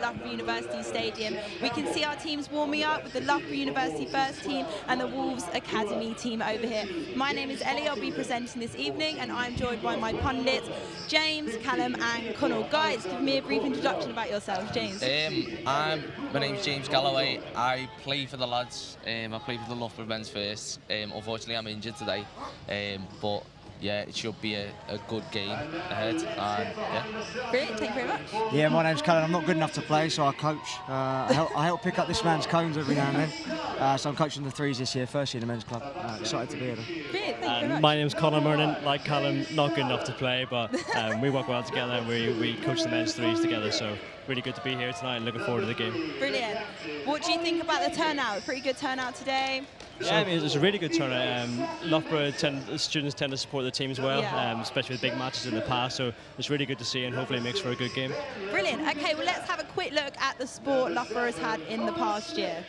Loughborough University Stadium. We can see our teams warming up with the Loughborough University first team and the Wolves Academy team over here. My name is Ellie, I'll be presenting this evening, and I'm joined by my pundits, James, Callum and Connell. Guys, give me a brief introduction about yourselves. James. My name's James Galloway. I play for the lads. I play for the Loughborough men's first. Unfortunately, I'm injured today, but yeah, it should be a good game ahead. Yeah. Brilliant, thank you very much. Yeah, my name's Callum. I'm not good enough to play, so I coach. I help pick up this man's cones every now and then. So I'm coaching the threes this year, first year in the men's club. Excited to be here. Brilliant, thank you very much. My name's Conor Murnan. Like Callum, not good enough to play, but we work well together and we coach the men's threes together. So really good to be here tonight and looking forward to the game. Brilliant. What do you think about the turnout? Pretty good turnout today. Yeah, I mean, it's a really good turnout. Loughborough students tend to support the teams well, especially with big matches in the past. So it's really good to see, and hopefully it makes for a good game. Brilliant. Okay, well let's have a quick look at the sport Loughborough has had in the past year.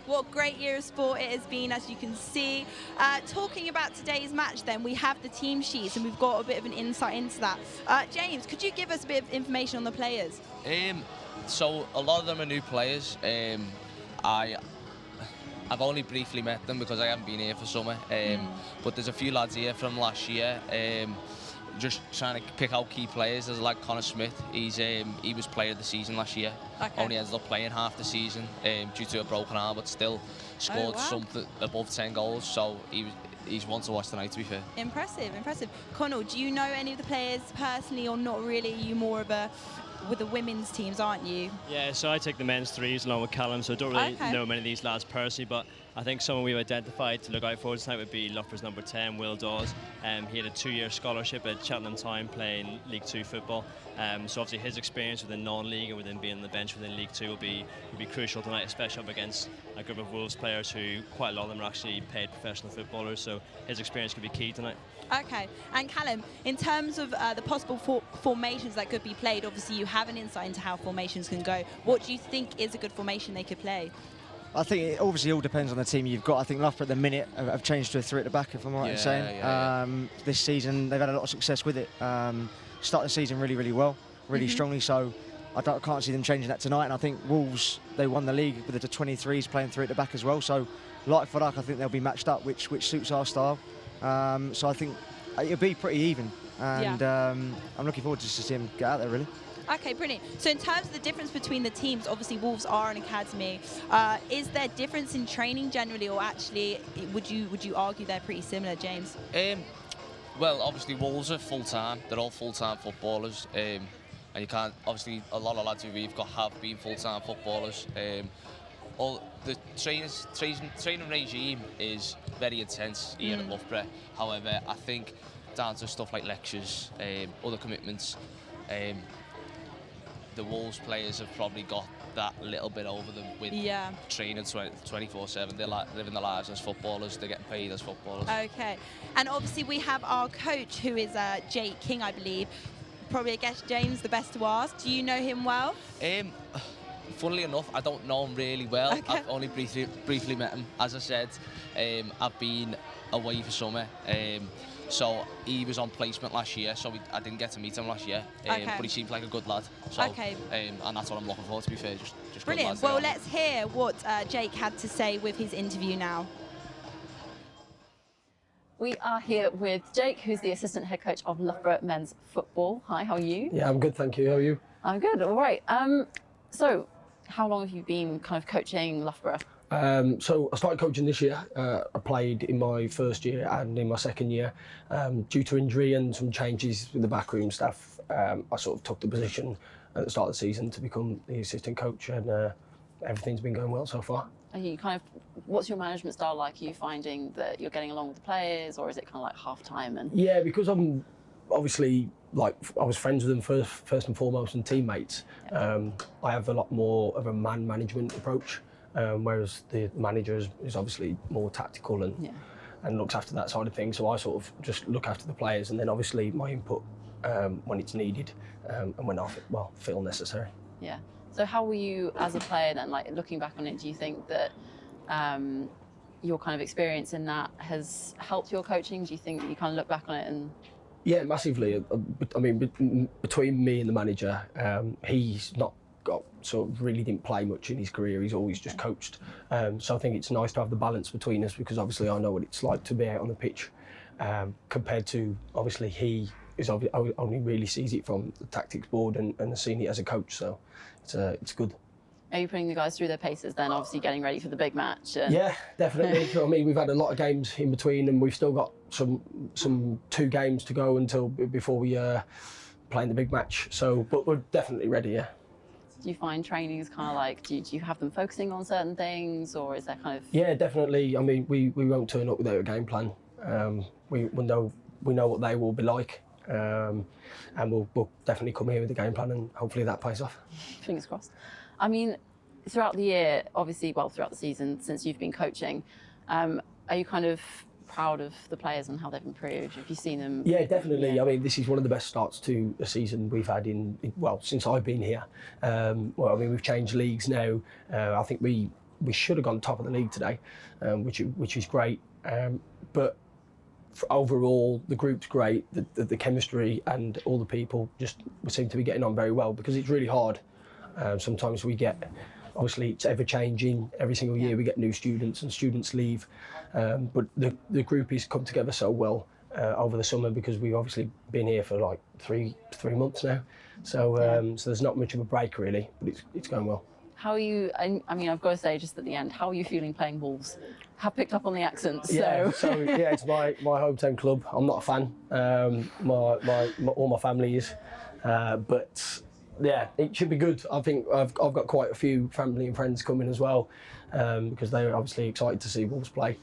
What a great year of sport it has been, as you can see. Talking about today's match then, we have the team sheets and we've got a bit of an insight into that. James, could you give us a bit of information on the players? So a lot of them are new players. I've only briefly met them because I haven't been here for summer. But there's a few lads here from last year. Just trying to pick out key players. There's like Connor Smith. He was player of the season last year. Okay. Only ended up playing half the season due to a broken arm, but still scored something above 10 goals. So he's one to watch tonight, to be fair. Impressive, impressive. Connell, do you know any of the players personally, or not really? You more of a with the women's teams, aren't you? Yeah, so I take the men's threes along with Callum, so I don't really know many of these lads personally, but I think someone we've identified to look out for tonight would be Loughborough's number 10, Will Dawes. He had a 2-year scholarship at Cheltenham Town playing League 2 football. So obviously his experience within non-league and within being on the bench within League 2 will be crucial tonight, especially up against a group of Wolves players who quite a lot of them are actually paid professional footballers. So his experience could be key tonight. Okay, and Callum, in terms of the possible formations that could be played, obviously you have an insight into how formations can go. What do you think is a good formation they could play? I think it obviously all depends on the team you've got. I think Loughborough at the minute have changed to a 3 at the back, if I'm right in saying. This season they've had a lot of success with it. Start the season really, really well, really strongly. So I can't see them changing that tonight. And I think Wolves, they won the league with the 23s playing 3 at the back as well. So like for like, I think they'll be matched up, which suits our style. So I think it'll be pretty even. And I'm looking forward to see him get out there, really. Okay, brilliant. So in terms of the difference between the teams, obviously Wolves are an academy. Is there difference in training generally, or actually would you argue they're pretty similar, James? Well, obviously Wolves are full-time. They're all full-time footballers. And you can't, obviously a lot of lads who we've got have been full-time footballers. All the training regime is very intense here at Loughborough. However, I think down to stuff like lectures, other commitments, the Wolves players have probably got that little bit over them with training 24/7. They're like living their lives as footballers. They're getting paid as footballers. Okay, and obviously we have our coach, who is Jake King, I believe. Probably, I guess, James, the best to ask. Do you know him well? Funnily enough, I don't know him really well. Okay. I've only briefly met him. As I said, I've been away for summer. So he was on placement last year, so I didn't get to meet him last year. But he seems like a good lad. So, and that's what I'm looking for, to be fair. Just brilliant. Well, let's hear what Jake had to say with his interview now. We are here with Jake, who's the assistant head coach of Loughborough men's football. Hi, how are you? Yeah, I'm good, thank you. How are you? I'm good, all right. So, how long have you been kind of coaching Loughborough? So I started coaching this year. I played in my first year and in my second year. Due to injury and some changes with the backroom staff, I sort of took the position at the start of the season to become the assistant coach, and everything's been going well so far. Are you what's your management style like? Are you finding that you're getting along with the players, or is it kind of like half time? And yeah, because I'm obviously, like, I was friends with them first and foremost and teammates. I have a lot more of a man management approach. Whereas the manager is obviously more tactical and looks after that side of things. So I sort of just look after the players, and then obviously my input when it's needed and when I feel necessary. Yeah. So how were you as a player then? Like, looking back on it, do you think that your kind of experience in that has helped your coaching? Do you think that you kind of look back on it and? Yeah, massively. I mean, between me and the manager, he's not really didn't play much in his career. He's always just coached. So I think it's nice to have the balance between us, because obviously I know what it's like to be out on the pitch, compared to obviously he is only really sees it from the tactics board and has seen it as a coach. So it's good. Are you putting the guys through their paces then, obviously getting ready for the big match? Yeah, definitely. I mean, we've had a lot of games in between, and we've still got some 2 games to go before we play in the big match. So, but we're definitely ready. Yeah. Do you find training is kind of like, do you have them focusing on certain things, or is that kind of? Yeah, definitely. I mean, we won't turn up without a game plan. We know what they will be like, and we'll definitely come here with a game plan, and hopefully that pays off. Fingers crossed. I mean, throughout the year, obviously, throughout the season since you've been coaching, are you kind of proud of the players and how they've improved? Have you seen them? Yeah, definitely. Yeah. I mean, this is one of the best starts to a season we've had since I've been here. I mean, we've changed leagues now. I think we should have gone top of the league today, which is great. But overall, the group's great. The chemistry and all the people we seem to be getting on very well, because it's really hard. Sometimes we get, obviously it's ever changing. Every single year we get new students and students leave. But the group has come together so well over the summer, because we've obviously been here for like three months now. So so there's not much of a break really, but it's going well. How are you? I mean, I've got to say, just at the end, how are you feeling playing Wolves? Have picked up on the accent. Yeah, so yeah, it's my hometown club. I'm not a fan. All my family is, but yeah, it should be good. I think I've got quite a few family and friends coming as well, because they're obviously excited to see Wolves play.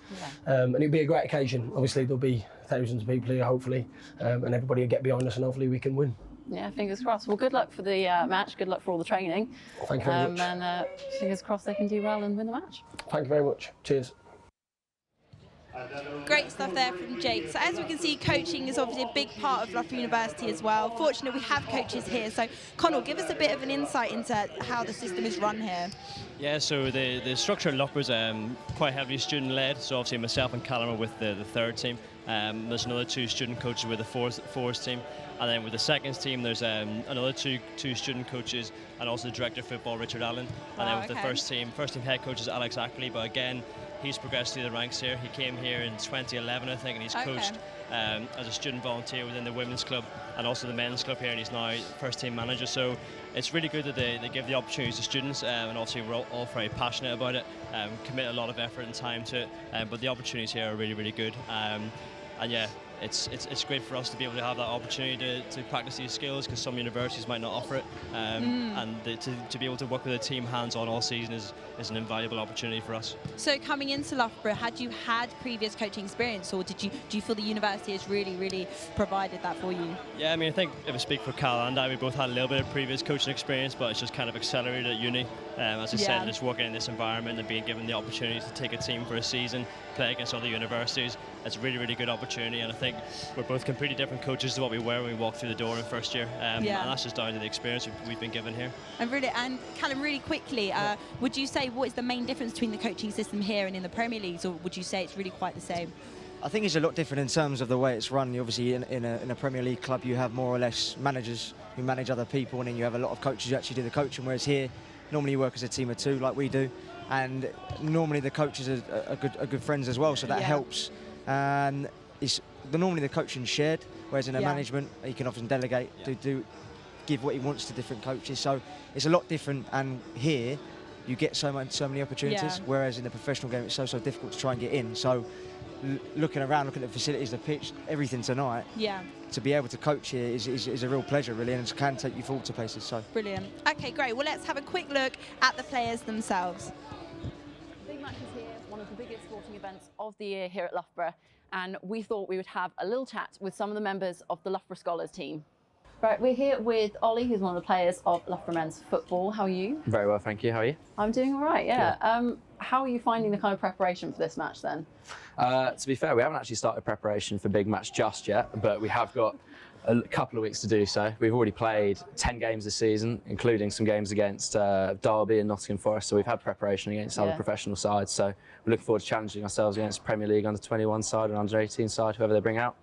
Yeah. And it'll be a great occasion. Obviously there'll be thousands of people here, hopefully, and everybody will get behind us, and hopefully we can win. Yeah, fingers crossed. Well, good luck for the match. Good luck for all the training. Thank you very much. And fingers crossed they can do well and win the match. Thank you very much. Cheers. Great stuff there from Jake. So as we can see, coaching is obviously a big part of Loughborough University as well. Fortunately, we have coaches here. So Connell, give us a bit of an insight into how the system is run here. Yeah, so the structure at Loughborough is quite heavily student-led. So obviously myself and Callum are with the third team. There's another 2 student coaches with the fourth team. And then with the seconds team, there's another two student coaches, and also the director of football, Richard Allen. And then with the first team head coach is Alex Ackley. But again, he's progressed through the ranks here. He came here in 2011, I think, and he's coached as a student volunteer within the women's club and also the men's club here, and he's now first team manager. So it's really good that they give the opportunities to students, and obviously we're all very passionate about it, commit a lot of effort and time to it, but the opportunities here are really, really good. And yeah, it's great for us to be able to have that opportunity to practice these skills, because some universities might not offer it, and to be able to work with a team hands-on all season is an invaluable opportunity for us. So coming into Loughborough, had you had previous coaching experience, or do you feel the university has really provided that for you? Yeah, I mean, I think if I speak for Cal and I, we both had a little bit of previous coaching experience, but it's just kind of accelerated at uni. As I said, just working in this environment and being given the opportunity to take a team for a season, play against other universities, it's a really good opportunity. And I think we're both completely different coaches to what we were when we walked through the door in first year, and that's just down to the experience we've been given here. And Callum, really quickly, would you say what is the main difference between the coaching system here and in the Premier Leagues, or would you say it's really quite the same? I think it's a lot different in terms of the way it's run. Obviously, in a Premier League club, you have more or less managers who manage other people, and then you have a lot of coaches who actually do the coaching, whereas here, normally you work as a team of two, like we do, and normally the coaches are good friends as well, so that helps. And normally the coaching shared, whereas in a management, he can often delegate to give what he wants to different coaches. So it's a lot different, and here you get so many opportunities, whereas in the professional game it's so difficult to try and get in. So looking around, looking at the facilities, the pitch, everything tonight, to be able to coach here is a real pleasure, really, and it can take you forward to places. So brilliant. Okay, great. Well, let's have a quick look at the players themselves. Big Match is here, one of the biggest sporting events of the year here at Loughborough, and we thought we would have a little chat with some of the members of the Loughborough Scholars team. Right, we're here with Ollie, who's one of the players of Loughborough men's football. How are you? Very well, thank you. How are you? I'm doing all right, yeah. How are you finding the kind of preparation for this match then? To be fair, we haven't actually started preparation for Big Match just yet, but we have got a couple of weeks to do so. We've already played 10 games this season, including some games against Derby and Nottingham Forest, so we've had preparation against other professional sides. So we're looking forward to challenging ourselves against Premier League under-21 side and under-18 side, whoever they bring out.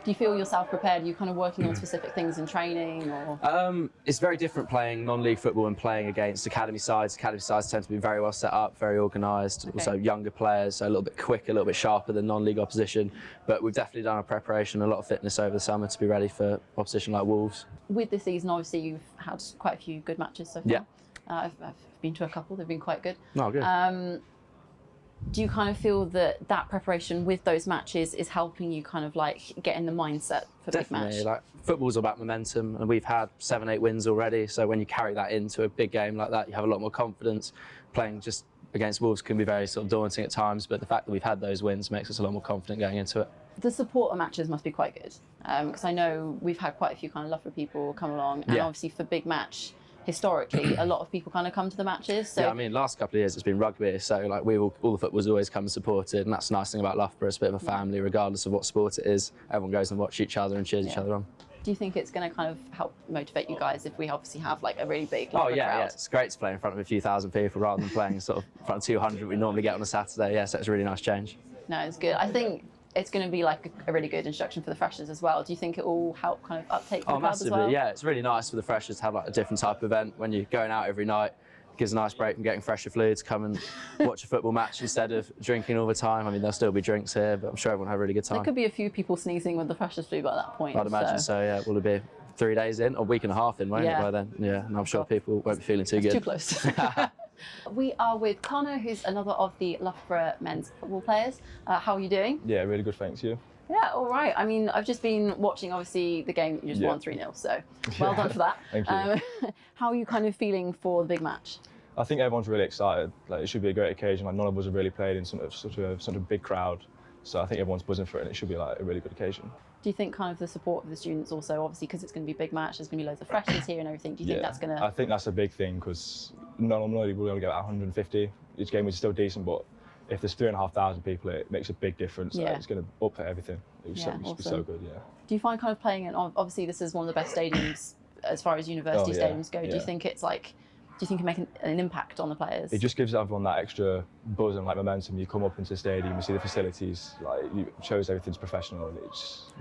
Do you feel yourself prepared? Are you kind of working on specific things in training, or? It's very different playing non-league football and playing against academy sides. Academy sides tend to be very well set up, very organised, also younger players, so a little bit quicker, a little bit sharper than non-league opposition. But we've definitely done our preparation, a lot of fitness over the summer to be ready for opposition like Wolves. With this season, obviously, you've had quite a few good matches so far. Yeah. I've been to a couple, they've been quite good. Oh, good. Do you kind of feel that preparation with those matches is helping you kind of like get in the mindset for big match? Definitely. Like, football's about momentum, and we've had 7-8 wins already. So when you carry that into a big game like that, you have a lot more confidence. Playing just against Wolves can be very sort of daunting at times, but the fact that we've had those wins makes us a lot more confident going into it. The support of matches must be quite good, because I know we've had quite a few kind of Loughborough people come along, and obviously for big match, historically, a lot of people kind of come to the matches. So. Yeah, I mean, last couple of years it's been rugby, so like all the footballers always come and supported, and that's the nice thing about Loughborough. It's a bit of a family, regardless of what sport it is. Everyone goes and watches each other and cheers each other on. Do you think it's going to kind of help motivate you guys if we obviously have like a really big Loughborough crowd? Yeah, it's great to play in front of a few thousand people rather than playing sort of in front of 200 we normally get on a Saturday. Yeah, so it's a really nice change. No, it's good. I think it's going to be like a really good introduction for the freshers as well. Do you think it will help kind of uptake for the club as well? Yeah, it's really nice for the freshers to have like a different type of event when you're going out every night. It gives a nice break from getting fresher fluids, come and watch a football match instead of drinking all the time. I mean, there'll still be drinks here, but I'm sure everyone will have a really good time. There could be a few people sneezing with the freshers flu by that point. I'd imagine so, yeah. Will it be 3 days in, or a week and a half in, won't it, by then? Yeah, and I'm sure people won't be feeling too good. Too close. We are with Connor, who's another of the Loughborough men's football players. How are you doing? Yeah, really good, thanks. You? Yeah, all right. I mean, I've just been watching, obviously, the game. You just won 3-0, so well done for that. Thank you. How are you kind of feeling for the big match? I think everyone's really excited. Like, it should be a great occasion. Like, none of us have really played in such a big crowd, so I think everyone's buzzing for it, and it should be like a really good occasion. Do you think kind of the support of the students also, obviously, because it's going to be a big match, there's going to be loads of freshers here and everything. Do you think that's going to? I think that's a big thing, because normally we'll only get 150. Each game is still decent, but if there's 3,500 people, it makes a big difference. Yeah. It's going to up everything. It would be so good, yeah. Do you find kind of playing in, obviously this is one of the best stadiums as far as university stadiums go. Do you think it's like, do you think it make an impact on the players? It just gives everyone that extra buzz and like momentum. You come up into the stadium, you see the facilities, like it shows everything's professional, and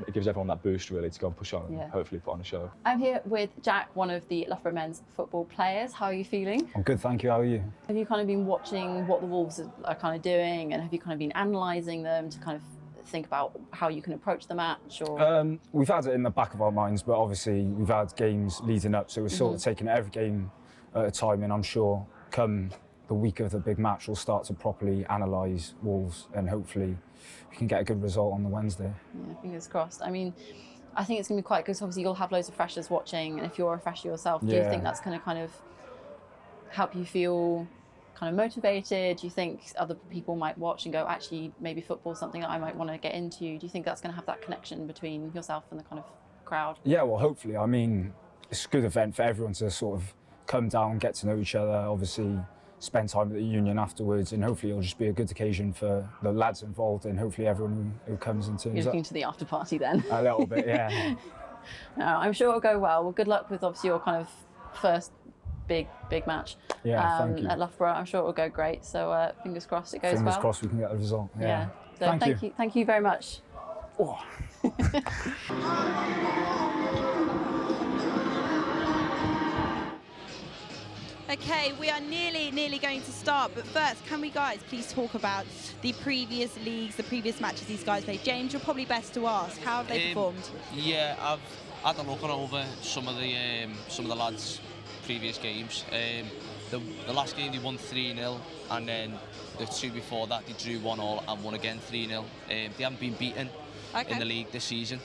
it gives everyone that boost really to go and push on and hopefully put on a show. I'm here with Jack, one of the Loughborough men's football players. How are you feeling? I'm good, thank you. How are you? Have you kind of been watching what the Wolves are kind of doing, and have you kind of been analysing them to kind of think about how you can approach the match? Or we've had it in the back of our minds, but obviously we've had games leading up, so we're sort of taking every game at a time, and I'm sure come the week of the big match, we'll start to properly analyse Wolves, and hopefully we can get a good result on the Wednesday. Yeah, fingers crossed. I mean, I think it's going to be quite good, because obviously you'll have loads of freshers watching, and if you're a fresher yourself, do you think that's going to kind of help you feel kind of motivated? Do you think other people might watch and go, actually, maybe football's something that I might want to get into? Do you think that's going to have that connection between yourself and the kind of crowd? Yeah, well, hopefully. I mean, it's a good event for everyone to sort of come down, get to know each other, obviously spend time at the Union afterwards, and hopefully it'll just be a good occasion for the lads involved and hopefully everyone who comes and turns up. You're looking to the after party then? A little bit, yeah. No, I'm sure it'll go well. Well, good luck with obviously your kind of first big match thank you. at Loughborough. I'm sure it'll go great. So fingers crossed it goes well. Fingers crossed we can get the result. Yeah. So thank you very much. Oh. Okay, we are nearly going to start, but first, can we guys please talk about the previous leagues, the previous matches these guys played? James, you're probably best to ask. How have they performed? Yeah, I've had a look over some of the lads' previous games. The last game they won 3-0, and then the two before that they drew 1-1 and won again 3-0. They haven't been beaten in the league this season,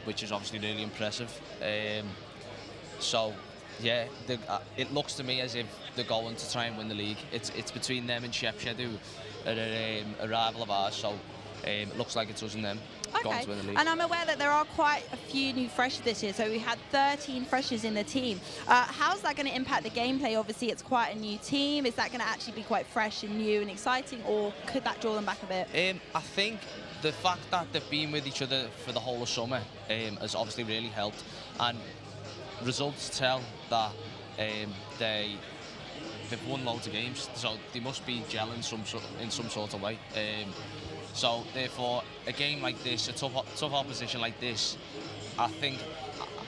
which is obviously really impressive. So. Yeah, it looks to me as if they're going to try and win the league. It's between them and Shepshed, who are a rival of ours, so it looks like it's us and them going to win the league. And I'm aware that there are quite a few new freshers this year, so we had 13 freshers in the team. How's that going to impact the gameplay? Obviously, it's quite a new team. Is that going to actually be quite fresh and new and exciting, or could that draw them back a bit? I think the fact that they've been with each other for the whole of summer has obviously really helped. And results tell that they've won loads of games, so they must be gelling in some sort of way. So therefore, a game like this, a tough opposition like this, I think,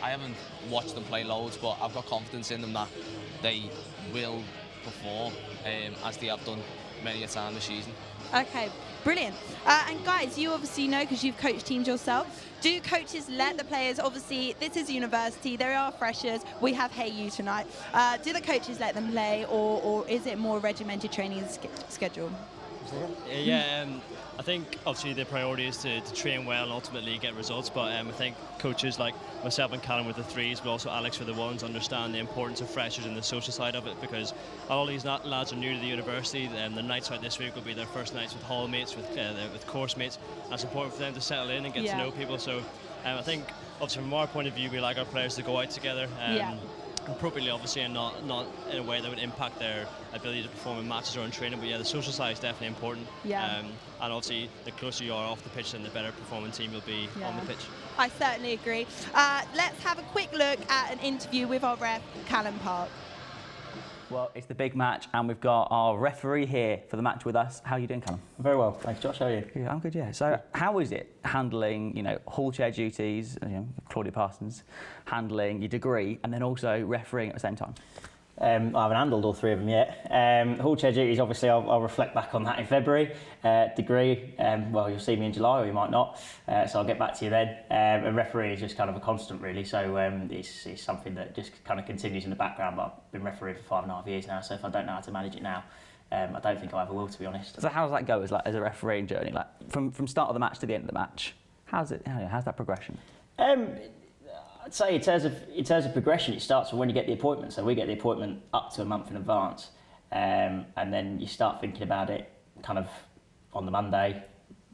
I haven't watched them play loads, but I've got confidence in them that they will perform as they have done many a time this season. Okay, brilliant. And guys, you obviously know, because you've coached teams yourself, do coaches let the players, obviously this is a university, there are freshers, we have Hey You tonight, do the coaches let them play, or is it more regimented training schedule? Yeah, I think obviously the priority is to train well and ultimately get results, but I think coaches like myself and Callum with the threes, but also Alex for the ones, understand the importance of freshers and the social side of it, because all these lads are new to the university, and the nights out this week will be their first nights with hall mates, with course mates. That's important for them to settle in and get to know people. So I think obviously from our point of view, we like our players to go out together. Appropriately, obviously, and not in a way that would impact their ability to perform in matches or in training. But yeah, the social side is definitely important. And obviously, the closer you are off the pitch, then the better performing team you'll be on the pitch. I certainly agree. Let's have a quick look at an interview with our ref, Callum Park. Well, it's the big match, and we've got our referee here for the match with us. How are you doing, Callum? Very well, thanks, Josh. How are you? Yeah, I'm good, yeah. So, how is it handling, hall chair duties, Claudia Parsons, handling your degree, and then also refereeing at the same time? I haven't handled all three of them yet. Hall chair duties, obviously, I'll reflect back on that in February. Degree, well, you'll see me in July, or you might not, so I'll get back to you then. And referee is just kind of a constant, really, so it's something that just kind of continues in the background, but I've been refereeing for 5.5 years now, so if I don't know how to manage it now, I don't think I ever will, to be honest. So how does that go as a refereeing journey? Like from start of the match to the end of the match, how's that progression? I'd say in terms of progression, it starts from when you get the appointment. So we get the appointment up to a month in advance, and then you start thinking about it kind of on the Monday,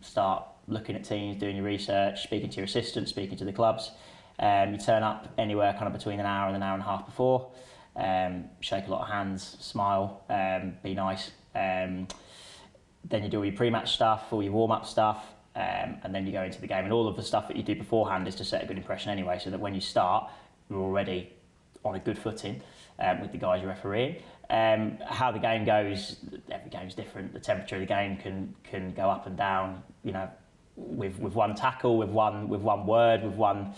start looking at teams, doing your research, speaking to your assistants, speaking to the clubs. You turn up anywhere kind of between an hour and an hour and a half before, shake a lot of hands, smile, be nice. Then you do all your pre-match stuff, all your warm-up stuff, and then you go into the game, and all of the stuff that you do beforehand is to set a good impression anyway, so that when you start, you're already on a good footing with the guys you're refereeing. How the game goes, every game's different. The temperature of the game can go up and down, with one tackle, with one word, with one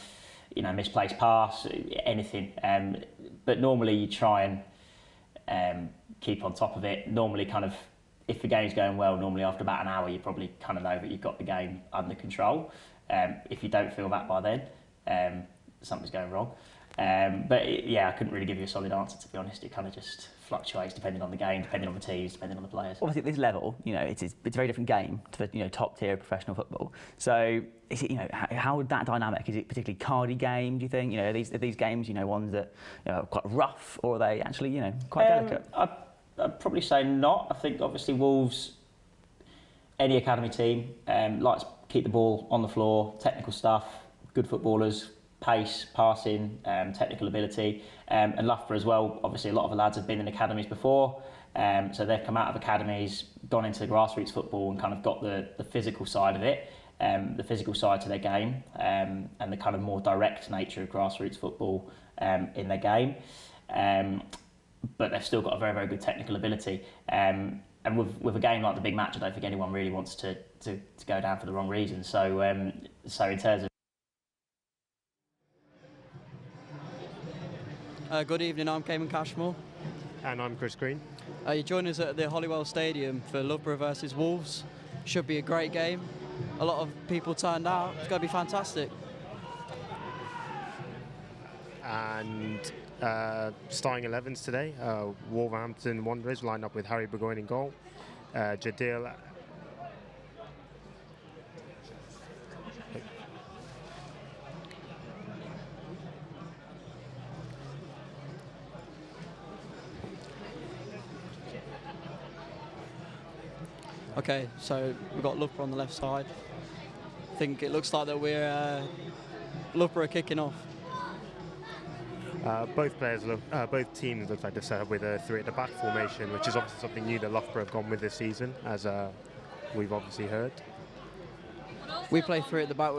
misplaced pass, anything. But normally you try and keep on top of it. Normally kind of, if the game's going well, normally after about an hour you probably kind of know that you've got the game under control. If you don't feel that by then, something's going wrong. But yeah, I couldn't really give you a solid answer, to be honest. It kind of just fluctuates depending on the game, depending on the teams, depending on the players. Obviously, at this level, it's a very different game to the top tier of professional football. So, is it how would that dynamic? Is it particularly cardy game? Do you think are these games ones that are quite rough, or are they actually quite delicate? I'd probably say not. I think obviously Wolves, any academy team, likes to keep the ball on the floor, technical stuff, good footballers, pace, passing, technical ability, and Loughborough as well. Obviously, a lot of the lads have been in academies before, so they've come out of academies, gone into grassroots football, and kind of got the physical side of it, the physical side to their game, and the kind of more direct nature of grassroots football in their game. But they've still got a very, very good technical ability. And with a game like the big match, I don't think anyone really wants to go down for the wrong reason. So in terms of good evening, I'm Cayman Cashmore. And I'm Chris Green. You join us at the Hollywell Stadium for Loughborough versus Wolves. Should be a great game. A lot of people turned out. It's going to be fantastic. And starting 11s today, Wolverhampton Wanderers lined up with Harry Burgoyne in goal. Jadil Okay, so we've got Loughborough on the left side. I think it looks like that we're Loughborough kicking off. Both teams look like they're set up with a 3 at the back formation, which is obviously something new that Loughborough have gone with this season, as we've obviously heard. We play 3 at the back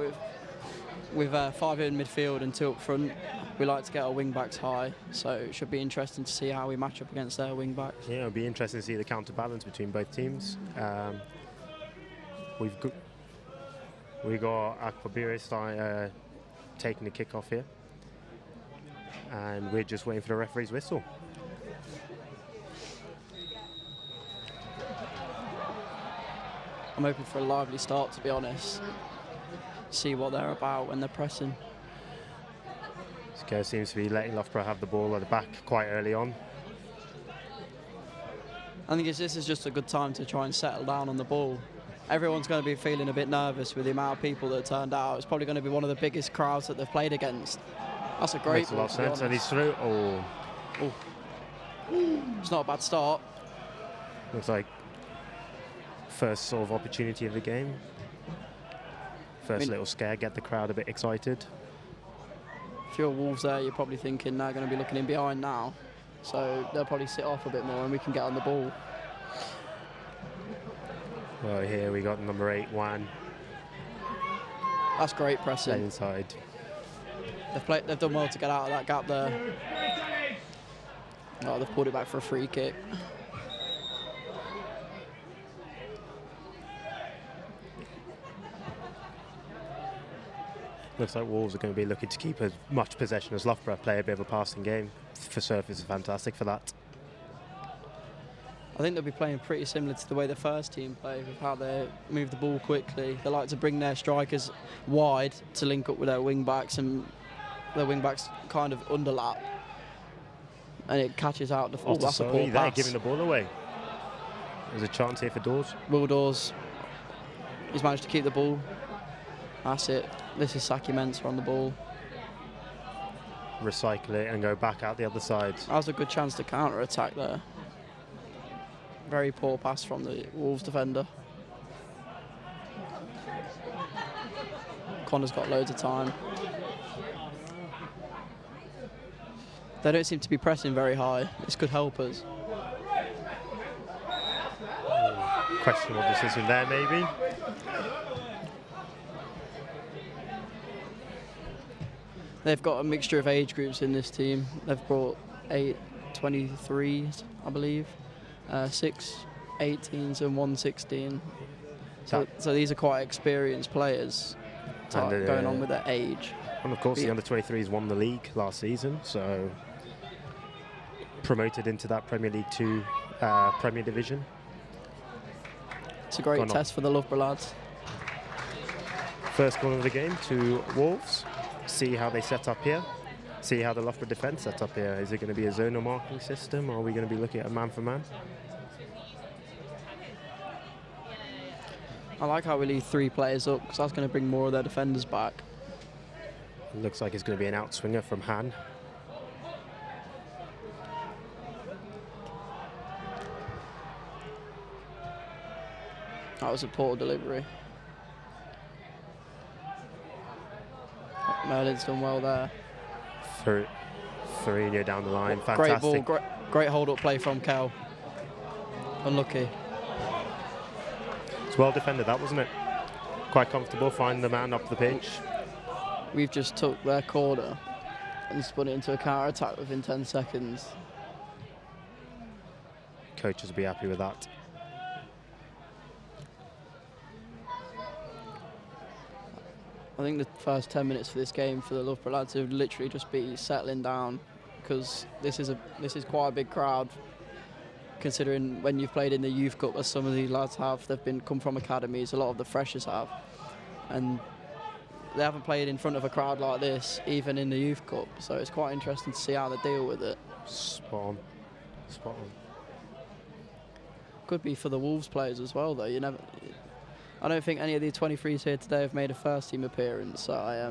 with 5 in midfield and 2 up front. We like to get our wing backs high, so it should be interesting to see how we match up against their wing backs. Yeah, it'll be interesting to see the counterbalance between both teams. We got Akbabiris taking the kick off here. And we're just waiting for the referee's whistle. I'm hoping for a lively start, to be honest. See what they're about when they're pressing. Scare seems to be letting Loughborough have the ball at the back quite early on. I think this is just a good time to try and settle down on the ball. Everyone's going to be feeling a bit nervous with the amount of people that turned out. It's probably going to be one of the biggest crowds that they've played against. That's a great Makes a lot of sense, and he's through. Oh. It's not a bad start. Looks like first sort of opportunity of the game. First little scare, get the crowd a bit excited. If you're Wolves there, you're probably thinking they're going to be looking in behind now. So they'll probably sit off a bit more and we can get on the ball. Well, here we got number 8, Wan. That's great pressing. Inside. They've done well to get out of that gap there. Oh, they've pulled it back for a free kick. Looks like Wolves are going to be looking to keep as much possession as Loughborough, play a bit of a passing game. For surface is fantastic for that. I think they'll be playing pretty similar to the way the first team play, with how they move the ball quickly. They like to bring their strikers wide to link up with their wing backs, and their wing backs kind of underlap, and it catches out the ball. That's a poor pass. They're giving the ball away. There's a chance here for Dawes. Will Dawes, he's managed to keep the ball. That's it. This is Saki Mensah on the ball. Recycle it and go back out the other side. That was a good chance to counter-attack there. Very poor pass from the Wolves defender. Connor's got loads of time. They don't seem to be pressing very high. This could help us. Questionable decision there, maybe. They've got a mixture of age groups in this team. They've brought 8 23s, I believe, 6 18s and 1 16. So these are quite experienced players going on with their age. And of course, the under-23s won the league last season, so promoted into that Premier League 2 Premier Division. It's a great test for the Loughborough lads. First corner of the game to Wolves. See how they set up here. see how the Loughborough defence sets up here. Is it going to be a zonal marking system, or are we going to be looking at a man-for-man? I like how we leave 3 players up, because that's going to bring more of their defenders back. It looks like it's going to be an outswinger from Han. That was a poor delivery. Merlin's done well there. Farina down the line, fantastic. Great ball, great hold-up play from Kel. Unlucky. It's well defended, that, wasn't it? Quite comfortable, find the man up the pitch. We've just took their corner and spun it into a counter-attack within 10 seconds. Coaches will be happy with that. I think the first 10 minutes for this game for the Loughborough lads would literally just be settling down, because this is quite a big crowd, considering when you've played in the Youth Cup, as some of these lads have. They've come from academies, a lot of the freshers have, and they haven't played in front of a crowd like this, even in the Youth Cup, so it's quite interesting to see how they deal with it. Spot on. Spot on. Could be for the Wolves players as well, though. I don't think any of the 23s here today have made a first-team appearance, so I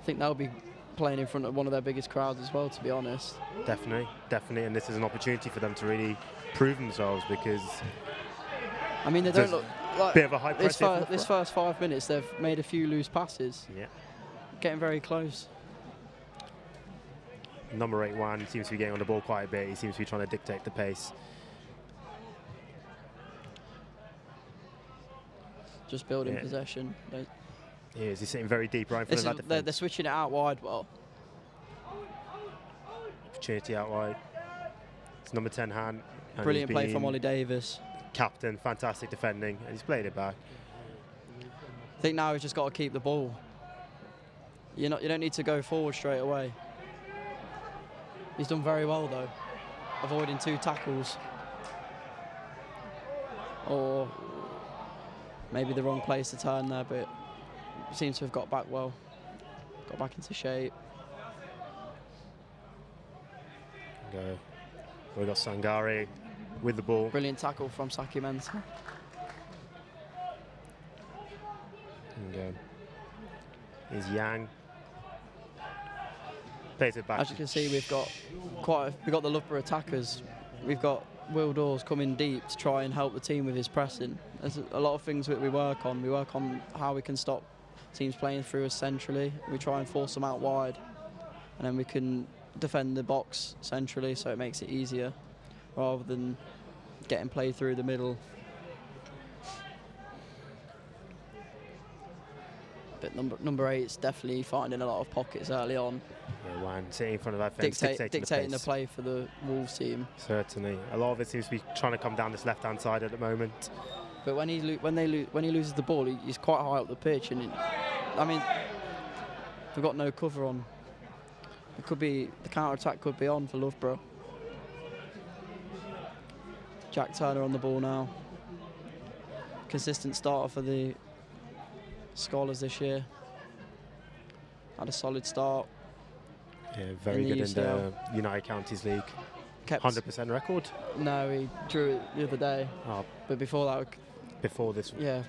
think they'll be playing in front of one of their biggest crowds as well, to be honest. Definitely, definitely, and this is an opportunity for them to really prove themselves, because I mean, they don't look like bit of a high press this first 5 minutes. They've made a few loose passes. Yeah, getting very close. Number 8-1 seems to be getting on the ball quite a bit. He seems to be trying to dictate the pace. Just building possession. He is. He's sitting very deep right in front of that defence. They're switching it out wide well. Opportunity out wide. It's number 10, Han. Brilliant play from Ollie Davis. Captain, fantastic defending, and he's played it back. I think now he's just got to keep the ball. You don't need to go forward straight away. He's done very well though, avoiding 2 tackles. Or maybe the wrong place to turn there, but seems to have got back well. Got back into shape. Go. We got Sangare with the ball. Brilliant tackle from Saki Mensah. Go. Here's Yang. Plays it back. As you can see, we've got the Loughborough attackers. We've got Will Dawes coming deep to try and help the team with his pressing. There's a lot of things that we work on. We work on how we can stop teams playing through us centrally. We try and force them out wide, and then we can defend the box centrally, so it makes it easier rather than getting played through the middle. But number 8 is definitely finding a lot of pockets early on. Yeah, Wan sitting in front of that fence, dictating the play for the Wolves team. Certainly, a lot of it seems to be trying to come down this left-hand side at the moment. But when he loses the ball, he's quite high up the pitch, and I mean, they've got no cover on. It could be the counter-attack could be on for Loughborough. Jack Turner on the ball now. Consistent starter for the Scholars this year. Had a solid start. Yeah, very good in the United Counties League. Kept 100% record. No, he drew it the other day. Oh. But before that, before this, yeah,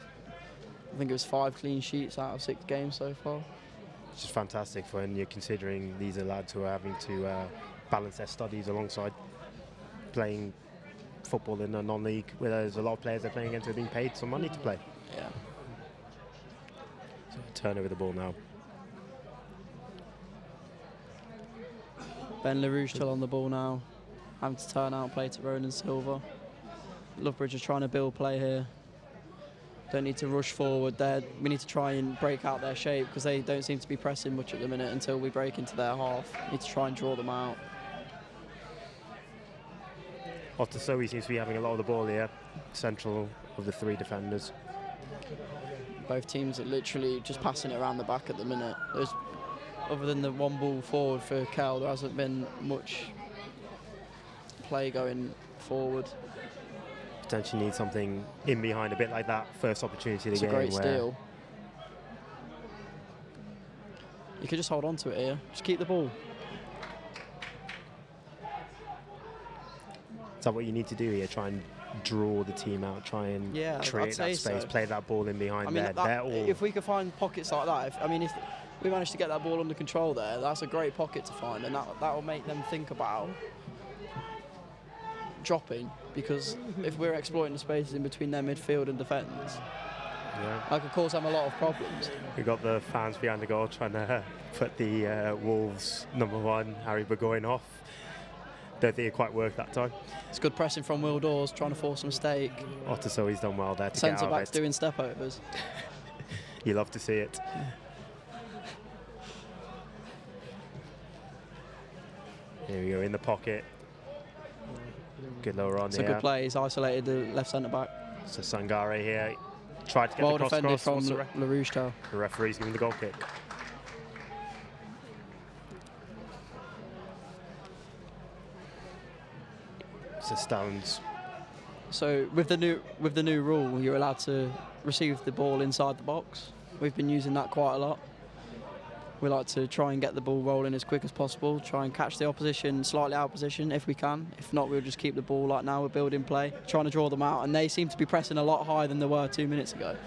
I think it was 5 clean sheets out of 6 games so far. It's just fantastic when you're considering these are lads who are having to balance their studies alongside playing football in a non-league, where there's a lot of players they're playing against who are being paid some money to play. Yeah. So Turner with the ball now. Ben LaRouche still on the ball now, having to turn out and play to Ronan Silva. Loughborough just trying to build play here. Don't need to rush forward there. We need to try and break out their shape, because they don't seem to be pressing much at the minute until we break into their half. Need to try and draw them out. Otasowi seems to be having a lot of the ball here, central of the 3 defenders. Both teams are literally just passing it around the back at the minute. Other than the 1 ball forward for Kel, there hasn't been much play going forward. Potentially need something in behind, a bit like that first opportunity of the game. It's a great steal. You could just hold on to it here. Just keep the ball. Is that what you need to do here? Try and draw the team out, try and create that space, play that ball in behind there. If we could find pockets like that, if we manage to get that ball under control there, that's a great pocket to find, and that will make them think about dropping, because if we're exploiting the spaces in between their midfield and defence, that could cause them a lot of problems. We've got the fans behind the goal trying to put the Wolves #1, Harry Burgoyne, off. Don't think it quite worked that time. It's good pressing from Will Dawes, trying to force a mistake. Otasoi's done well there to get out of it. Centre-backs doing step-overs. You love to see it. Here we go, in the pocket. Good lower on here. It's a good play. He's isolated the left centre-back. So Sangare here tried to get well the cross defended from LaRouche. The referee's giving the goal kick. So Stones. So with the new rule, you're allowed to receive the ball inside the box. We've been using that quite a lot. We like to try and get the ball rolling as quick as possible, try and catch the opposition slightly out of position if we can. If not, we'll just keep the ball like now, we're building play, trying to draw them out, and they seem to be pressing a lot higher than they were 2 minutes ago.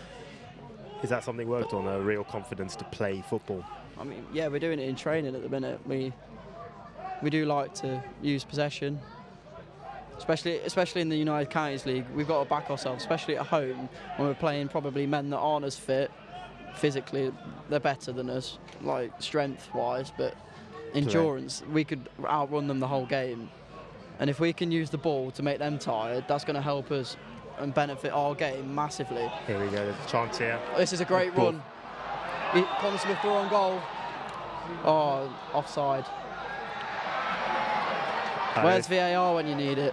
Is that something worked on, a real confidence to play football? I mean, yeah, we're doing it in training at the minute. We do like to use possession, especially in the United Counties League. We've got to back ourselves, especially at home when we're playing probably men that aren't as fit. Physically, they're better than us, like strength-wise, but endurance, we could outrun them the whole game. And if we can use the ball to make them tired, that's going to help us and benefit our game massively. Here we go, there's a chance here. This is a great run. Conor Smith through on goal. Oh, offside. Where's VAR when you need it?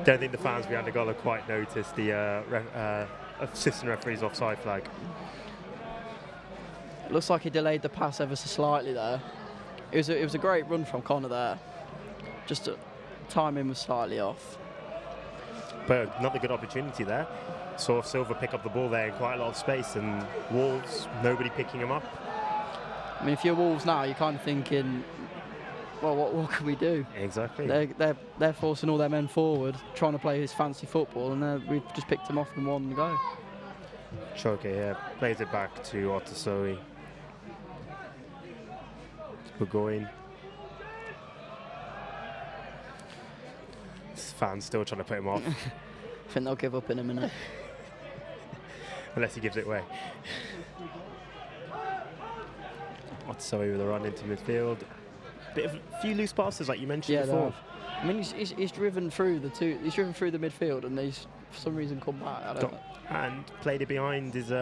Don't think the fans behind the goal have quite noticed the assistant referee's offside flag. It looks like he delayed the pass ever so slightly there. It was a great run from Conor there. Just timing was slightly off. But another good opportunity there. Saw Silva pick up the ball there in quite a lot of space, and Wolves, nobody picking him up. I mean, if you're Wolves now, you're kind of thinking, well, what can we do? Exactly. They're forcing all their men forward, trying to play his fancy football, and we've just picked them off and won the go. Choke here, plays it back to Otasoi. Burgoyne. This fan's still trying to put him off. I think they'll give up in a minute. Unless he gives it away. Otasoi with a run into midfield. A few loose passes, like you mentioned before. I mean, he's driven through He's driven through the midfield, and he's for some reason come back. I don't know. And played it behind his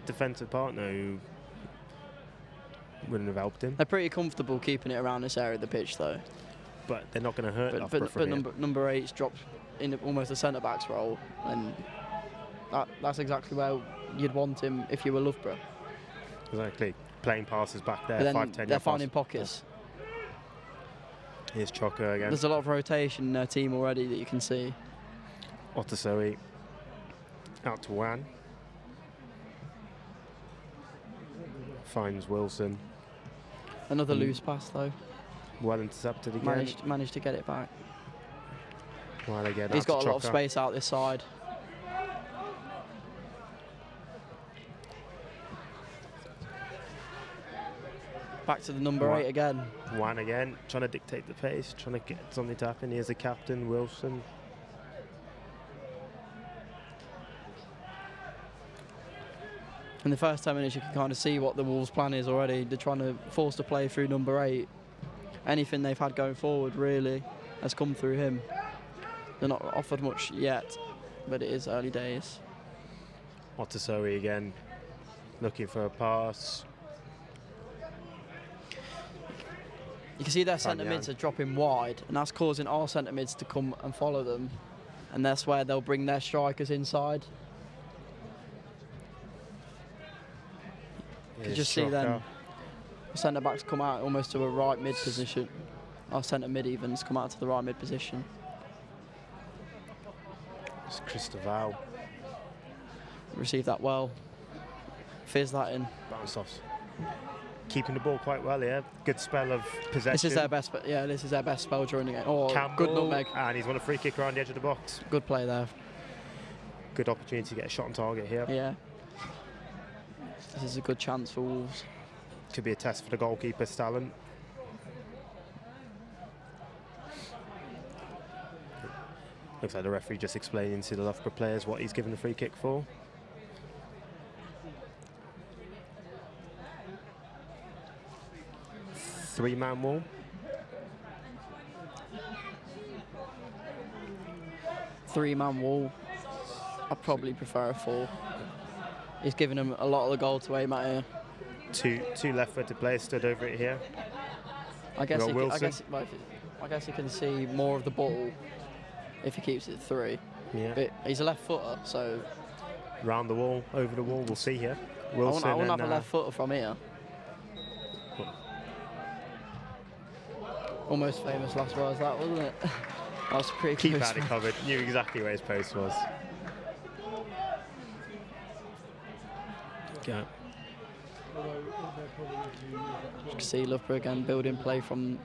defensive partner, who wouldn't have helped him. They're pretty comfortable keeping it around this area of the pitch, though. But they're not going to hurt Loughborough But number 8's dropped in almost a centre back's role, and that's exactly where you'd want him if you were Loughborough. Exactly, playing passes back there. But then 5-10 they're finding pockets. Here's Chocker again. There's a lot of rotation in their team already that you can see. Otasoi out to Wan. Finds Wilson. Another loose pass though. Well intercepted again. Managed to get it back. Well again. He's got a lot of space out this side. Back to the number 8 again. Wan again, trying to dictate the pace, trying to get something to happen. Here's the captain, Wilson. In the first 10 minutes, you can kind of see what the Wolves' plan is already. They're trying to force the play through number 8. Anything they've had going forward, really, has come through him. They're not offered much yet, but it is early days. Otasoi again, looking for a pass. You can see their centre mids are dropping wide, and that's causing our centre mids to come and follow them, and that's where they'll bring their strikers inside. You can just see then the centre backs come out almost to a right mid position. Our centre mid evens come out to the right mid position. It's Christoval. Received that well. Fizz that in. Bounce off. keeping the ball quite well here. Good spell of possession. This is their best. Yeah, this is their best spell during the game. Oh, Campbell, good nutmeg. And he's won a free kick around the edge of the box. Good play there. Good opportunity to get a shot on target here. Yeah. This is a good chance for Wolves. Could be a test for the goalkeeper, Stalin. Looks like the referee just explaining to the Loughborough players what he's given the free kick for. Three-man wall. Three-man wall. I probably prefer a 4. He's given him a lot of the goal to aim at here. Two left-footed players stood over it here. I guess he can see more of the ball if he keeps it 3. Yeah. But he's a left footer, so round the wall, over the wall. We'll see here. Wilson I wouldn't have a left footer from here. Almost famous last words, that wasn't it? That was pretty Keep close. had it covered. Knew exactly where his post was. Yeah. You can see Loughborough again building play from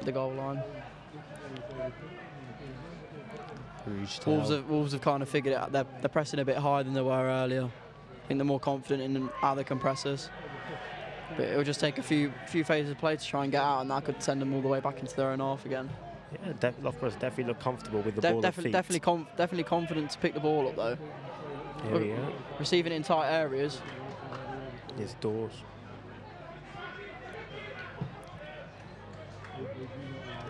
the goal line. Wolves have kind of figured it out. They're pressing a bit higher than they were earlier. I think they're more confident in how they can press us. But it'll just take a few phases of play to try and get out, and that could send them all the way back into their own half again. Yeah, Loughborough's definitely look comfortable with the ball at feet. Definitely confident to pick the ball up though. Here we go. Receiving in tight areas. Here's Dawes.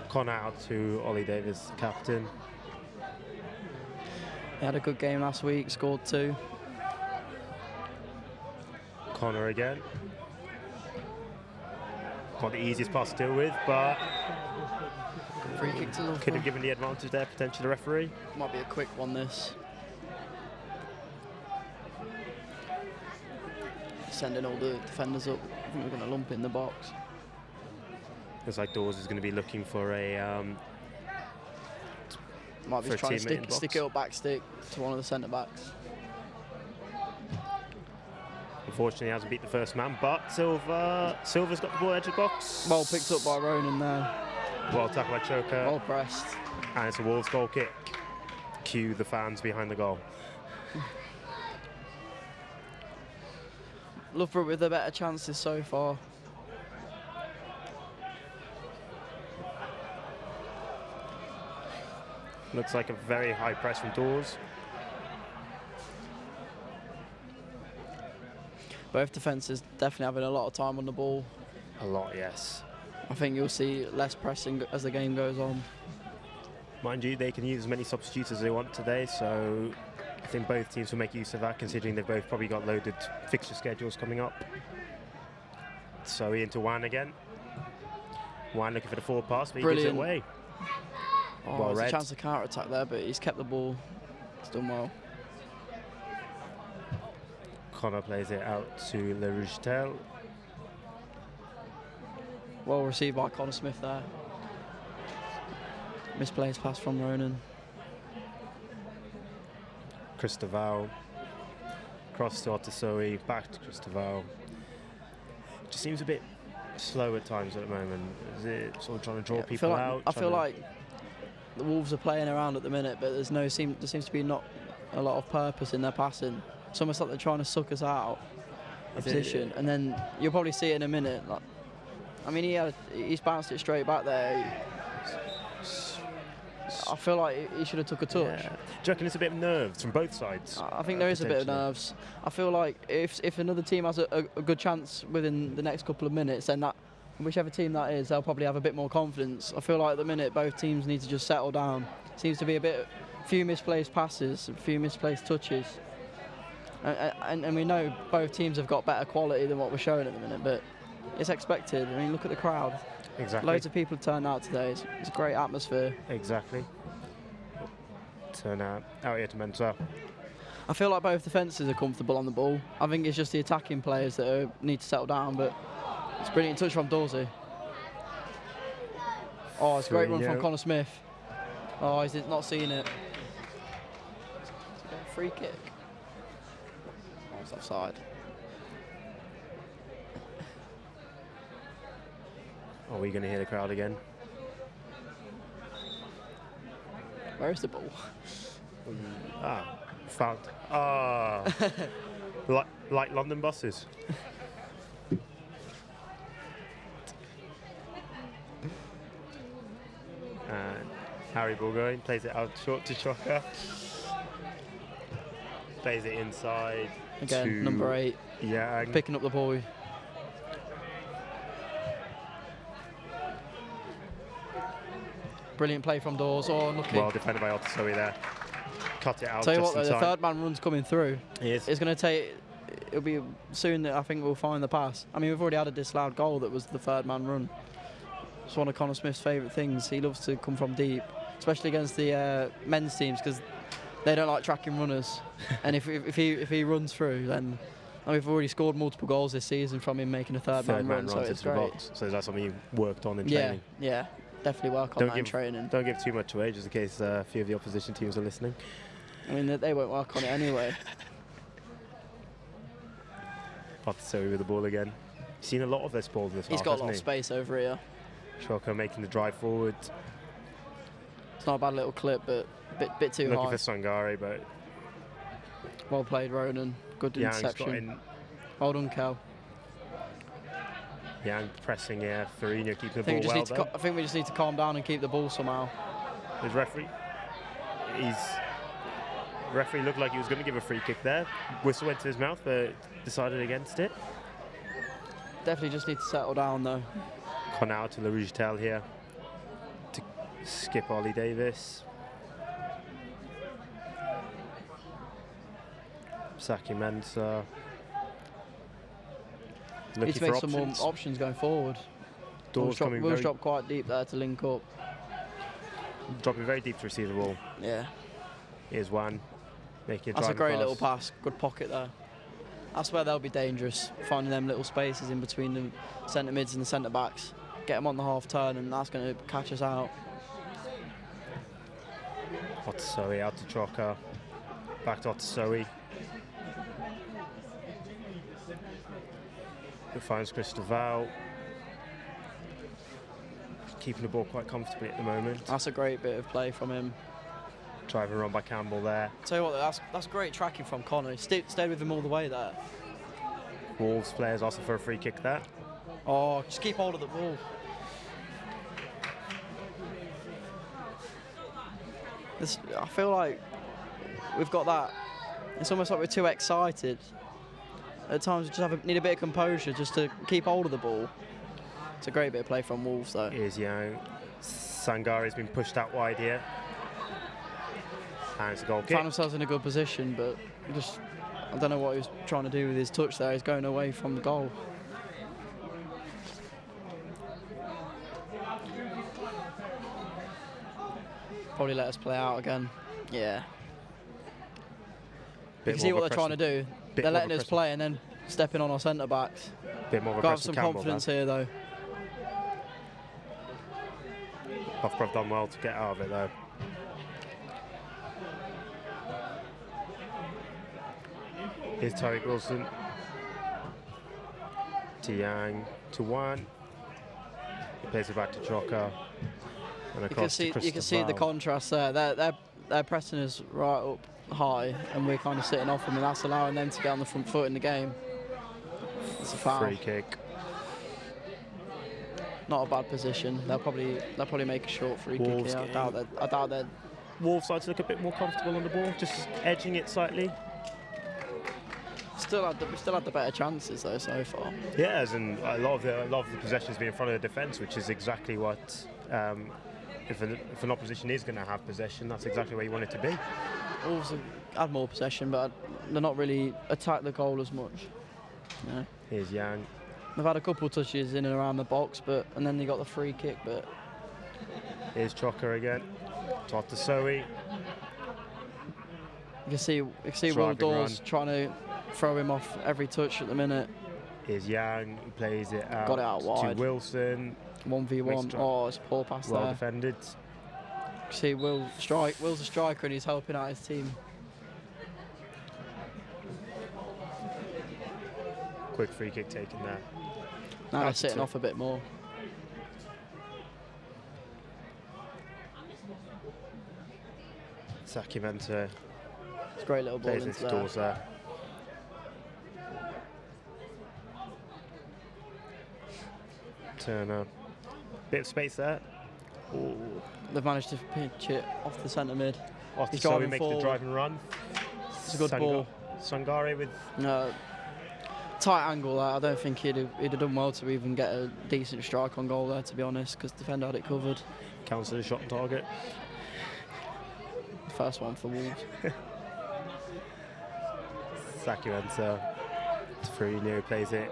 Connor out to Ollie Davis, captain. He had a good game last week, scored 2. Connor again. Not the easiest pass to deal with, but free kick to Loughborough. Could have given the advantage there, potentially the referee. Might be a quick one, this. Sending all the defenders up. I think we're going to lump in the box. Looks like Dawes is going to be looking for a might be trying to stick it up back stick to one of the centre backs. Unfortunately, he hasn't beat the first man, but Silver's got the ball edge of the box. Well picked up by Ronan there. Well tackled by Choker. Well pressed. And it's a Wolves goal kick. Cue the fans behind the goal. Loughborough with the better chances so far. Looks like a very high press from Dawes. Both defences definitely having a lot of time on the ball. A lot, yes. I think you'll see less pressing as the game goes on. Mind you, they can use as many substitutes as they want today, so I think both teams will make use of that, considering they've both probably got loaded fixture schedules coming up. So into Wan again. Wan looking for the forward pass, but he gives it away. Oh, well there's a chance of counter-attack there, but he's kept the ball. He's done well. Connor plays it out to Le Rougetel. Well received by Connor Smith there. Misplaced pass from Ronan. Christoval. Cross to Otasoe, back to Christoval. Just seems a bit slow at times at the moment. Is it sort of trying to draw people out? I feel like the Wolves are playing around at the minute, but there seems to be not a lot of purpose in their passing. It's almost like they're trying to suck us out of position, and then you'll probably see it in a minute. Like, I mean, he's bounced it straight back there. I feel like he should have took a touch. Yeah. Do you reckon it's a bit of nerves from both sides? I think there is a bit of nerves. I feel like if another team has a good chance within the next couple of minutes, then that whichever team that is, they'll probably have a bit more confidence. I feel like at the minute both teams need to just settle down. Seems to be a few misplaced passes, a few misplaced touches. And we know both teams have got better quality than what we're showing at the minute, but it's expected. I mean, look at the crowd. Exactly. Loads of people have turned out today. It's a great atmosphere. Exactly. Turn out here to Mentor. I feel like both defences are comfortable on the ball. I think it's just the attacking players that need to settle down, but it's a brilliant touch from Dorsey. Oh, it's a great run from Connor Smith. Oh, he's not seen it. Free kick. Oh, it's offside. Are we going to hear the crowd again? Where's the ball? Found. Like London buses. And Harry Bulgarian plays it out short to Chocker. Plays it inside. Again, to number 8. Yeah. Picking up the ball. Brilliant play from Dawes. Oh, unlucky. Well defended by Otasoe there. Cut it out. Tell you just what, though, in the time. third man run's coming through. He is. It's going to take. It'll be soon that I think we'll find the pass. I mean, we've already had a disallowed goal that was the third man run. It's one of Connor Smith's favourite things. He loves to come from deep, especially against the men's teams, because they don't like tracking runners. And if he runs through, then we've already scored multiple goals this season from him making a third man run. So it's great. Box. So is that something you worked on in training? Yeah, definitely work on that in training. Don't give too much away, just in case a few of the opposition teams are listening. I mean, they won't work on it anyway. Otasoe with the ball again. He's seen a lot of this ball in this half. He's got a lot of space over here. Chocker making the drive forward. It's not a bad little clip, but a bit too high. Looking for Sangare, but well played, Ronan. Good interception. Well done, Kel. Yang pressing here. Farina keeping the ball I think we just need to calm down and keep the ball somehow. His referee looked like he was going to give a free kick there. Whistle went to his mouth, but decided against it. Definitely just need to settle down, though. Conau to LaRougetel here to skip Ollie Davis. Saki Mensah. Need to make some more options going forward. Will's dropped quite deep there to link up. Dropping very deep to receive the ball. Yeah. Here's one. Making That's a great little pass. Good pocket there. That's where they'll be dangerous, finding them little spaces in between the centre mids and the centre backs. Get them on the half turn, and that's going to catch us out. Otasoe out to Chocker. Back to Otasoe. It finds Christoval. Keeping the ball quite comfortably at the moment. That's a great bit of play from him. Driving run by Campbell there. Tell you what, that's great tracking from Connor. He stayed with him all the way there. Wolves players also for a free kick there. Oh, just keep hold of the ball. I feel like we've got that. It's almost like we're too excited. At times we just need a bit of composure just to keep hold of the ball. It's a great bit of play from Wolves though. Here's Yang. Sangare's been pushed out wide here. And it's a goal kick. Found themselves in a good position, but just I don't know what he was trying to do with his touch there. He's going away from the goal. Probably let us play out again. Yeah. You can see what they're trying to do. They're letting us play and then stepping on our centre backs. Bit more of a got to have some confidence here though. Loughborough have done well to get out of it though. Here's Tariq Wilson. To Yang, to Wan. He plays it back to Chocker. And across to you can see the contrast there. They're pressing us right up high, and we're kind of sitting off them, and that's allowing them to get on the front foot in the game. It's a foul. Free kick. Not a bad position. They'll probably make a short free kick here. I doubt they'd. Wolves side to look a bit more comfortable on the ball, just edging it slightly. We still had the better chances though so far. Yeah, as in a lot of the possessions being in front of the defence, which is exactly what if an opposition is going to have possession, that's exactly where you want it to be. Wolves have had more possession, but they're not really attacked the goal as much. No. Here's Yang. They've had a couple of touches in and around the box, and then they got the free kick. But here's Chocker again. To Otasoe. You can see Will Dawes trying to throw him off every touch at the minute. Here's Yang, he plays it out. Got it out wide. To Wilson. 1v1. Oh, it's a poor pass there. Well defended. You see Will's a striker and he's helping out his team. Quick free kick taken there. Now they're sitting off a bit more. Sacramento. It's a great little ball into there. Turner. Bit of space there. Ooh. They've managed to pitch it off the centre mid. He's driving makes the driving run. It's a good ball. Sangare with tight angle there. I don't think he'd have done well to even get a decent strike on goal there, to be honest, because the defender had it covered. Counts as a shot on target. First one for Wolves. Sacramento. It's free, Nero plays it.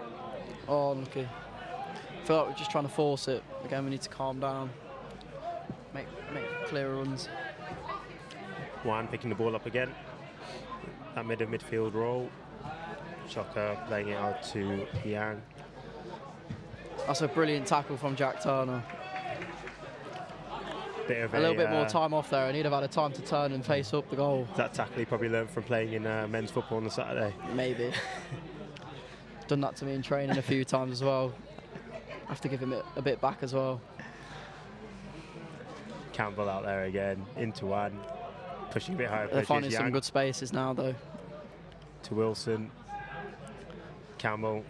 Oh, unlucky. I feel like we're just trying to force it. Again, we need to calm down. Make clearer runs. Juan picking the ball up again. That midfield role. Chocker laying it out to Yang. That's a brilliant tackle from Jack Turner. A little bit more time off there, and he'd have had a time to turn and face up the goal. That tackle he probably learned from playing in men's football on the Saturday. Maybe. Done that to me in training a few times as well. Have to give him a bit back as well. Campbell out there again, into Juan. Pushing a bit higher. They're finding some good spaces now, though. To Wilson. Campbell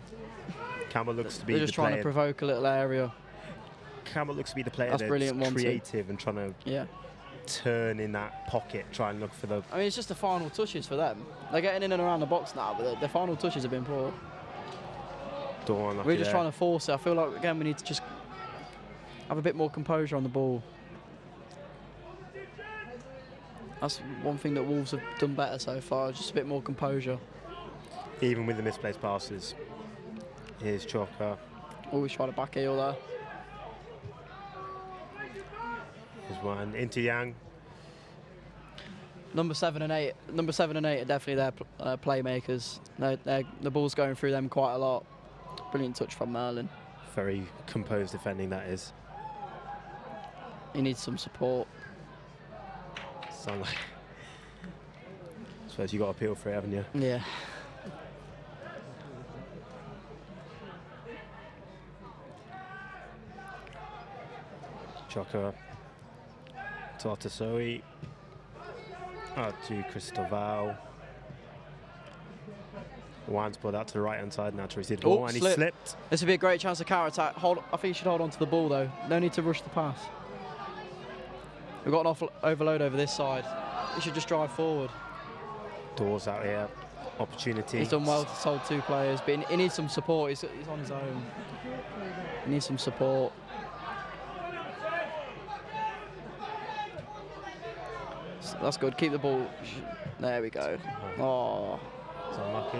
looks to be They're just trying to provoke a little area. Campbell looks to be the player that's creative and trying to turn in that pocket, try and look for the... I mean, it's just the final touches for them. They're getting in and around the box now, but the final touches have been poor. We're just trying to force it. I feel like, again, we need to just have a bit more composure on the ball. That's one thing that Wolves have done better so far, just a bit more composure. Even with the misplaced passes. Here's Chocker. Always trying to back heel there. There's one into Yang. Number 7 and 8 are definitely their playmakers. The ball's going through them quite a lot. Brilliant touch from Merlin. Very composed defending, that is. He needs some support. Sound like... I suppose you got to appeal for it, haven't you? Yeah. Chocker. Tartasoe. To Cristobal. Juan's pulled out to the right-hand side now to receive the ball, and he slipped. This would be a great chance to counter-attack. I think he should hold on to the ball, though. No need to rush the pass. We've got an overload over this side. He should just drive forward. Doors out here. Opportunity. He's done well to hold 2 players, but he needs some support. He's on his own. He needs some support. So that's good. Keep the ball. There we go. Oh. It's unlucky.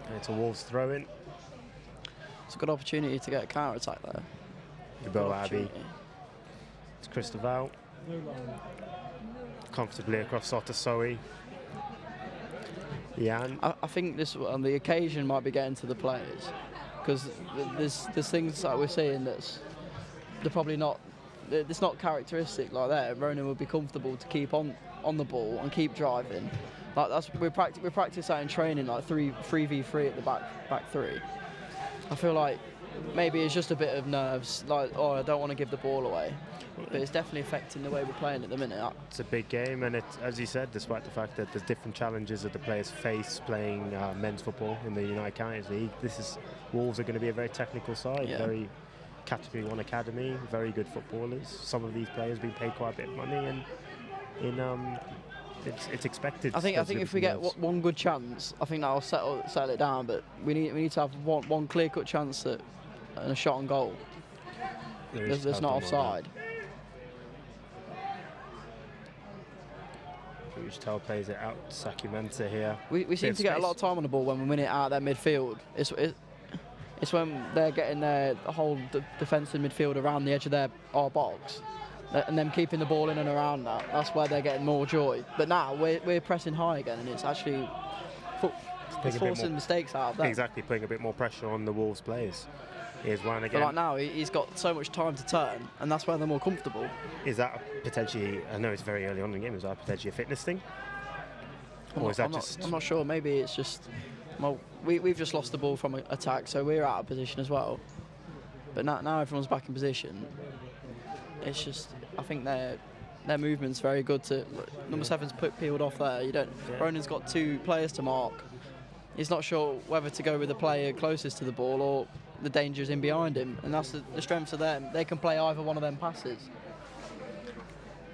And it's a Wolves throw-in. It's a good opportunity to get a counter-attack there. Bo Abbey. It's Cristobal. Comfortably across Sotasoe. Jan. I think this on the occasion might be getting to the players, because there's things that we're seeing they're probably not. It's not characteristic like that. Ronan would be comfortable to keep on the ball and keep driving. Like we practice that in training, like 3v3 at the back 3. I feel like maybe it's just a bit of nerves, like, oh, I don't want to give the ball away. But it's definitely affecting the way we're playing at the minute. It's a big game, and as you said, despite the fact that there's different challenges that the players face playing men's football in the United Counties League, Wolves are going to be a very technical side, very Category 1 academy, very good footballers. Some of these players being paid quite a bit of money, and it's expected. I think if we get one good chance, I think that'll settle it down. But we need to have one clear-cut chance and a shot on goal. There's not offside. Rougetel plays it out. Sacramento here. We seem to get a lot of time on the ball when we win it out of their midfield. It's when they're getting their whole defensive midfield around the edge of our box, and them keeping the ball in and around that. That's where they're getting more joy. But now we're pressing high again, and it's actually forcing mistakes out of them. Exactly, putting a bit more pressure on the Wolves players. Here's one again. But like now, he's got so much time to turn, and that's where they're more comfortable. Is that potentially, I know it's very early on in the game, is that potentially a fitness thing? Or is that just... I'm not sure, maybe it's just, well, we've just lost the ball from attack, so we're out of position as well. But now everyone's back in position. It's just, I think they're their movement's very good. Number 7's peeled off there. Ronan's got 2 players to mark. He's not sure whether to go with the player closest to the ball or the danger's in behind him, and that's the strength of them. They can play either one of them passes.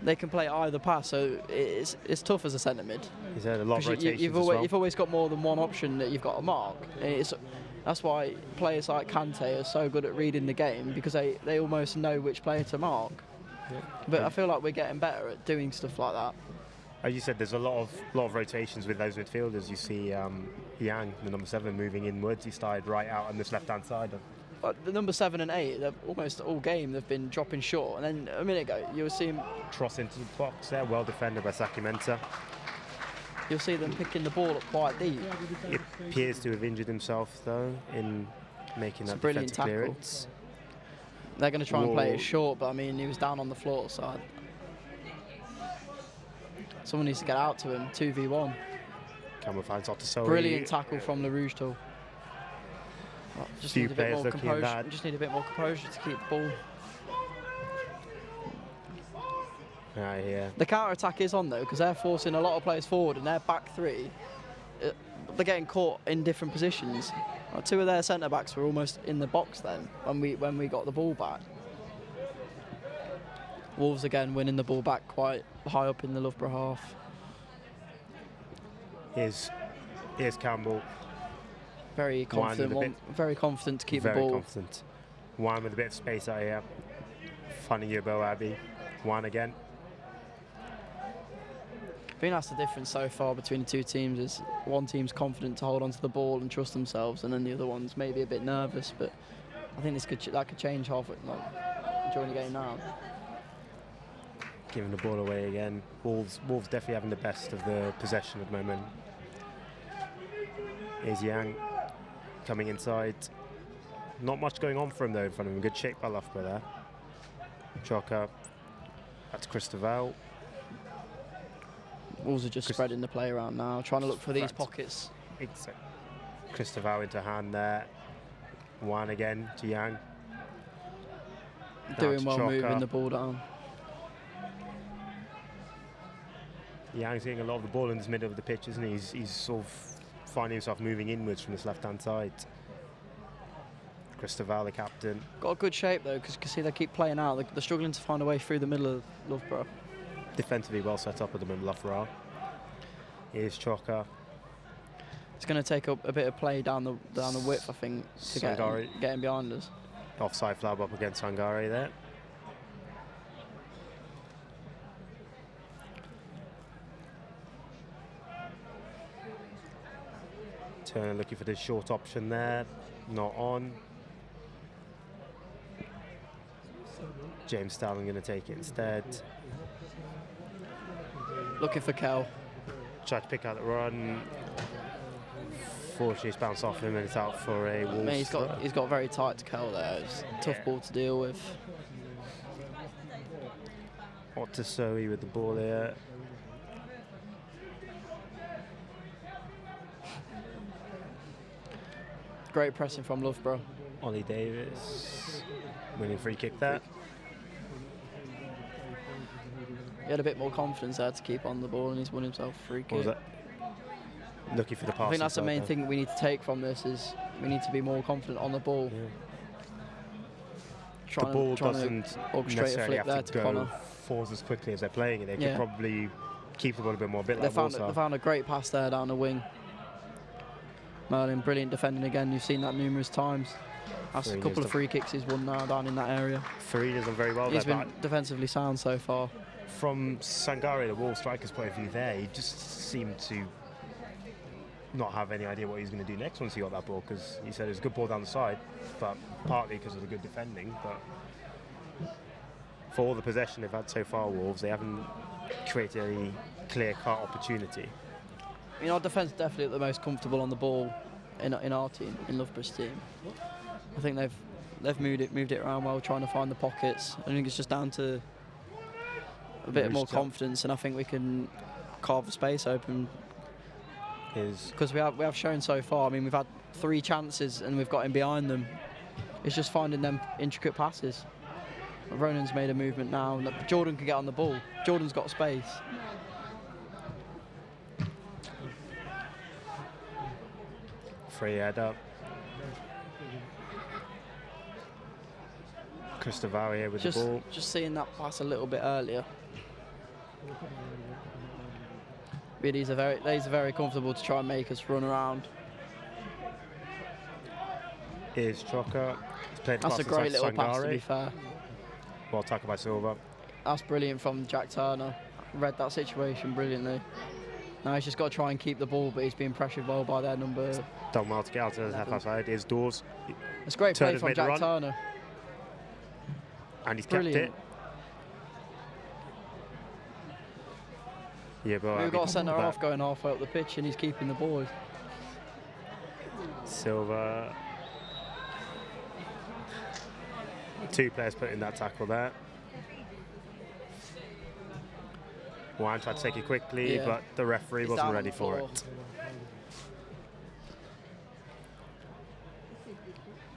They can play either pass, so it's tough as a centre mid. He's had a lot of rotations You've always got more than one option that you've got to mark. That's why players like Kante are so good at reading the game, because they almost know which player to mark. Yeah. But I feel like we're getting better at doing stuff like that. As you said, there's a lot of rotations with those midfielders. You see Yang, the number 7, moving inwards. He started right out on this left-hand side. The number 7 and 8, they've almost all game they've been dropping short, and then a minute ago you'll see him cross into the box there, well defended by Saki Mensah. You'll see them picking the ball up quite deep. He appears to have injured himself though in making that brilliant defensive tackle. clearance. They're going to try and play it short, but I mean he was down on the floor, so someone needs to get out to him. 2v1. Cameron finds Otasoe. Brilliant tackle from Le Rouge Tool. Just need a bit more composure. Just need a bit more composure to keep the ball. Yeah. The counter attack is on though, because they're forcing a lot of players forward, and their back 3, they're getting caught in different positions. 2 of their centre backs were almost in the box then when we got the ball back. Wolves again winning the ball back quite high up in the Loughborough half. Here's Campbell. Very confident, very confident to keep the ball. Very confident. One with a bit of space out here. Funny Yabo Abbey. One again. I think that's the difference so far between the 2 teams, is one team's confident to hold onto the ball and trust themselves, and then the other one's maybe a bit nervous. But I think that could change halfway during the game now. Giving the ball away again. Wolves definitely having the best of the possession at the moment. Here's Yang coming inside. Not much going on for him though in front of him. Good shape by Loughborough there. Choka. That's Christopher. Wolves are just spreading the play around now, trying to look for these pockets. Christopher into hand there. One again to Yang. Doing well moving the ball down. Yang's getting a lot of the ball in the middle of the pitch, isn't he? He's sort of finding himself moving inwards from this left-hand side. Christopher, the captain. Got a good shape though, because you can see they keep playing out. They're struggling to find a way through the middle of Loughborough. Defensively well set up at the moment, Loughborough. Here's Choka. It's going to take a bit of play down the width, I think, to get him behind us. Offside flab up against Sangare there. Turner looking for the short option there. Not on. James Starling going to take it instead. Looking for Kel. Tried to pick out the run. Fortunately, it's bounced off him and it's out for a Wolves. I mean, he's got very tight to Kel there. It's a tough ball to deal with. Otasoe with the ball here. Great pressing from Loughborough. Ollie Davis winning free kick there. He had a bit more confidence there to keep on the ball, and he's won himself a free kick. What was that? Looking for the pass. I think that's the main thing we need to take from this, is we need to be more confident on the ball. Yeah. The ball doesn't necessarily have to go forwards as quickly as they're playing it. They could probably keep the ball a bit more, They found a great pass there down the wing. Merlin, brilliant defending again. You've seen that numerous times. That's a couple of free kicks he's won now down in that area. Farina's done very well. He's been defensively sound so far. From Sangare, the Wolves striker's point of view there, he just seemed to not have any idea what he's going to do next once he got that ball, because he said it was a good ball down the side, but partly because of the good defending. But for all the possession they've had so far, Wolves, they haven't created any clear-cut opportunity. I mean, our defence definitely the most comfortable on the ball in our team, in Loughborough's team. I think they've moved it around well, trying to find the pockets. I think it's just down to a bit more confidence, and I think we can carve the space open. Because we have shown so far. I mean, we've had 3 chances and we've got him behind them. It's just finding them intricate passes. Ronan's made a movement now. Jordan can get on the ball. Jordan's got space. Free header. Christopher here with the ball. Just seeing that pass a little bit earlier. Really, these are very comfortable to try and make us run around. Here's Chocker. That's a great little pass, to be fair. Well tackled by Silva. That's brilliant from Jack Turner. Read that situation brilliantly. Now he's just got to try and keep the ball, but he's being pressured well by their number. Done well to get out to the half side. Here's Dawes. It's great play from Jack Turner. And he's kept it. Yeah, but we've got a centre half going halfway up the pitch, and he's keeping the ball. Silva. 2 players put in that tackle there. One tried to take it quickly, but the referee wasn't ready for it.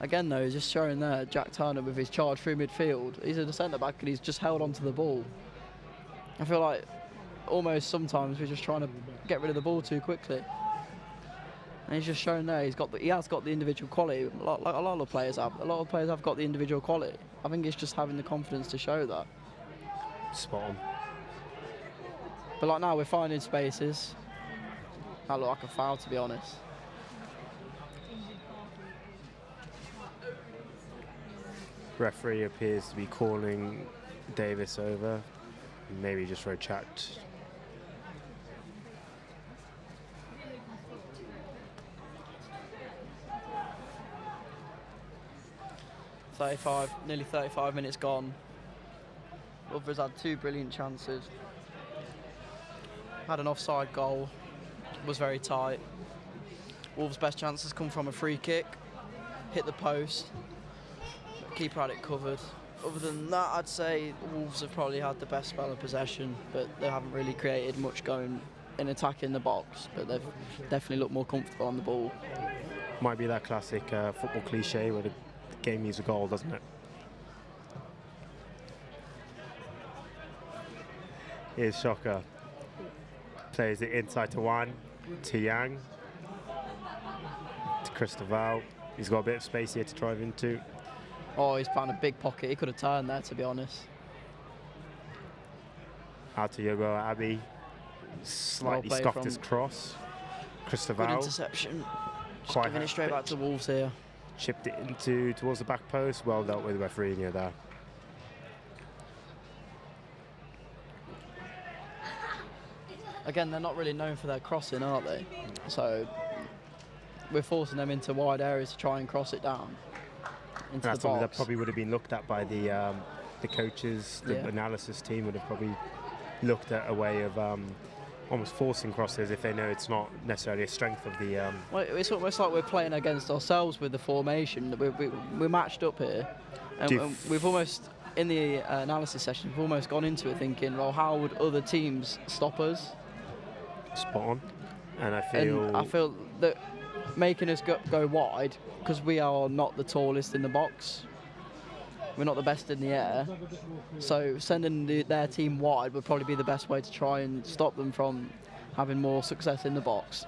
Again, though, he's just showing there Jack Turner with his charge through midfield. He's a centre back and he's just held onto the ball. I feel like almost sometimes we're just trying to get rid of the ball too quickly. And he's just shown there he has got the individual quality, like a lot of players have. A lot of players have got the individual quality. I think it's just having the confidence to show that. Spot on. But like now we're finding spaces. That looked like a foul, to be honest. Referee appears to be calling Davis over. Maybe just for a chat. Nearly 35 minutes gone. Loughborough's had 2 brilliant chances. Had an offside goal. Was very tight. Wolves' best chances come from a free kick. Hit the post. Keeper had it covered. Other than that, I'd say Wolves have probably had the best spell of possession, but they haven't really created much going in attacking the box, but they've definitely looked more comfortable on the ball. Might be that classic football cliche where the game needs a goal, doesn't it? Here's Shocker. Plays it inside to Wan, to Yang, to Christopher. He's got a bit of space here to drive into. Oh, he's found a big pocket. He could have turned there, to be honest. Out to Yogo Abbey. Slightly scuffed his cross. Christopher. Good interception. Just giving it straight back to Wolves here. Chipped it towards the back post. Well dealt with referee near there. Again, they're not really known for their crossing, are they? So we're forcing them into wide areas to try and cross it down. That's something that probably would have been looked at by the coaches. The analysis team would have probably looked at a way of almost forcing crosses if they know it's not necessarily a strength of the. Well, it's almost like we're playing against ourselves with the formation. We're matched up here, and we've almost in the analysis session we've almost gone into it thinking, well, how would other teams stop us? Spot on, and I feel that making us go wide, because we are not the tallest in the box. We're not the best in the air. So sending their team wide would probably be the best way to try and stop them from having more success in the box.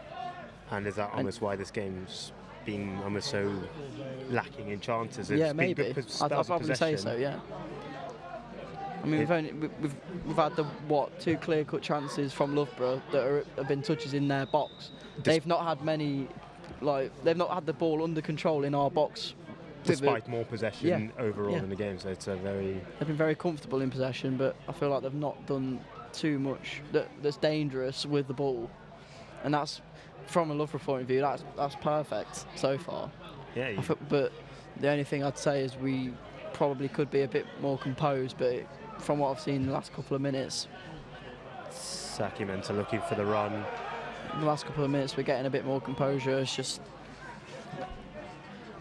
And is that almost why this game's been almost so lacking in chances? Yeah, maybe. I'd probably say so, yeah. I mean, we've had the 2 clear-cut chances from Loughborough that have been touches in their box. They've not had many. They've not had the ball under control in our box. Despite more possession overall in the game, so it's a very... They've been very comfortable in possession, but I feel like they've not done too much that's dangerous with the ball. And that's, from a Loughborough point of view, that's perfect so far. Yeah. But the only thing I'd say is we probably could be a bit more composed, but from what I've seen in the last couple of minutes... Sacramento looking for the run. In the last couple of minutes, we're getting a bit more composure. It's just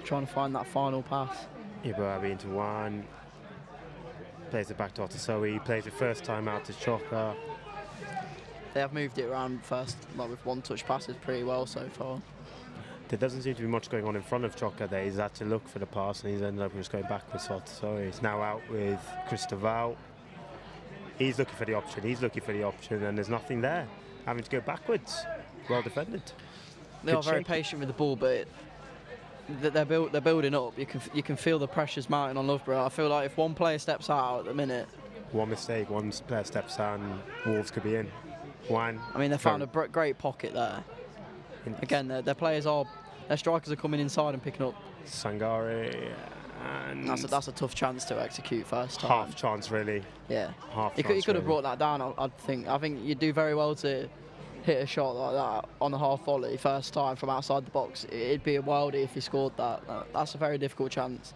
trying to find that final pass. Ibo Abbey into one. Plays it back to Otasoe. Plays it first time out to Chocker. They have moved it around first, with one-touch passes pretty well so far. there doesn't seem to be much going on in front of Chocker there. He's had to look for the pass and he's ended up just going backwards. So he's now out with Christoval. He's looking for the option, and there's nothing there. Having to go backwards. Well defended. They are very patient with the ball, but they're building up. You can feel the pressures mounting on Loughborough. I feel like if one player steps out at the minute, one mistake, one player steps out, and Wolves could be in. One. I mean, they found a great pocket there. Again, their strikers are coming inside and picking up. Sangare. And that's a tough chance to execute first time. Half chance, really. Yeah. Half He chance. could have brought that down. I think you do very well to hit a shot like that on the half volley first time from outside the box. It'd be a worldie if he scored that. That's a very difficult chance.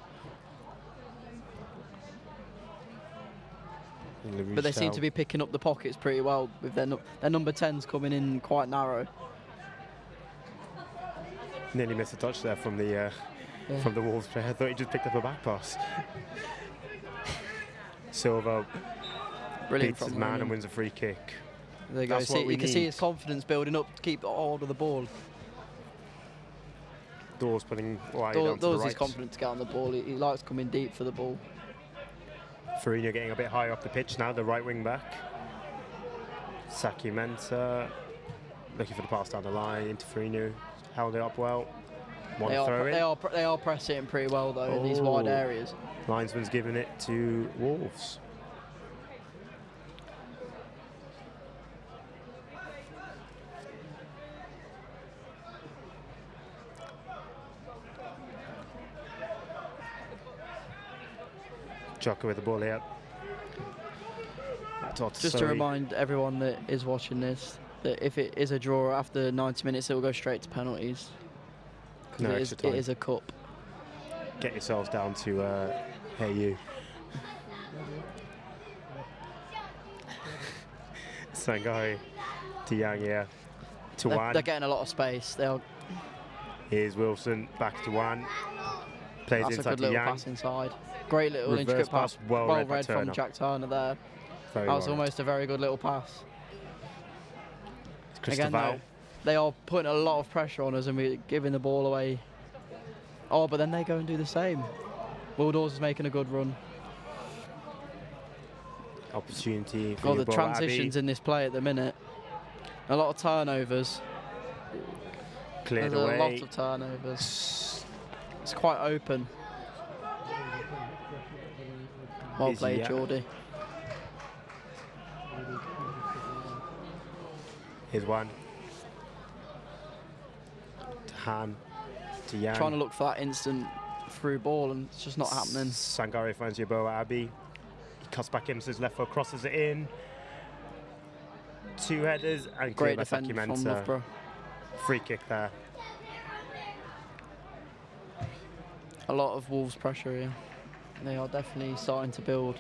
But they seem to be picking up the pockets pretty well with their number 10s coming in quite narrow. Nearly missed a touch there from the Wolves player. I thought he just picked up a back pass. Silva beats his man and wins a free kick. There you go. You can see his confidence building up to keep hold of the ball. Dawes putting wide onto the right. Dawes is confident to get on the ball. He likes coming deep for the ball. Farina getting a bit higher up the pitch now, the right wing back. Saki Mensah looking for the pass down the line into Farina. Held it up well. They are pressing pretty well though in these wide areas. Linesman's giving it to Wolves. Chocker with the ball here. Just to remind everyone that is watching this, that if it is a draw after 90 minutes, it will go straight to penalties. No it is a cup. Get yourselves down to hey you. Sangari, Tiang, yeah. To Wan. They're getting a lot of space. Here's Wilson back to Wan. Plays That's inside a good little Yang. pass inside. Great little Reverse intricate pass. well read from Jack Turner there. That was almost a very good little pass. Again, though, they are putting a lot of pressure on us and we're giving the ball away. Oh, but then they go and do the same. Will Dawes is making a good run. Opportunity for the transitions in this play at the minute. A lot of turnovers. Cleared There's away. a lot of turnovers. It's quite open. Well played, Geordie. Here's one. To Han. To Yang. Trying to look for that instant through ball and it's just not happening. Sangare finds Yeboah Abbey. He cuts back into his left foot, crosses it in. Two headers and great defending from Loughborough. Free kick there. A lot of Wolves pressure here. They are definitely starting to build.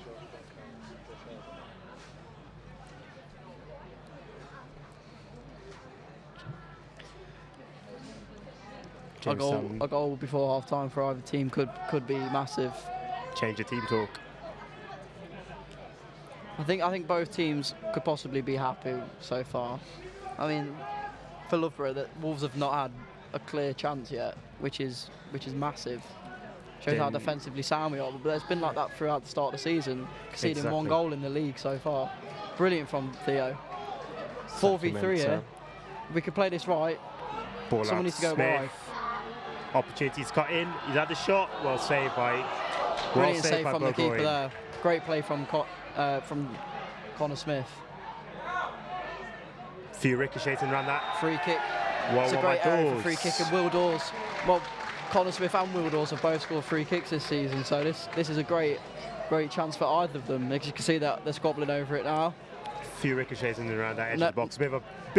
A goal before half time for either team could be massive. Change the team talk. I think both teams could possibly be happy so far. I mean, for Loughborough, that Wolves have not had a clear chance yet, which is massive. Shows how defensively sound we are, but it's been like that throughout the start of the season. Conceding one goal in the league so far. Brilliant from Theo. 4v3 here. If we could play this right, Ball someone needs to go wide. Opportunities cut in. He's had the shot. Well saved by. Brilliant save from the keeper there. Great play from Connor Smith. Few ricochets around that. Free kick. Well, it's a great area for free kick, and Will Dawes. Well, Connor Smith and Will Dawes have both scored free kicks this season, so this is a great chance for either of them. As you can see that they're squabbling over it now. Few ricochets in and around that edge of the box. Bit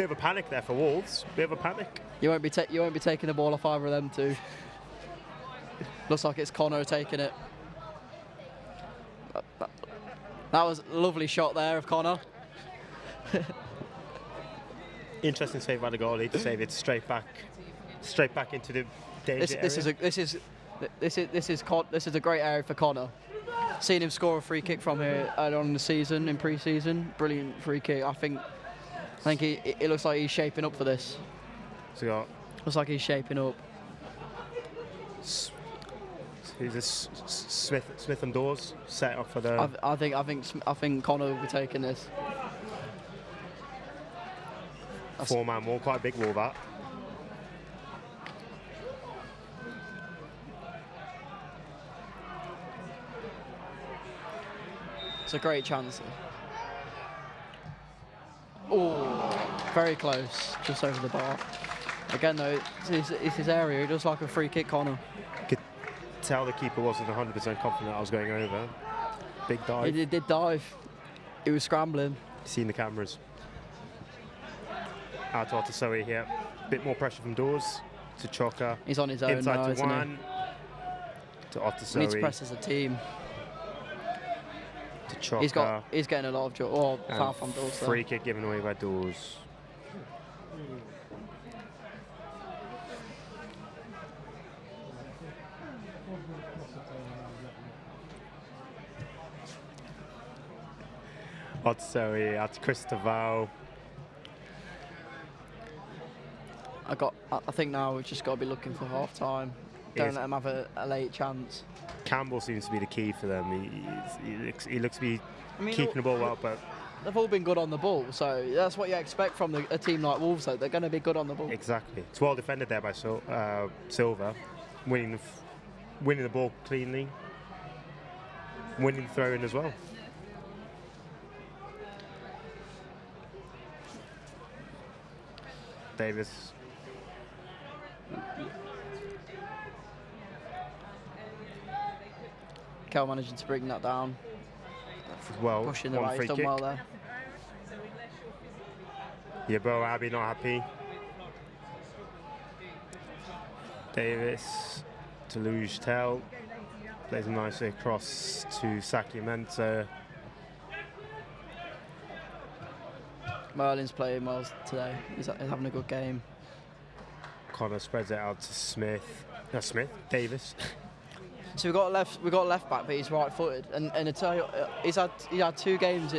of a panic there for Wolves. Bit of a panic. You won't be taking the ball off either of them two. Looks like it's Connor taking it. That was a lovely shot there of Connor. Interesting save by the goalie to save it straight back into the danger area. This is a great area for Connor. Seen him score a free kick from here early on in the season, in pre-season. Brilliant free kick. I think it looks like he's shaping up for this. So looks like he's shaping up. Who's this? Smith and Dawes set up for the. I think Connor will be taking this. 4-man wall, quite a big wall that. It's a great chance. Oh, very close, just over the bar. Again though, it's his area, he does like a free kick corner. Could tell the keeper wasn't 100% confident I was going over. Big dive. He did dive. He was scrambling. Seen the cameras. Out to Otasoe here. Bit more pressure from Dawes to Choka. He's on his own inside now, to isn't Wan. To Otasoe. He needs to press as a team. To Choka. He's getting a lot of joy. Oh, foul from Dawes. Free kick given away by Dawes. Otasoe out to Christopher. I think now we've just got to be looking for half time. Don't let him have a late chance. Campbell seems to be the key for them. He looks to be keeping the ball well, but they've all been good on the ball, so that's what you expect from a team like Wolves. Though they're going to be good on the ball. Exactly. It's well defended there by Silva, winning the ball cleanly, winning the throw in as well. Davis. Kel managing to bring that down. Well, pushing the right, he's done well there. Yabo Abbey not happy. Davis to Loughborough. Plays him nicely across to Sacramento. Merlin's playing well today. He's having a good game. Connor spreads it out to Smith. No, Davis. So we got left back, but he's right-footed, and I tell you, he had 2 games.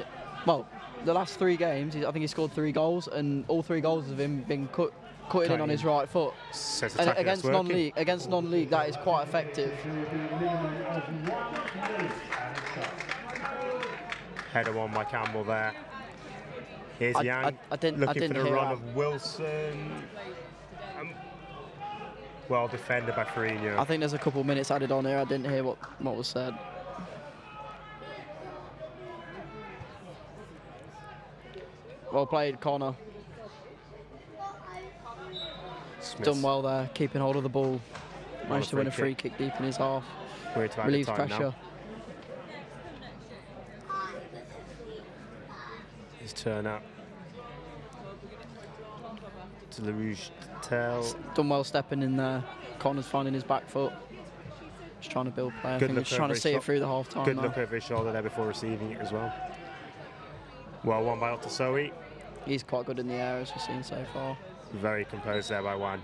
Well, the last 3 games, I think he scored 3 goals, and all 3 goals of him been cutting in on his right foot. And against non-league, that is quite effective. Header one by Campbell there. Here's Yang looking for the run of Wilson. Well defended by Farino. I think there's a couple minutes added on here. I didn't hear what was said. Well played, Connor. Done well there, keeping hold of the ball. Managed to win a free kick deep in his half. Relieves pressure. His turn up. To Loughborough. Done well stepping in there. Connor's finding his back foot. Just trying to build play. I think he's trying to see it through the half time. Good look over his shoulder there before receiving it as well. Well won by Otasoe. He's quite good in the air as we've seen so far. Very composed there by Wan.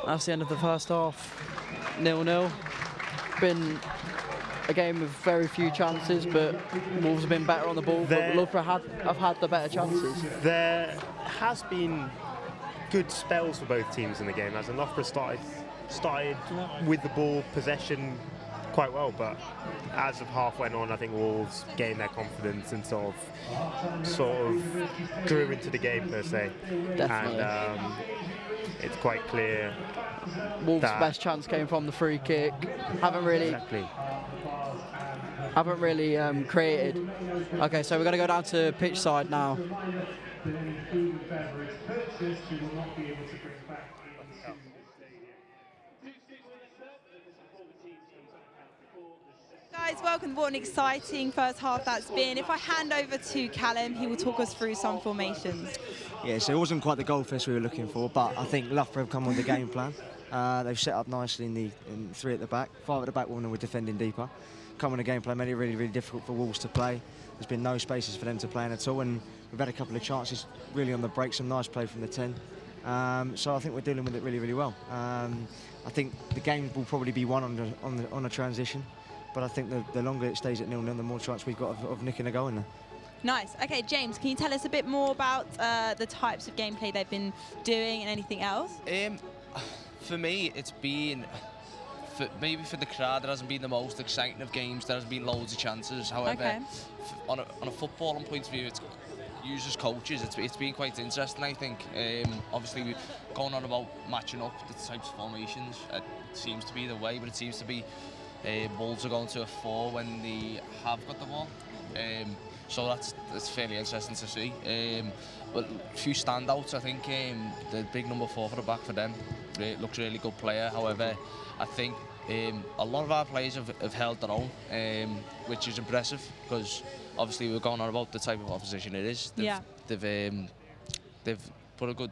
That's the end of the first half. 0-0. Been a game with very few chances, but Wolves have been better on the ball. But Loughborough have had the better chances. There has been good spells for both teams in the game, as Loughborough started with the ball possession quite well, but as the half went on, I think Wolves gained their confidence and sort of grew into the game per se. Definitely. And it's quite clear Wolves' best chance came from the free kick. Haven't really created. Okay, so we're going to go down to pitch side now. Guys, welcome. What an exciting first half that's been. If I hand over to Callum, he will talk us through some formations. Yeah, so it wasn't quite the goal fest we were looking for, but I think Loughborough have come with the game plan. They've set up nicely in 3 at the back, 5 at the back when we're defending deeper. Come on the game plan, made it really, really difficult for Wolves to play. There's been no spaces for them to play in at all, and we've had a couple of chances really on the break, some nice play from the 10. So I think we're dealing with it really, really well. I think the game will probably be won on a transition, but I think the longer it stays at 0-0, the more chance we've got of nicking a goal in there. Nice. Okay, James, can you tell us a bit more about the types of gameplay they've been doing and anything else? For me, it's been maybe for the crowd, there hasn't been the most exciting of games. There hasn't been loads of chances. However, on a footballing point of view, it's users, coaches, it's been quite interesting, I think. Obviously, we're going on about matching up the types of formations. It seems to be the way, but it seems to be Wolves are going to a 4 when they have got the ball. So that's fairly interesting to see. But a few standouts, I think. The big number 4 for the back for them looks a really good player. However, I think a lot of our players have held their own, which is impressive because obviously we're going on about the type of opposition it is. They've put a good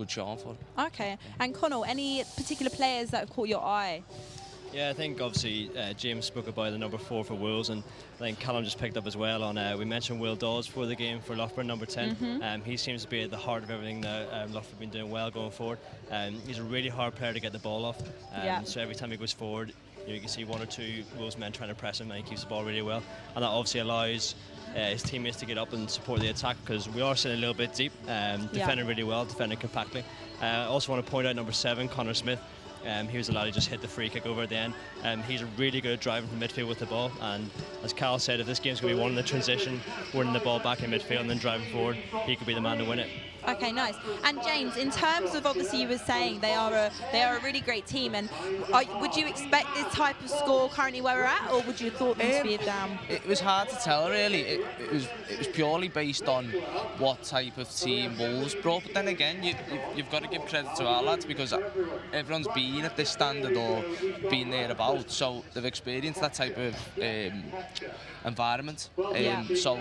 show on for it. Okay. And Connell, any particular players that have caught your eye? Yeah, I think obviously James spoke about the number 4 for Wolves, and I think Callum just picked up as well on, we mentioned Will Dawes for the game for Loughborough, number 10. He seems to be at the heart of everything that Loughborough have been doing well going forward. He's a really hard player to get the ball off, so every time he goes forward, you can see 1 or 2 Wolves men trying to press him, and he keeps the ball really well, and that obviously allows his teammates to get up and support the attack, because we are sitting a little bit deep, defending really well, defending compactly. I also want to point out number 7, Connor Smith. He was allowed to just hit the free kick over at the end. He's really good at driving from midfield with the ball, and as Cal said, if this game's going to be one in the transition, winning the ball back in midfield and then driving forward, he could be the man to win it. Okay, nice. And James, in terms of, obviously you were saying they are a really great team, and would you expect this type of score currently where we're at, or would you have thought them to be down? It was hard to tell really. It was purely based on what type of team Wolves brought, but then again you've got to give credit to our lads, because everyone's been at this standard or been thereabouts, so they've experienced that type of environment. So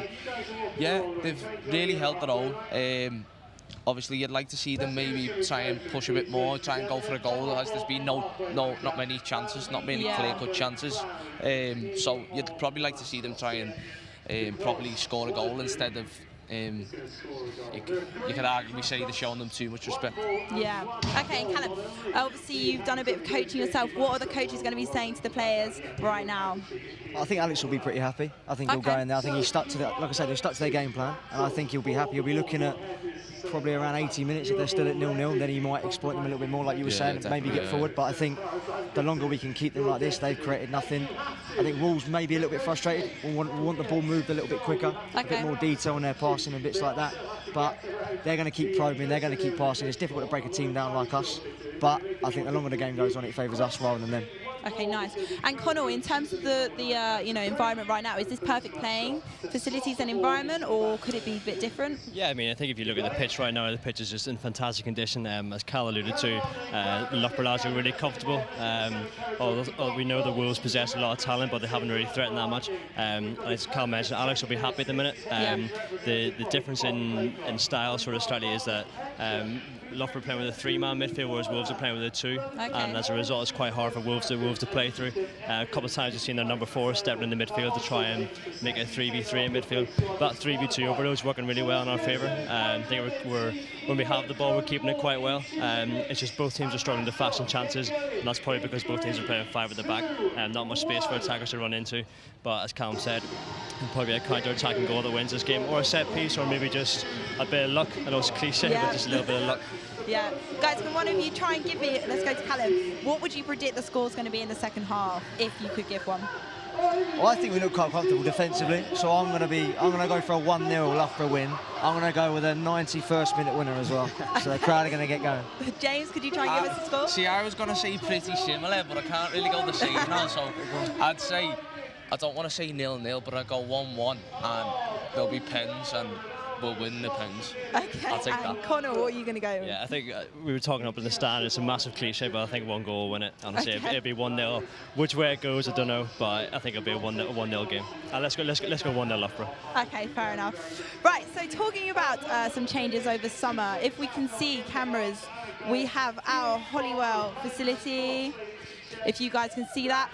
yeah, they've really held their own. Obviously, you'd like to see them maybe try and push a bit more, try and go for a goal, as there's been not many chances, not many clear-cut chances. So you'd probably like to see them try and probably score a goal instead of. You could arguably say they're showing them too much respect. Yeah. Okay, and Callum, obviously you've done a bit of coaching yourself. What are the coaches going to be saying to the players right now? I think Alex will be pretty happy. I think he'll go in there. I think he's stuck to like I said, he's stuck to their game plan, and I think he'll be happy. He'll be looking at probably around 80 minutes. If they're still at 0-0, then he might exploit them a little bit more, like you were saying, maybe get forward. But I think the longer we can keep them like this, they've created nothing. I think Wolves may be a little bit frustrated. We want the ball moved a little bit quicker, a bit more detail in their passing and bits like that. But they're going to keep probing, they're going to keep passing. It's difficult to break a team down like us, but I think the longer the game goes on, it favours us rather than them. Okay, nice. And Connell, in terms of the environment right now, is this perfect playing facilities and environment, or could it be a bit different? Yeah, I mean, I think if you look at the pitch right now, the pitch is just in fantastic condition. As Cal alluded to, Loughborough lads are really comfortable. We know the Wolves possess a lot of talent, but they haven't really threatened that much. As Cal mentioned, Alex will be happy at the minute. The difference in style sort of slightly is that Loughborough playing with a 3-man midfield, whereas Wolves are playing with a 2, and as a result it's quite hard for Wolves to play through. A couple of times we've seen their number 4 stepping in the midfield to try and make it a 3v3 in midfield. That 3v2 overload is working really well in our favour. I think when we have the ball, we're keeping it quite well. It's just both teams are struggling to fashion chances, and that's probably because both teams are playing 5 at the back, and not much space for attackers to run into. But as Callum said, probably a counter-attacking goal that wins this game, or a set piece, or maybe just a bit of luck. I know it's cliche, but just a little bit of luck. Yeah. Guys, can one of you try and give me, let's go to Callum, what would you predict the score's going to be in the second half, if you could give one? Well, I think we look quite comfortable defensively, so I'm going to go for a 1-0 Loughborough win. I'm going to go with a 91st minute winner as well, so the crowd are going to get going. James, could you try and give us a score? See, I was going to say pretty similar, but I can't really go the same now, so I'd say, I don't want to say 0-0, but I'd go 1-1, and there'll be pens, and we'll win the pens. Okay, I'll take and that. Connor, what are you going to go with? Yeah, I think we were talking up in the stand, it's a massive cliche, but I think 1 goal will win it. Honestly, it'll be 1-0. Which way it goes, I don't know, but I think it'll be a 1-0 game. Let's go 1-0 Loughborough. Okay, fair enough. Right, so talking about some changes over summer, if we can see cameras, we have our Holywell facility. If you guys can see that.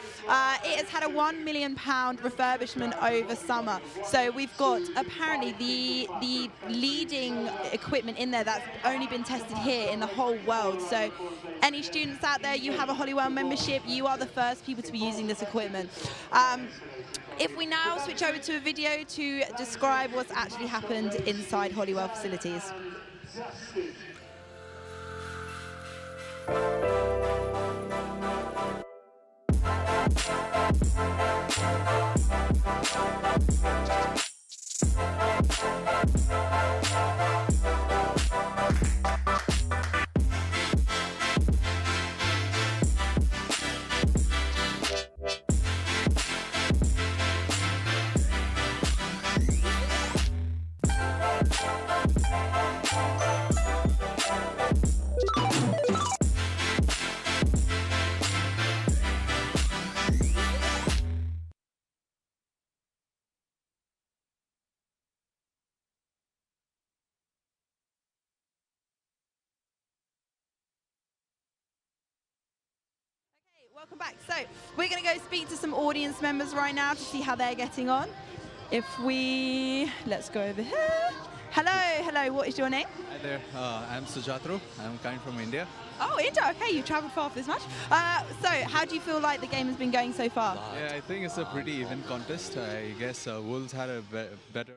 It has had a £1 million refurbishment over summer. So we've got apparently the leading equipment in there that's only been tested here in the whole world. So any students out there, you have a Holywell membership, you are the first people to be using this equipment. If we now switch over to a video to describe what's actually happened inside Holywell facilities. Welcome back. So we're going to go speak to some audience members right now to see how they're getting on. Let's go over here. Hello, what is your name? Hi there, I'm Sujatru. I'm coming from India. Oh, India, okay, you travelled far for this match. So how do you feel like the game has been going so far? Yeah, I think it's a pretty even contest. I guess Wolves had a better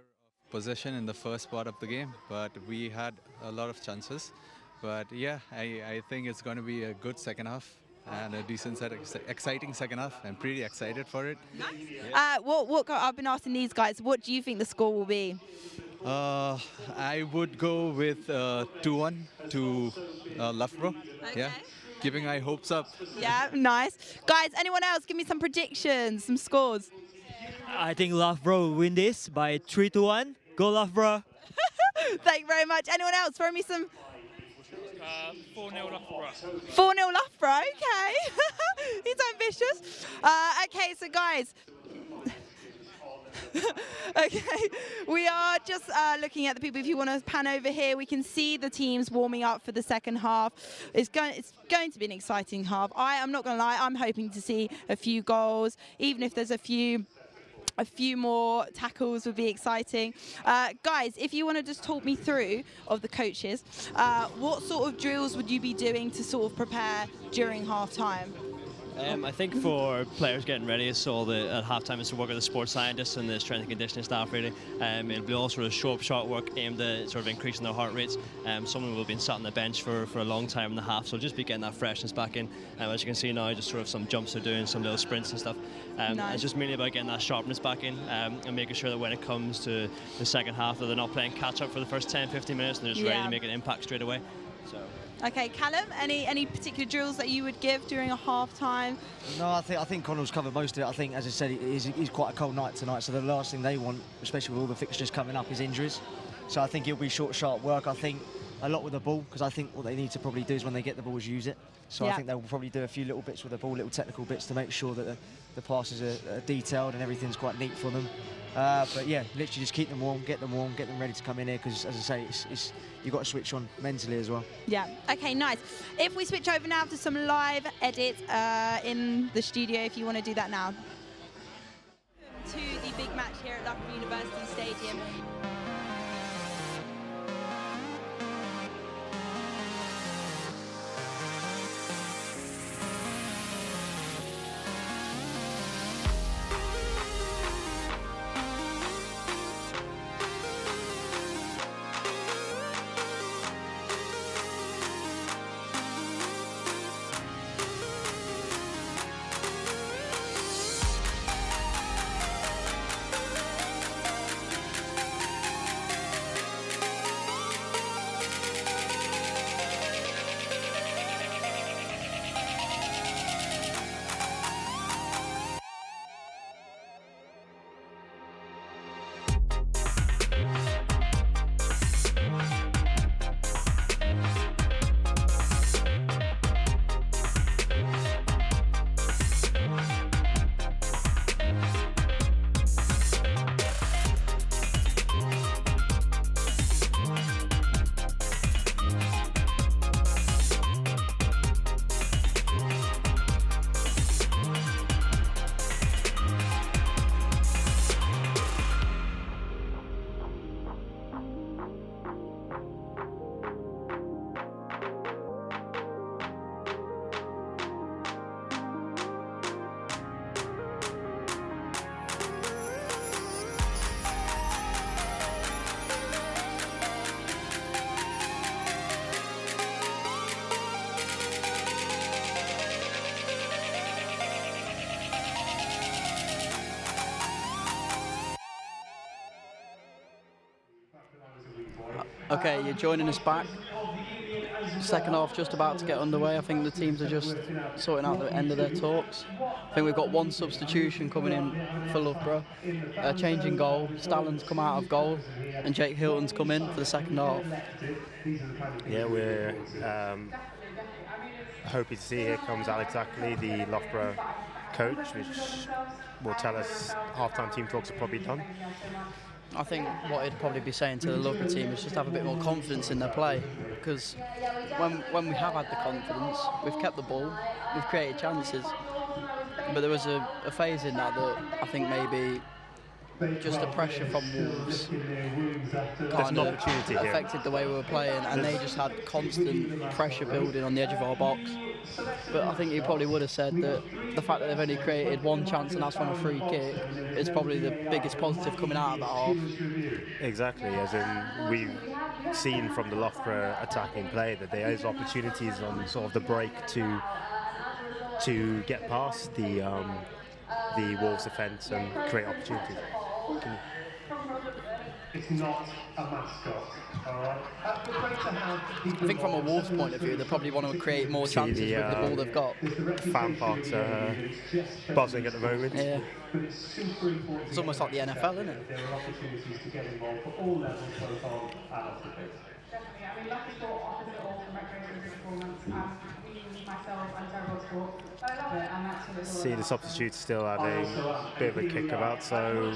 possession in the first part of the game, but we had a lot of chances. But yeah, I think it's going to be a good second half. And a decent, exciting second half. I'm pretty excited for it. Nice. Yeah. What I've been asking these guys, what do you think the score will be? I would go with 2-1 to Loughborough. Okay. Yeah, giving my hopes up. Yeah, nice. Guys, anyone else? Give me some predictions, some scores. I think Loughborough will win this by 3-1. Go Loughborough. Thank you very much. Anyone else? Throw me some. 4-0 Loughborough. 4-0 Loughborough, okay. He's ambitious. Okay, so guys. Okay, we are just looking at the people. If you want to pan over here, we can see the teams warming up for the second half. It's going to be an exciting half. I'm not going to lie, I'm hoping to see a few goals, even if there's a few more tackles would be exciting. Guys, if you want to just talk me through of the coaches, what sort of drills would you be doing to sort of prepare during half time? I think for players getting ready, it's all at halftime is to work with the sports scientists and the strength and conditioning staff really. It'll be all sort of short work aimed at sort of increasing their heart rates. Some of them will have been sat on the bench for a long time in the half, so just be getting that freshness back in. As you can see now, just sort of some jumps they're doing, some little sprints and stuff. Nice. It's just mainly about getting that sharpness back in and making sure that when it comes to the second half that they're not playing catch up for the first 10-15 minutes and they're just ready to make an impact straight away. So. Okay, Callum, any particular drills that you would give during a half time? No, I think Connell's covered most of it. I think, as I said, it's quite a cold night tonight, so the last thing they want, especially with all the fixtures coming up, is injuries. So I think it'll be short, sharp work. I think a lot with the ball, because I think what they need to probably do is when they get the ball is use it. So I think they'll probably do a few little bits with the ball, little technical bits to make sure that the passes are detailed and everything's quite neat for them. But yeah, literally just keep them warm, get them ready to come in here, because as I say, you've got to switch on mentally as well. Yeah, okay, nice. If we switch over now to some live edit in the studio, if you want to do that now. To the big match here at Loughborough University Stadium. Okay, you're joining us back. Second half just about to get underway. I think the teams are just sorting out the end of their talks. I think we've got one substitution coming in for Loughborough. Changing goal. Stallin's come out of goal and Jake Hilton's come in for the second half. Yeah, we're hoping to see here comes Alex Ackley, the Loughborough coach, which will tell us half-time team talks are probably done. I think what he'd probably be saying to the Loughborough team is just have a bit more confidence in their play, because when we have had the confidence, we've kept the ball, we've created chances, but there was a phase in that I think maybe just the pressure from Wolves kind of affected the way we were playing, and they just had constant pressure building on the edge of our box. But I think he probably would have said that the fact that they've only created one chance and that's from a free kick is probably the biggest positive coming out of that half. Exactly, as in we've seen from the Loughborough attacking play that there is opportunities on sort of the break to get past the Wolves defence and create opportunities. It's not a mascot, all right? I think from a Wolves point of view, they probably want to create more chances with the ball they've got. Fan parks are buzzing at the moment. Yeah. It's almost like the NFL, isn't it? There are opportunities to get involved for all levels, both on and off the pitch. Definitely. I mean, Loughborough sport offers it all from recreation to performance. Me, myself, and Terrible Sport. I love it, and that's what it's all See the substitutes still having a bit of a kick about, so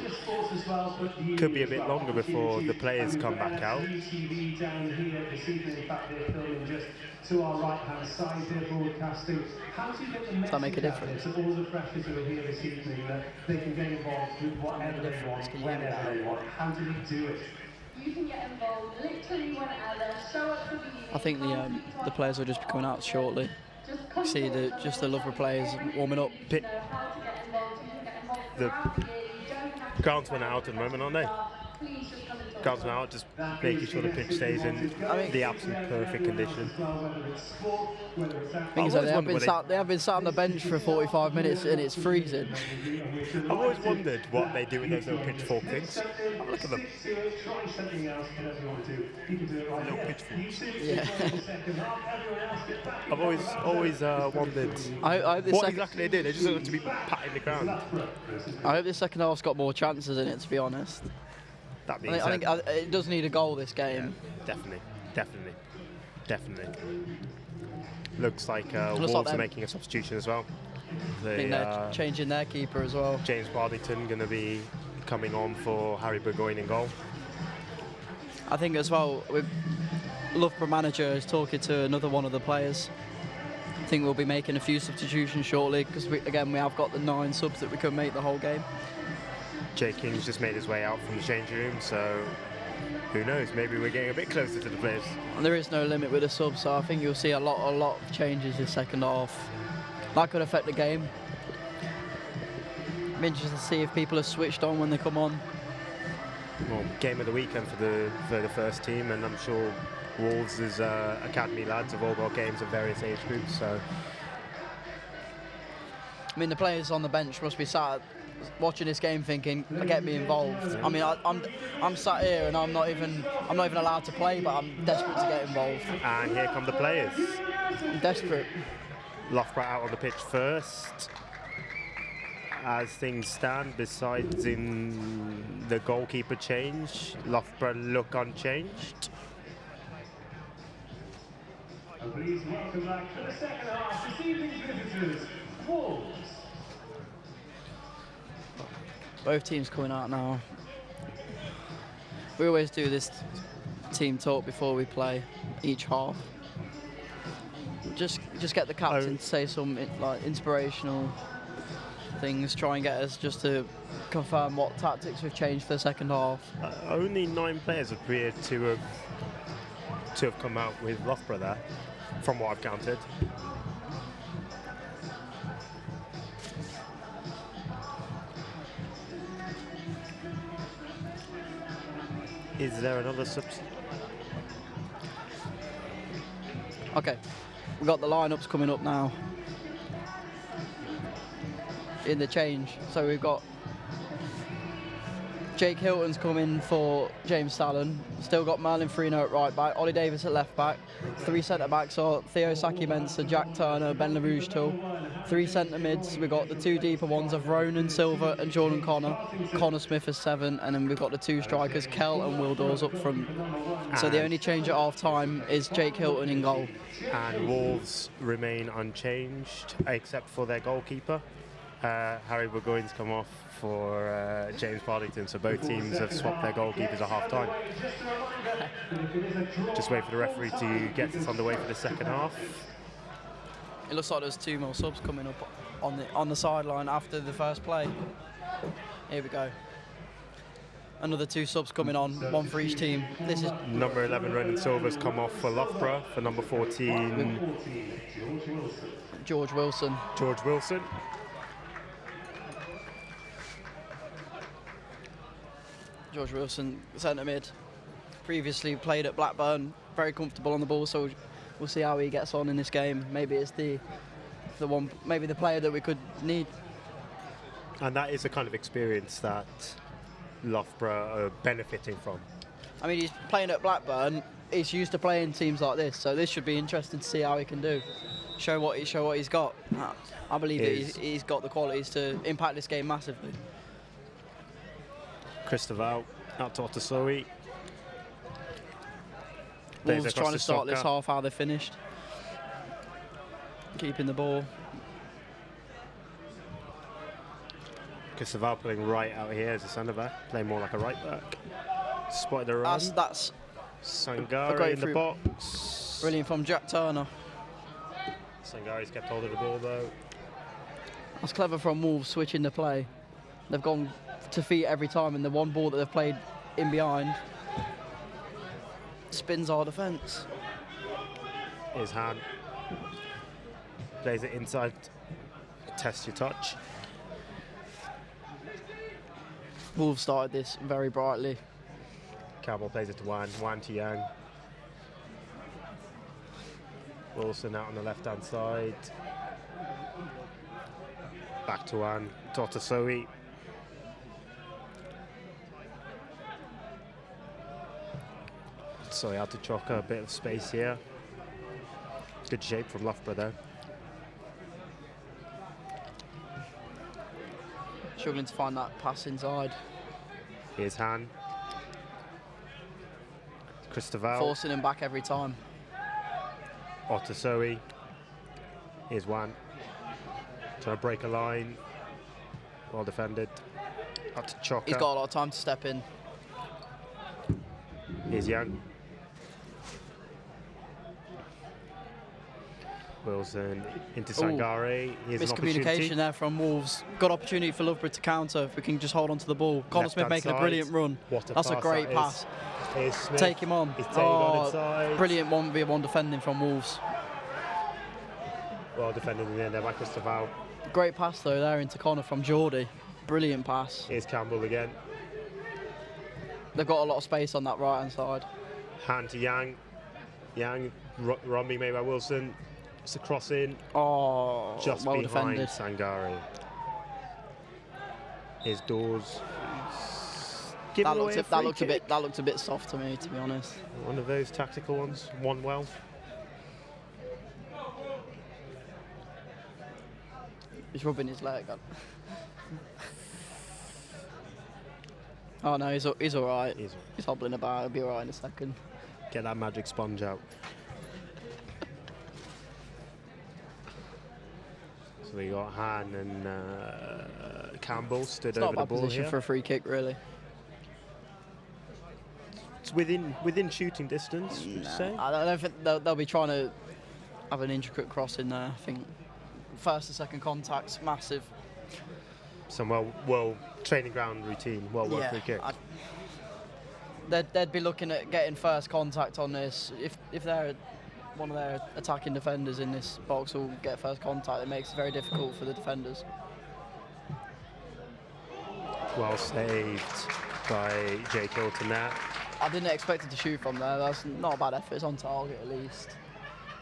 could be a bit longer before the players come back out. LSUTV down here this evening, in fact, they're filming just to our right-hand side, they're broadcasting. How do you get the message that make a difference? To all the freshers who are here this evening that they can get involved with whatever they want, whenever they want? How do they do it? You can get involved literally whenever. Show up for the evening. I think the players will just be coming out shortly. See just the Loughborough players warming up. The groundsmen are out at the moment, aren't they? Groundsmen out, just making sure the pitch stays in the absolute perfect condition. They have been sat on the bench for 45 minutes and it's freezing. I've always wondered what they do with those little pitchfork things. Look at them. Little pitchforks. Yeah. I've always wondered what exactly they do. They just look to be patting the ground. I hope this second half's got more chances in it, to be honest. That being I think it does need a goal this game. Yeah, definitely. Looks like Wolves are making a substitution as well. I think they're changing their keeper as well. James Worthington going to be coming on for Harry Burgoyne in goal. I think as well, Loughborough manager is talking to another one of the players. I think we'll be making a few substitutions shortly because we have got the 9 subs that we can make the whole game. Jay King's just made his way out from the changing room, so who knows? Maybe we're getting a bit closer to the players. And there is no limit with the subs, so I think you'll see a lot of changes this second half. That could affect the game. I'm interested to see if people are switched on when they come on. Well, game of the weekend for the first team, and I'm sure Wolves' academy lads have all got games of various age groups. So, I mean, the players on the bench must be sat watching this game thinking, get me involved. I mean, I'm sat here and I'm not even allowed to play, but I'm desperate to get involved. And here come the players. I'm desperate. Loughborough out on the pitch first. As things stand, besides in the goalkeeper change, Loughborough look unchanged. And please welcome back for the second half this evening's visitors, Wolves. Both teams coming out now. We always do this team talk before we play each half. Just get the captain to say some like inspirational things, try and get us just to confirm what tactics we've changed for the second half. Only 9 players appear to have come out with Loughborough there, from what I've counted. Is there another substitute? Okay, we've got the lineups coming up now in the change. So we've got Jake Hilton's come in for James Stallen. Still got Merlin Frino at right back, Ollie Davis at left back. 3 centre backs are Theo Saki-Mensah, Jack Turner, Ben LaRouge Tool. 3 centre mids, we've got the 2 deeper ones of Ronan Silva and Jordan Connor Smith as 7, and then we've got the 2 strikers, Kel and Will Dawes up front. So the only change at half time is Jake Hilton in goal. And Wolves remain unchanged except for their goalkeeper. Harry Burgoyne's come off for James Partington, so both teams have swapped their goalkeepers at half time. Just wait for the referee to get us underway for the second half. It looks like there's 2 more subs coming up on the sideline after the first play. Here we go. Another 2 subs coming on, 1 for each team. This is number 11, Ronan Silva's come off for Loughborough. For number 14, George Wilson. George Wilson. George Wilson, centre mid. Previously played at Blackburn, very comfortable on the ball, so we'll see how he gets on in this game. Maybe it's the one, maybe the player that we could need. And that is the kind of experience that Loughborough are benefiting from. I mean, he's playing at Blackburn. He's used to playing teams like this, so this should be interesting to see how he can do. Show what he's got. I believe that he's got the qualities to impact this game massively. Christopher out to Otasoe. Wolves trying to start this half how they finished. Keeping the ball. Christopher playing right out here as a centre back, playing more like a right back. Spotted the run. That's Sangari in the box. Brilliant from Jack Turner. Sangari's kept hold of the ball though. That's clever from Wolves switching the play. They've gone to feet every time, and the one ball that they've played in behind spins our defence. His hand plays it inside. Test your touch. Wolves started this very brightly. Campbell plays it to Wan to Yang. Wilson out on the left-hand side. Back to Wan. Otasoe. Sorry, out to Choka, a bit of space here. Good shape from Loughborough there. Struggling to find that pass inside. Here's Han. Christopher. Forcing him back every time. Otasoe. Here's Wan. Trying to break a line. Well defended. Up to Choka. He's got a lot of time to step in. Here's Young. Wilson into Sangari. Here's miscommunication there from Wolves. Good opportunity for Loughborough to counter if we can just hold on to the ball. Connor Smith making a brilliant run. That's a great pass. Take him on. Brilliant 1v1 defending from Wolves. Well defended in the end there by Christopher. Great pass though there into Connor from Geordie. Brilliant pass. Here's Campbell again. They've got a lot of space on that right hand side. Hand to Yang. Yang, run being made by Wilson. It's a cross in. Oh, just well behind defended. Sangari. Here's Dawes. That looked a bit soft to me, to be honest. One of those tactical ones. Won well. He's rubbing his leg. Oh no, he's all right. He's hobbling about. He'll be all right in a second. Get that magic sponge out. So we got Han and Campbell stood over the ball here. It's not a bad position for a free kick, really. It's within shooting distance, would you say? I don't think they'll be trying to have an intricate cross in there. I think first and second contact's massive. Some well training ground routine, well worked free kick. They'd be looking at getting first contact on this. If they're one of their attacking defenders in this box will get first contact, it makes it very difficult for the defenders. Well saved by Jake Hilton there. I didn't expect it to shoot from there. That's not a bad effort. It's on target at least.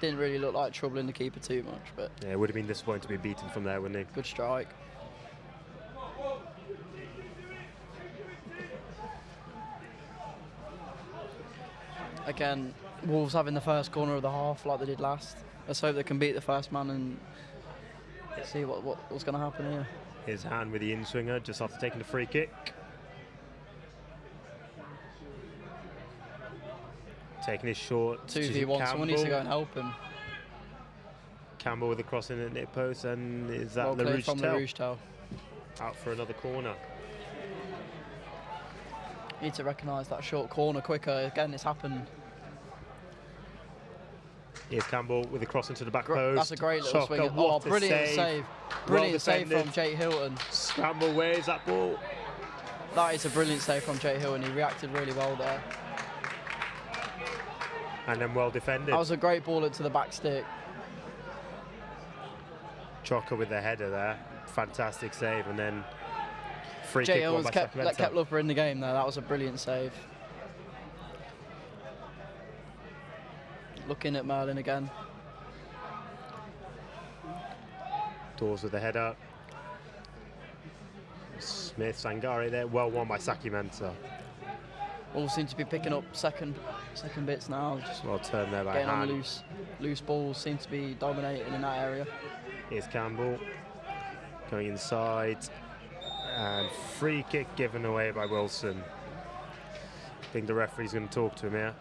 Didn't really look like troubling the keeper too much, but yeah, it would have been disappointing to be beaten from there, wouldn't it? Good strike. Again, Wolves having the first corner of the half like they did last. Let's hope they can beat the first man and see what's going to happen here. Here's Han with the in-swinger just after taking the free kick. Taking his short. 2v1, someone needs to go and help him. Campbell with the cross in the near post, and is that Well cleared from LaRouche-Tell? Out for another corner. Need to recognise that short corner quicker. Again, it's happened. Here's Campbell with the cross into the back post. That's a great little swing. Oh, brilliant save. Brilliant save from Jake Hilton. Scramble, where's that ball? That is a brilliant save from Jake Hilton. He reacted really well there. And then well defended. That was a great ball into the back stick. Chocker with the header there. Fantastic save. And then free Jake kick Hilton by kept Loughborough in the game there. That was a brilliant save. Looking at Merlin again. Dawes with the header. Smith, Sangari there. Well won by Saki Mensah. All seem to be picking up second bits now. Just well turned there by getting Han. on loose balls. Seem to be dominating in that area. Here's Campbell going inside. And free kick given away by Wilson. I think the referee's going to talk to him here.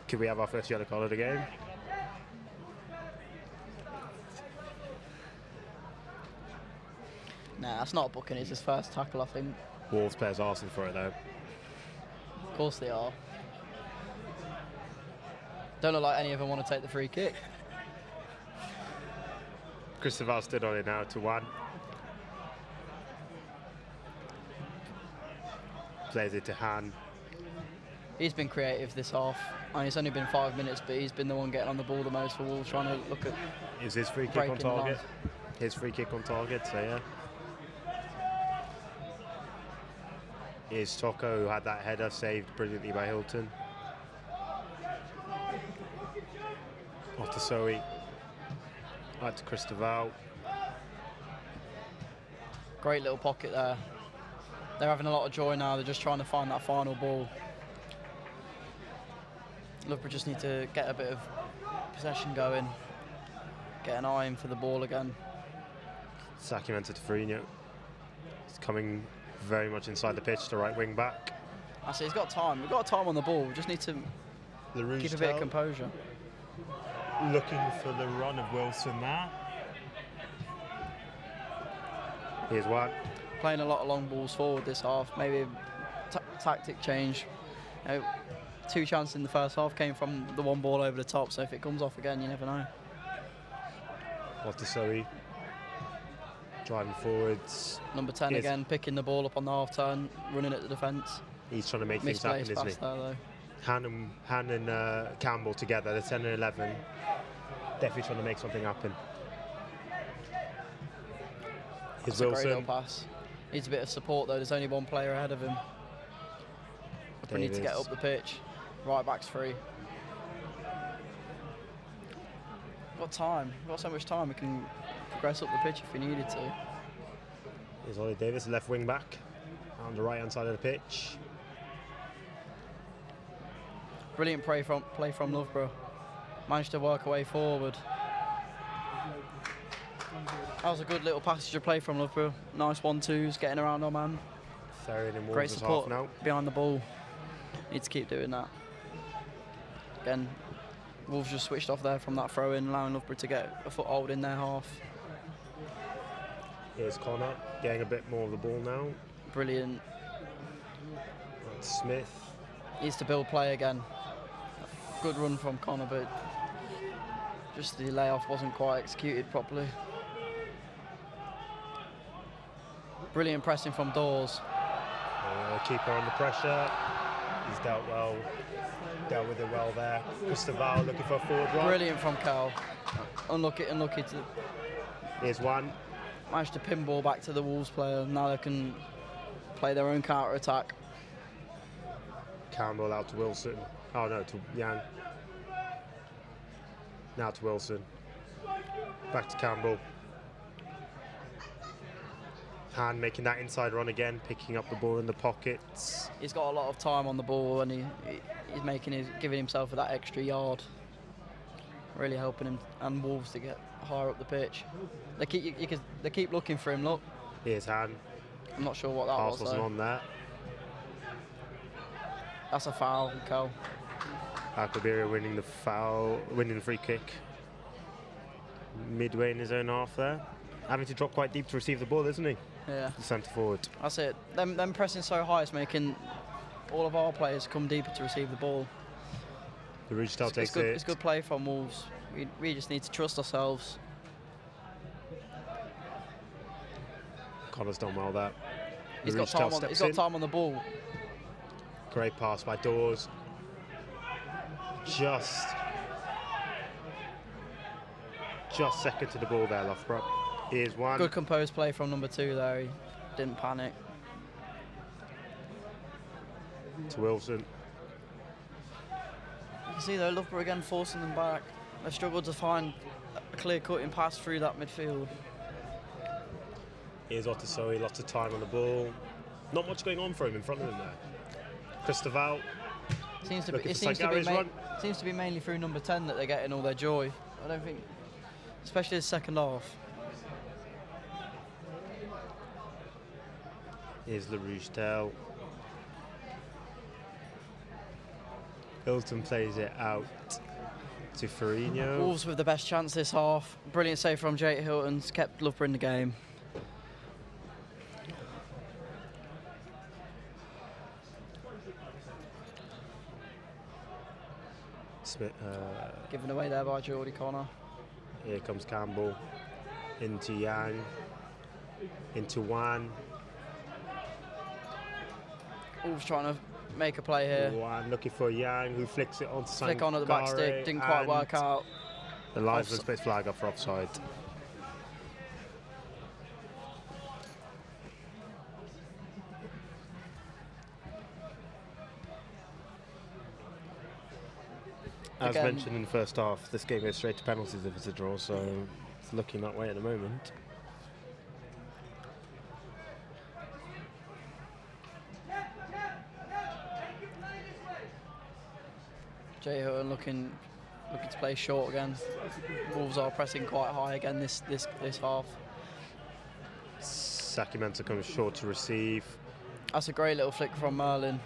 Could we have our first yellow card of the game? Nah, that's not a booking. It's his first tackle, I think. Wolves players asking for it though. Of course they are. Don't look like any of them want to take the free kick. Christopher stood on it now to 1. Plays it to Han. He's been creative this half. I mean, it's only been 5 minutes, but he's been the one getting on the ball the most for Wolves, trying to look at. Is his free kick on target? His free kick on target, so yeah. Here's Toko, who had that header saved brilliantly by Hilton. Off to Soe. Right to Christopher. Great little pocket there. They're having a lot of joy now. They're just trying to find that final ball. Loughborough just need to get a bit of possession going, get an eye in for the ball again. Saki Mensah to Ferrigno. He's coming very much inside the pitch to right wing back. I see, he's got time. We've got time on the ball. We just need to keep a bit of composure. Looking for the run of Wilson there. Here's one. Playing a lot of long balls forward this half. Maybe a tactic change. 2 chances in the first half came from the one ball over the top, so if it comes off again, you never know. Off to Soe. Driving forwards. Number 10 again, picking the ball up on the half turn, running at the defence. He's trying to make things happen, isn't he? There, Han and Campbell together, the 10 and 11. Definitely trying to make something happen. Here's Wilson. Wilson. A great little pass. Needs a bit of support though, there's only one player ahead of him. We need to get up the pitch. Right back's free. Got time, we've got so much time, we can progress up the pitch if we needed to. Here's Ollie Davis, left wing back, on the right hand side of the pitch. Brilliant play from Loughborough. Managed to work away forward. That was a good little passage of play from Loughborough. Nice 1-2s, getting around our man. Great support behind the ball. Need to keep doing that. Again, Wolves just switched off there from that throw-in, allowing Loughborough to get a foothold in their half. Here's Connor, getting a bit more of the ball now. Brilliant. That's Smith. Needs to build play again. Good run from Connor, but just the layoff wasn't quite executed properly. Brilliant pressing from Dawes. Keeper under pressure. He's dealt with it well there. Christopher looking for a forward run. Brilliant from Cal. Unlucky to. Here's one. Managed to pinball back to the Wolves player. Now they can play their own counter attack. Campbell out to Wilson. Oh no, to Yang. Now to Wilson. Back to Campbell. Han making that inside run again, picking up the ball in the pockets. He's got a lot of time on the ball, and he's giving himself that extra yard, really helping him and Wolves to get higher up the pitch. They keep looking for him. Look. Here's Han. I'm not sure what that Pass was. wasn't on there. That's a foul, Kel. Alcabiria winning the free kick. Midway in his own half there. Having to drop quite deep to receive the ball, isn't he? Yeah. The centre forward. That's it. Them pressing so high is making all of our players come deeper to receive the ball. The Rouge takes it. It's good play from Wolves. We just need to trust ourselves. Connor's done well there. He's got time on the ball. Great pass by Dawes. Just second to the ball there, Loughborough. Here's one. Good composed play from number 2 there. He didn't panic. To Wilson. You can see though, Loughborough again forcing them back. They've struggled to find a clear-cutting pass through that midfield. Here's Otasoe, lots of time on the ball. Not much going on for him in front of him there. Christoval. It seems to be mainly through number 10 that they're getting all their joy. I don't think, especially the second half. Here's Le Rouge tail. Hilton plays it out to Ferrigno. Wolves with the best chance this half. Brilliant save from Jake Hilton's kept Loughborough in the game. Given away there by Geordie Connor. Here comes Campbell. Into Yang. Into Wan. Wolves trying to make a play here. Wan looking for Yang, who flicks it onto Sangare. Flick on at the back stick, didn't quite work out. The linesman puts flag up for offside. As mentioned in the first half, this game goes straight to penalties if it's a draw, so it's looking that way at the moment. Jay Hilton looking to play short again. Wolves are pressing quite high again this half. Sacramento comes short to receive. That's a great little flick from Merlin.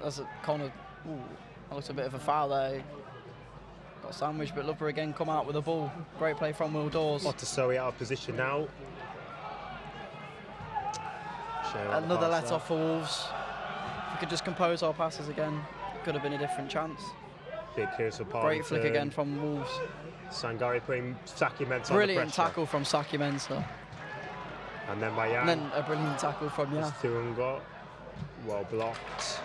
That's a Connor. Ooh. That looks a bit of a foul there. Got sandwiched, but Loughborough again come out with a ball. Great play from Will Dawes. Otasoe out of position now. Another let off for Wolves. If we could just compose our passes again, it could have been a different chance. Big clearance for Partington. Great flick again from Wolves. Sangare putting Saki Mensah under pressure. Brilliant tackle from Saki Mensah. And then by Yang. And then a brilliant tackle from Yang. Thuungo. Well blocked.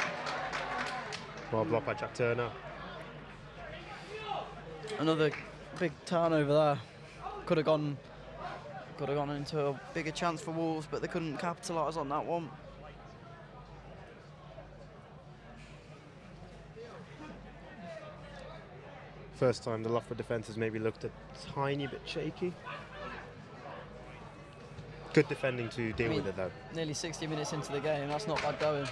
Well blocked by Jack Turner. Another big turnover there. Could have gone into a bigger chance for Wolves, but they couldn't capitalise on that one. First time the Loughborough defence has maybe looked a tiny bit shaky. Good defending to deal with it though. Nearly 60 minutes into the game, that's not bad going.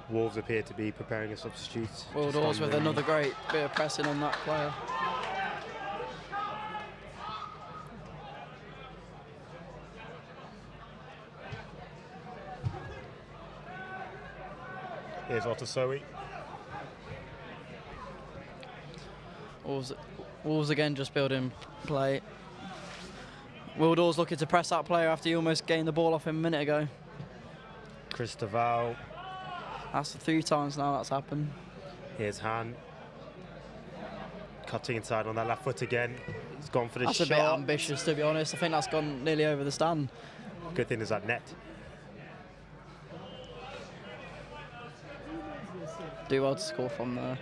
Wolves appear to be preparing a substitute. Will Dawes with another great bit of pressing on that player. Here's Otasoe. Wolves again just building play. Will Dawes looking to press that player after he almost gained the ball off him a minute ago. Christoval. That's 3 times now that's happened. Here's Han. Cutting inside on that left foot again. He's gone for the shot. That's a bit ambitious, to be honest. I think that's gone nearly over the stand. Good thing is that net. Do well to score from there.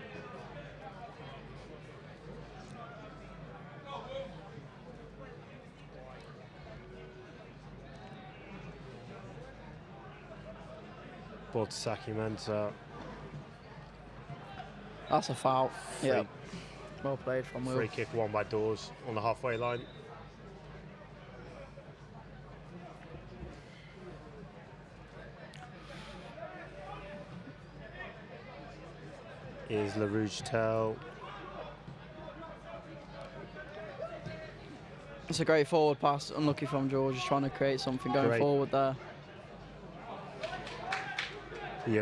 Ball to Saki Mensah. That's a foul. Yeah. Well played from Will. Free kick won by Dawes on the halfway line. Is LaRouche Tell. It's a great forward pass, unlucky from George, just trying to create something going forward there.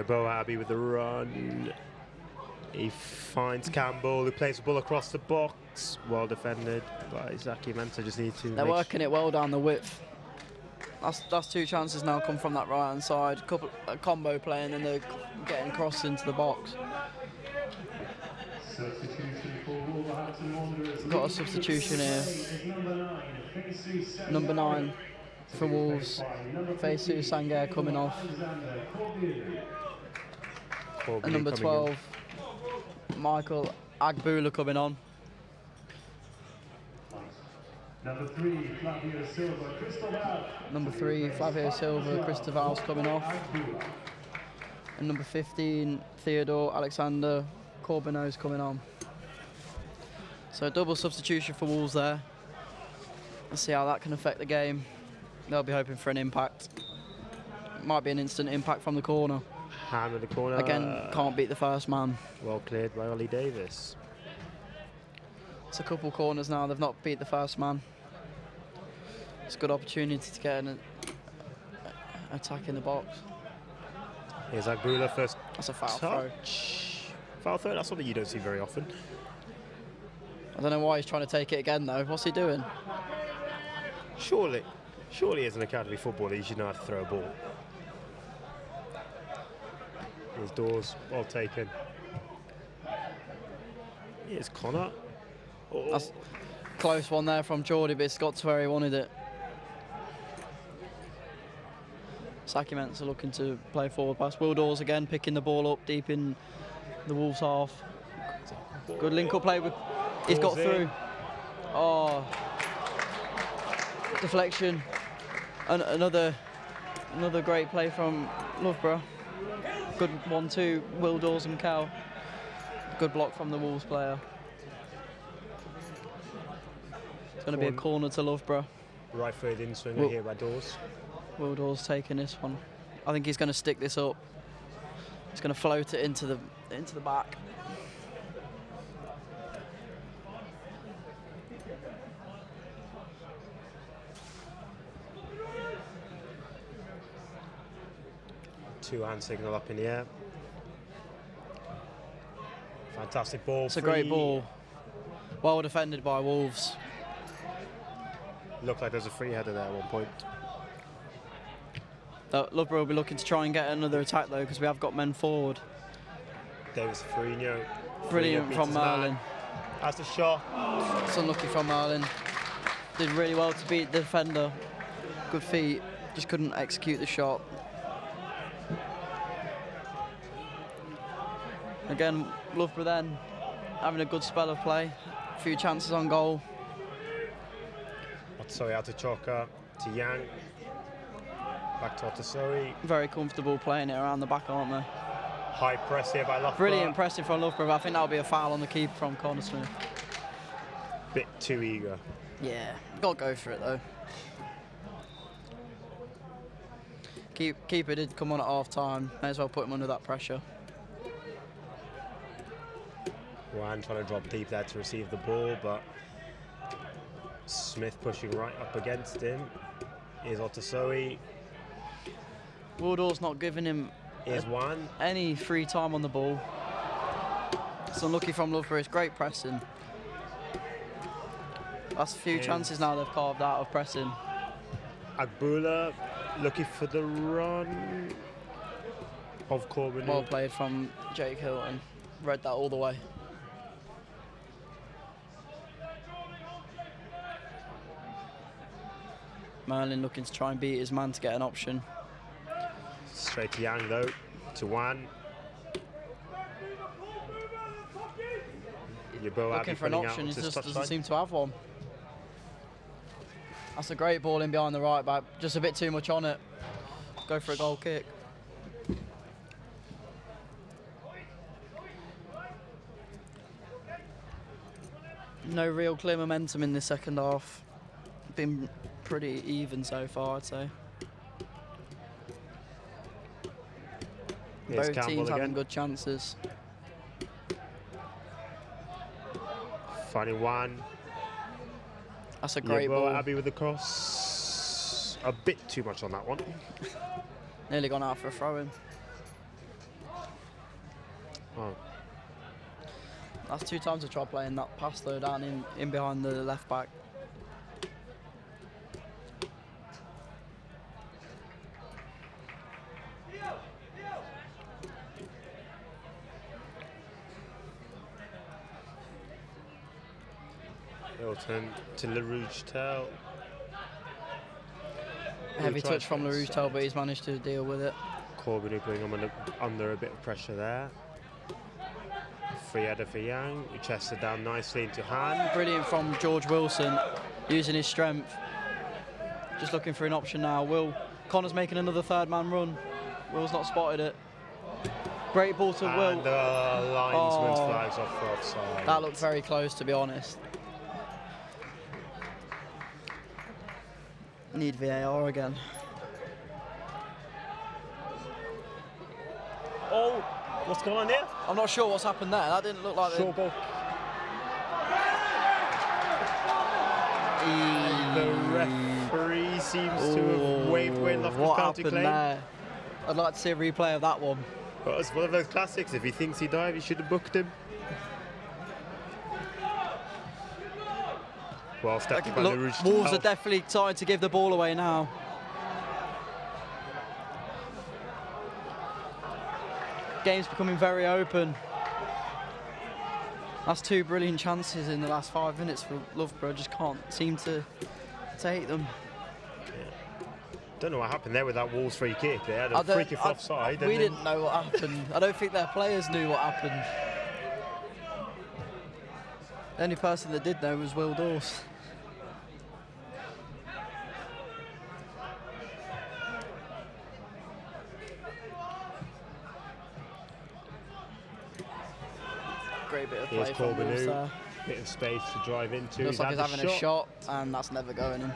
Bo Abbey with the run. He finds Campbell, who plays the ball across the box. Well defended by Zaki Mensah. Just need to. They're working it well down the width. That's 2 chances now come from that right hand side. A combo play, and then they're getting crossed into the box. Got a substitution here. Number 9 for Wolves. Feisu Sangair coming off. And number 12, Michael Agbula coming on. Number 3, Flavio Silva, Cristobal. Number 3, Flavio Silva, Cristoval's coming off. And number 15, Theodore Alexander Corbinot's coming on. So a double substitution for Wolves there. Let's see how that can affect the game. They'll be hoping for an impact. Might be an instant impact from the corner. Hand in the corner. Again, can't beat the first man. Well cleared by Ollie Davis. It's a couple corners now, they've not beat the first man. It's a good opportunity to get an attack in the box. Here's Agbula first. That's a foul touch. Foul throw, that's something you don't see very often. I don't know why he's trying to take it again though. What's he doing? Surely as an academy footballer, you should know how to throw a ball. His Dawes, well taken. Here's Connor. Oh. That's a close one there from Geordie, but it's got to where he wanted it. Saki Mensah looking to play forward pass. Will Dawes again picking the ball up deep in the Wolves half. Good link-up play with. He's got through. Oh, deflection. And another great play from Loughborough. Good 1-2, Will Dawes and Cal. Good block from the Wolves player. It's going to be a corner to Loughborough. Right foot in swinger here by Dawes. Will Dawes taking this one. I think he's going to stick this up. He's going to float it into the back. Two-hand signal up in the air. Fantastic ball. It's a great ball. Well defended by Wolves. Looked like there's a free header there at one point. Loughborough will be looking to try and get another attack though, because we have got men forward. Davis Frino. Brilliant from Merlin. That's a shot. It's unlucky from Merlin. Did really well to beat the defender. Good feet, just couldn't execute the shot. Again, Loughborough then having a good spell of play. A few chances on goal. Otsoi out to Choka, to Yang. Back to Otsoi. Very comfortable playing it around the back, aren't they? High press here by Loughborough. Brilliant pressing from Loughborough, but I think that'll be a foul on the keeper from Connor Smith. Bit too eager. Yeah, got to go for it though. Keeper did come on at half time. May as well put him under that pressure. Juan trying to drop deep there to receive the ball, but Smith pushing right up against him. Here's Otasoi. Waldor's not giving him any free time on the ball. It's unlucky from Loughborough. It's great pressing. That's a few chances now they've carved out of pressing. Agbula looking for the run of Corbin. Well played from Jake Hilton. Read that all the way. Merlin looking to try and beat his man to get an option. Straight to Yang though, to Wan. Looking for an option, he just doesn't seem to have one. That's a great ball in behind the right back, just a bit too much on it. Go for a goal kick. No real clear momentum in the second half. Been pretty even so far, I'd say. Here's Both Campbell teams having again. good chances. Finding one. That's a great ball. Abbey with the cross. A bit too much on that one. Nearly gone out for a throw-in. Oh. That's 2 times I tried playing that pass though, down in behind the left back. Hilton to LaRouche-Tell. Heavy touch from LaRouche-Tell, but he's managed to deal with it. Corbin putting him under a bit of pressure there. Free header for Yang, who chests it down nicely into hand. Brilliant from George Wilson, using his strength. Just looking for an option now. Connor's making another third-man run. Will's not spotted it. Great ball to Will. And the linesman's flags off for offside. That looked very close, to be honest. Need VAR again. Oh, what's going on here? I'm not sure what's happened there. That didn't look like short ball. The referee seems to have waved away Loughborough's penalty claim. There? I'd like to see a replay of that one. Well, it's one of those classics. If he thinks he dived, he should have booked him. Well stepped by the Rouge. Wolves are definitely starting to give the ball away now. Game's becoming very open. That's 2 brilliant chances in the last 5 minutes for Loughborough. Just can't seem to take them. Don't know what happened there with that Wolves free kick. They had a free kick offside. We didn't know what happened. I don't think their players knew what happened. The only person that did know was Will Dawes. Great bit of play from Wolves there. Bit of space to drive into. Looks like he's having a shot, and that's never going in.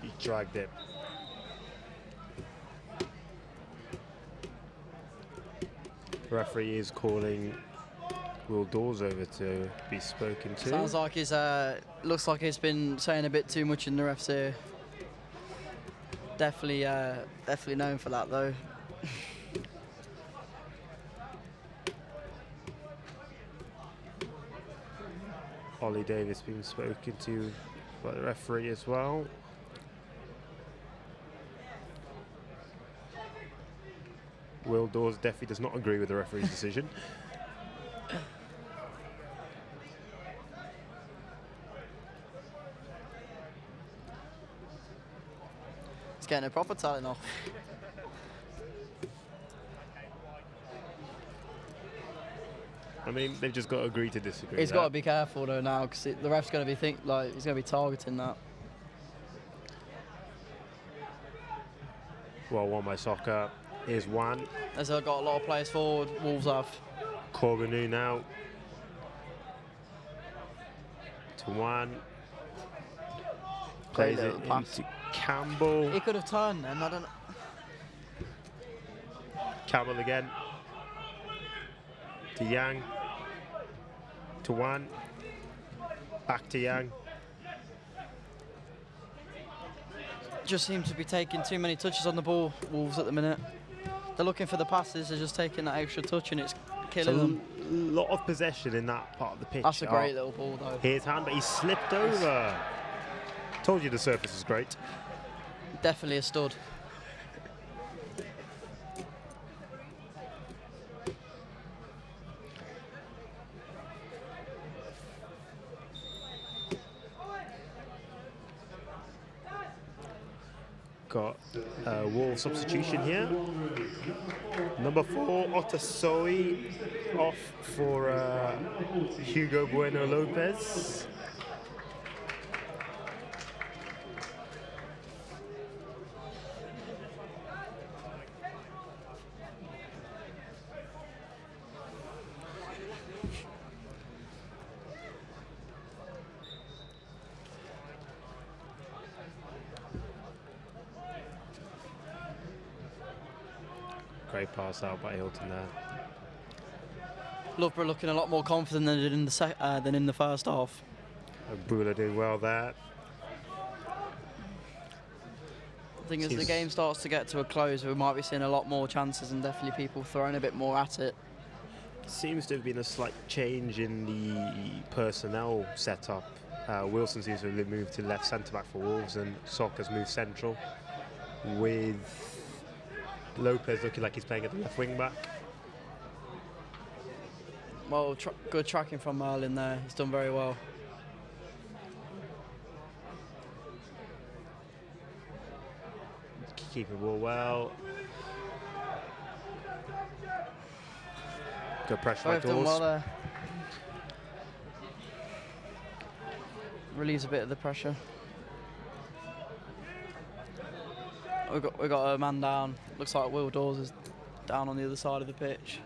He dragged it. The referee is calling Will Dawes over to be spoken to. Sounds like he's looks like he's been saying a bit too much in the ref's ear. Definitely known for that though. Ollie Davis being spoken to by the referee as well. Will Dawes definitely does not agree with the referee's decision. He's getting a proper telling off. I mean, they've just got to agree to disagree. He's got to be careful though now, because the ref's going to be he's going to be targeting that. Well, One by Soccer. Here's one. As they've got a lot of players forward, Wolves have. Corbinu now. To one. Plays it into Campbell. He could have turned then, I don't know. Campbell again. To Yang. To one. Back to Yang. Just seem to be taking too many touches on the ball, Wolves, at the minute. They're looking for the passes, they're just taking that extra touch and it's killing them. A lot of possession in that part of the pitch. That's a great little ball though. Here's hand, but he slipped over. Told you the surface is great. Definitely a stud. Got a Wolves substitution here. Number 4, Otasoy, off for Hugo Bueno Lopez. Great pass out by Hilton there. Loughborough looking a lot more confident than in the first half. Bula doing well there. I think as the game starts to get to a close, we might be seeing a lot more chances and definitely people throwing a bit more at it. Seems to have been a slight change in the personnel setup. Wilson seems to have moved to left centre-back for Wolves, and Sock has moved central, with Lopez looking like he's playing at the left wing-back. Well, good tracking from Merlin there. He's done very well. Keeping the ball well. Good pressure by Both done Dawes. well there. Relieves a bit of the pressure. We got a man down. Looks like Will Dawes is down on the other side of the pitch.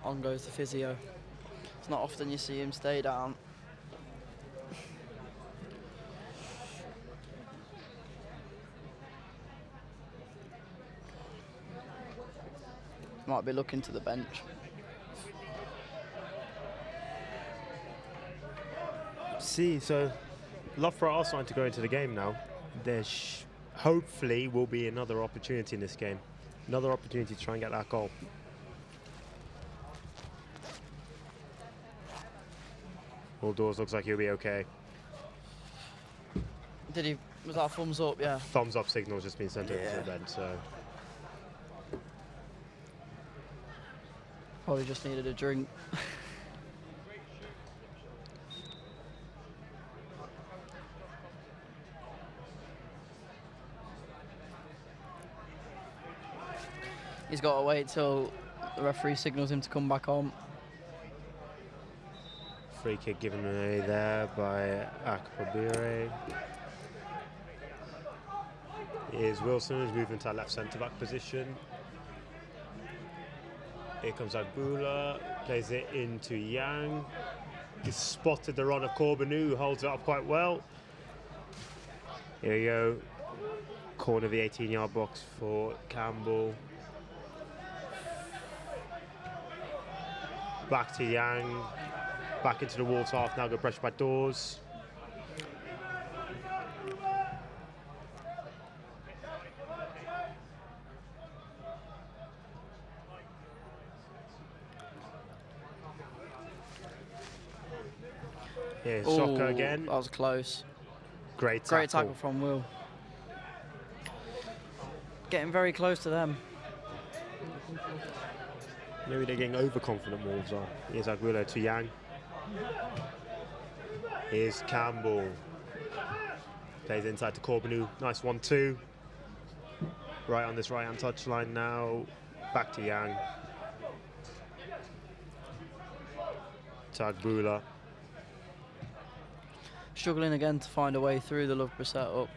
On goes the physio. It's not often you see him stay down. Might be looking to the bench. See, so Loughborough are starting to go into the game now. There hopefully will be another opportunity in this game. Another opportunity to try and get that goal. All Doors looks like he'll be okay. Was that a thumbs up? Yeah. Thumbs up signal's just been sent over to the bench, so. Probably just needed a drink. He's got to wait till the referee signals him to come back on. Free kick given away there by Akpabire. Here's Wilson, who's moving to that left centre-back position. Here comes Agbula, plays it into Yang. He's spotted the run of Corbinu, who holds it up quite well. Here we go. Corner of the 18-yard box for Campbell. Back to Yang. Back into the Wolves half, now good pressure by Dawes. Here's Soccer again. That was close. Great tackle from Will. Getting very close to them. Maybe they're getting overconfident, Wolves are. Here's Aguilo to Yang. Here's Campbell. Plays inside to Corbinu. Nice 1-2. Right on this right-hand touchline now. Back to Yang. To Agbula. Struggling again to find a way through the Loughborough setup.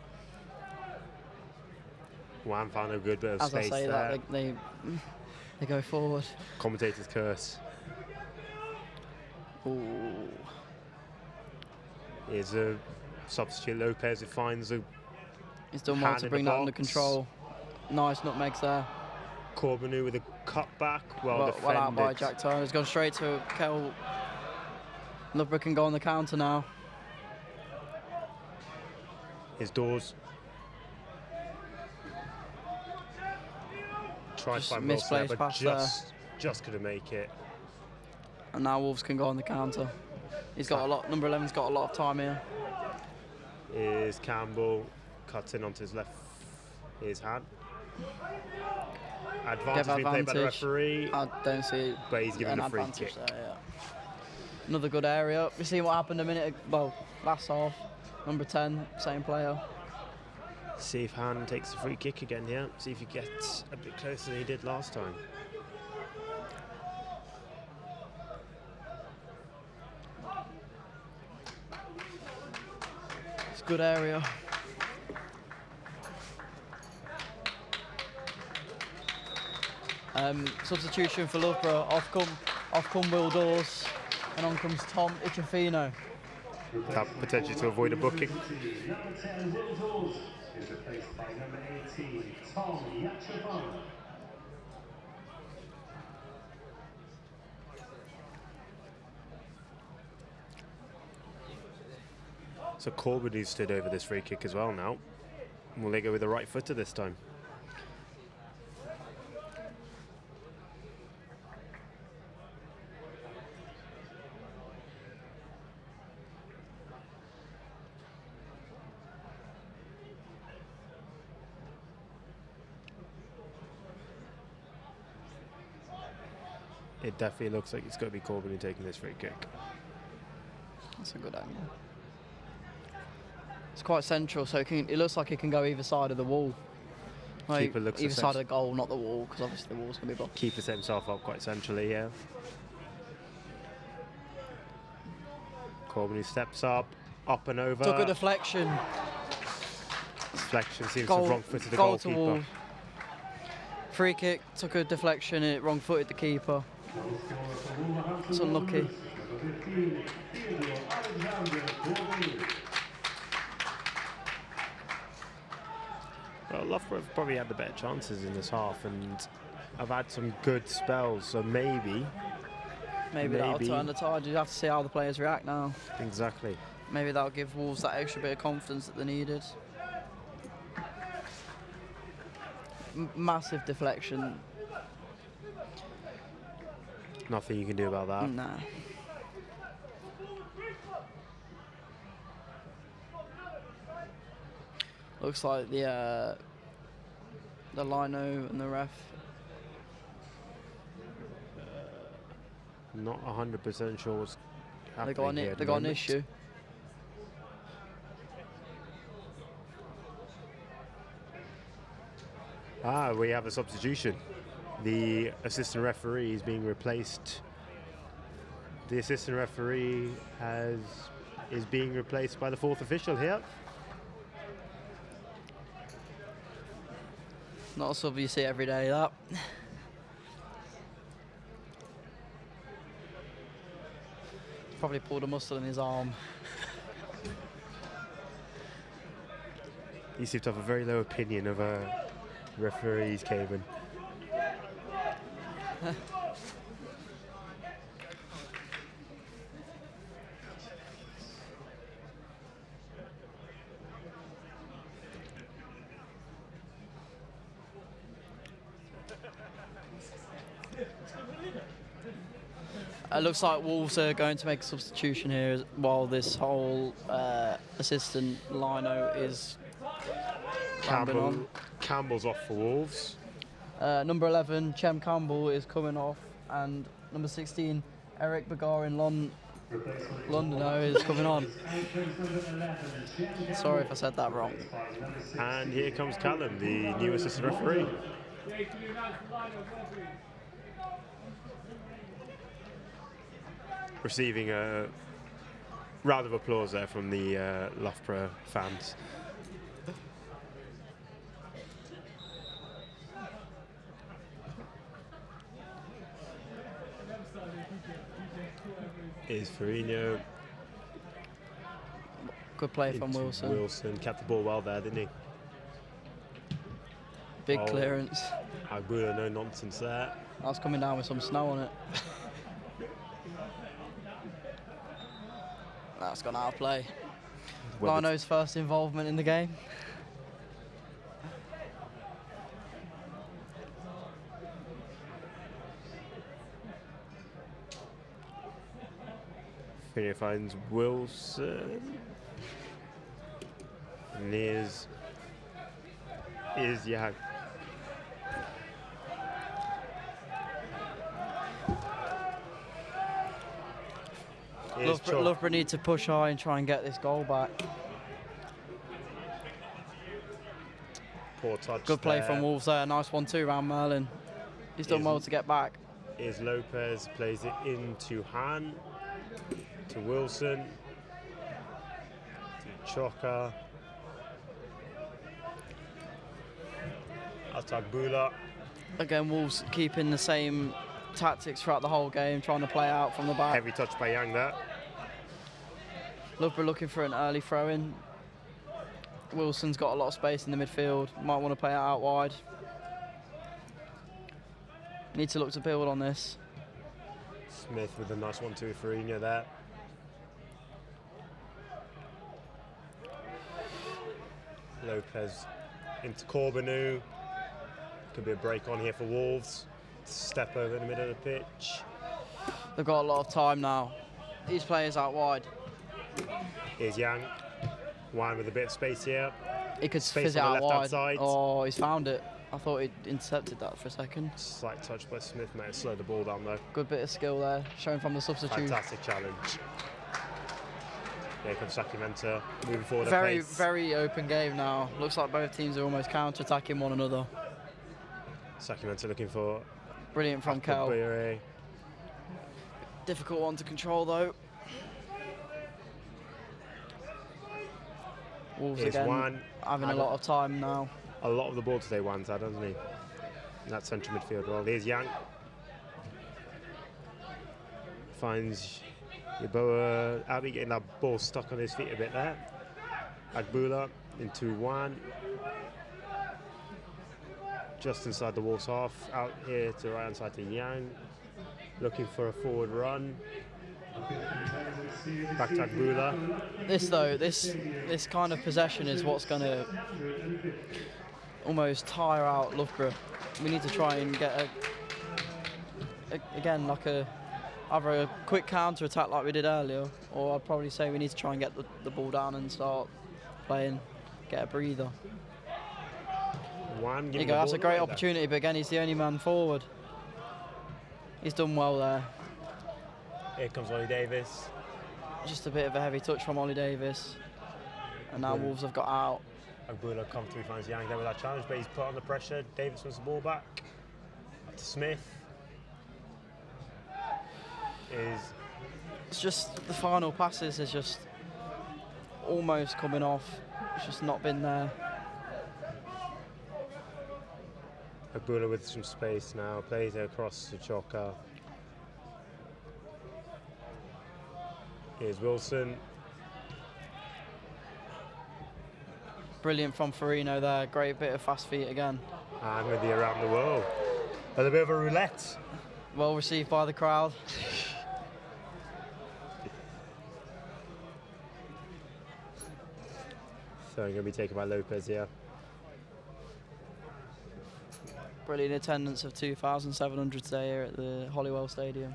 Wan found a good bit of As space I say there. that, they go forward. Commentator's curse. Ooh. Here's a substitute Lopez who finds a. He's done well to bring that under control. Nice nutmegs there. Corbinu with a cutback. Well defended. Well out by Jack Turner. He's gone straight to Kel. Loughborough can go on the counter now. His Doors. Tried to find misplaced but pass just couldn't make it. And now Wolves can go on the counter. He's got a lot. Number 11's got a lot of time here. Here's Campbell, cuts in onto his left. Here's Han. Advantage being played by the referee. I don't see. But he's given a free advantage kick. there, yeah. Another good area. We see what happened a minute. Well, last half. Number 10, same player. See if Han takes the free kick again here. See if he gets a bit closer than he did last time. It's a good area. Substitution for Loughborough. Off come Will Dawes, and on comes Tom Ichafino. That potentially to avoid a booking. Number 10, Will Dawes is replaced by number 18, Tom Ichafino. So Corbin who stood over this free kick as well now. Will they go with the right footer this time? It definitely looks like it's going to be Corbin who taking this free kick. That's a good angle. It's quite central, so it looks like it can go either side of the wall. Like, Keeper looks either side of the goal, not the wall, because obviously the wall's going to be blocked. Keeper set himself up quite centrally, yeah. Corbin who steps up and over. Took a deflection. Deflection seems Goal, to have wrong-footed the goal goalkeeper. to wall. Free kick, took a deflection, and it wrong-footed the keeper. It's unlucky. Well, Loughborough have probably had the better chances in this half, and I've had some good spells, so maybe That'll turn the tide. You have to see how the players react now. Exactly. Maybe that'll give Wolves that extra bit of confidence that they needed. Massive deflection. Nothing you can do about that. Nah. Looks like the lino and the ref. Not 100% sure what's happening here. They got an issue. We have a substitution. The assistant referee is being replaced. The assistant referee is being replaced by the fourth official here. Not a sub you see every day, that. Probably pulled a muscle in his arm. You seem to have a very low opinion of referees, Caven. It looks like Wolves are going to make a substitution here while this whole assistant lino is on. Campbell's off for Wolves. Number 11, Chem Campbell, is coming off, and number 16, Eric Bagarin Londoner, is coming on. Sorry if I said that wrong. And here comes Callum, the new assistant referee. Receiving a round of applause there from the Loughborough fans. Is Ferrigno. Good play from Wilson. Wilson kept the ball well there, didn't he? Big clearance. Agbula, no nonsense there. That's coming down with some snow on it. That's gone out of play. Lino's first involvement in the game. Ferrigno finds Wilson. And here's Yag. Loughborough need to push high and try and get this goal back. Poor touch. Good play there from Wolves there. Nice 1-2 round Merlin. He's done well to get back. Is Lopez plays it into Han, to Wilson, to Choka, Atagbula. Again, Wolves keeping the same tactics throughout the whole game, trying to play out from the back. Heavy touch by Yang there. Loughborough looking for an early throw-in. Wilson's got a lot of space in the midfield. Might want to play it out wide. Need to look to build on this. Smith with a nice 1-2 for Ferrigno there. Lopez into Corbinu. Could be a break on here for Wolves. Step over in the middle of the pitch. They've got a lot of time now. These players out wide. Here's Yang. Wan with a bit of space here. He could space fizz it on the out left-hand wide. side. Oh, he's found it. I thought he'd intercepted that for a second. Slight touch by Smith, mate. Slow the ball down though. Good bit of skill there, shown from the substitute. Fantastic challenge. Here comes Sacramento, moving forward. Very open game now. Looks like both teams are almost counter-attacking one another. Sacramento looking for. Brilliant from Kel. Difficult one to control though. Wolves Here's again Wan. having a lot of time now. A lot of the ball today, Wan's had, hasn't he? In that central midfield role. Here's Yang. Finds Yeboah. Abby getting that ball stuck on his feet a bit there. Agbula into Wan. Just inside the Wolves half. Out here to right hand side to Yang. Looking for a forward run. Back to Agbula. This kind of possession is what's going to almost tire out Loughborough. We need to try and get either a quick counter attack like we did earlier, or I'd probably say we need to try and get the ball down and start playing, get a breather. There you go, that's a great opportunity, but again, he's the only man forward. He's done well there. Here comes Ollie Davis. Just a bit of a heavy touch from Ollie Davis. And now Wolves have got out. Agbula come through, finds Yang there with that challenge, but he's put under pressure. Davis wants the ball back. Back to Smith. It's just the final passes is just almost coming off. It's just not been there. Agbula with some space now, plays it across to Choka. Here's Wilson. Brilliant from Farino there, great bit of fast feet again. And with the around the world. A little bit of a roulette. Well received by the crowd. So going to be taken by Lopez here. Brilliant attendance of 2,700 today here at the Holywell Stadium.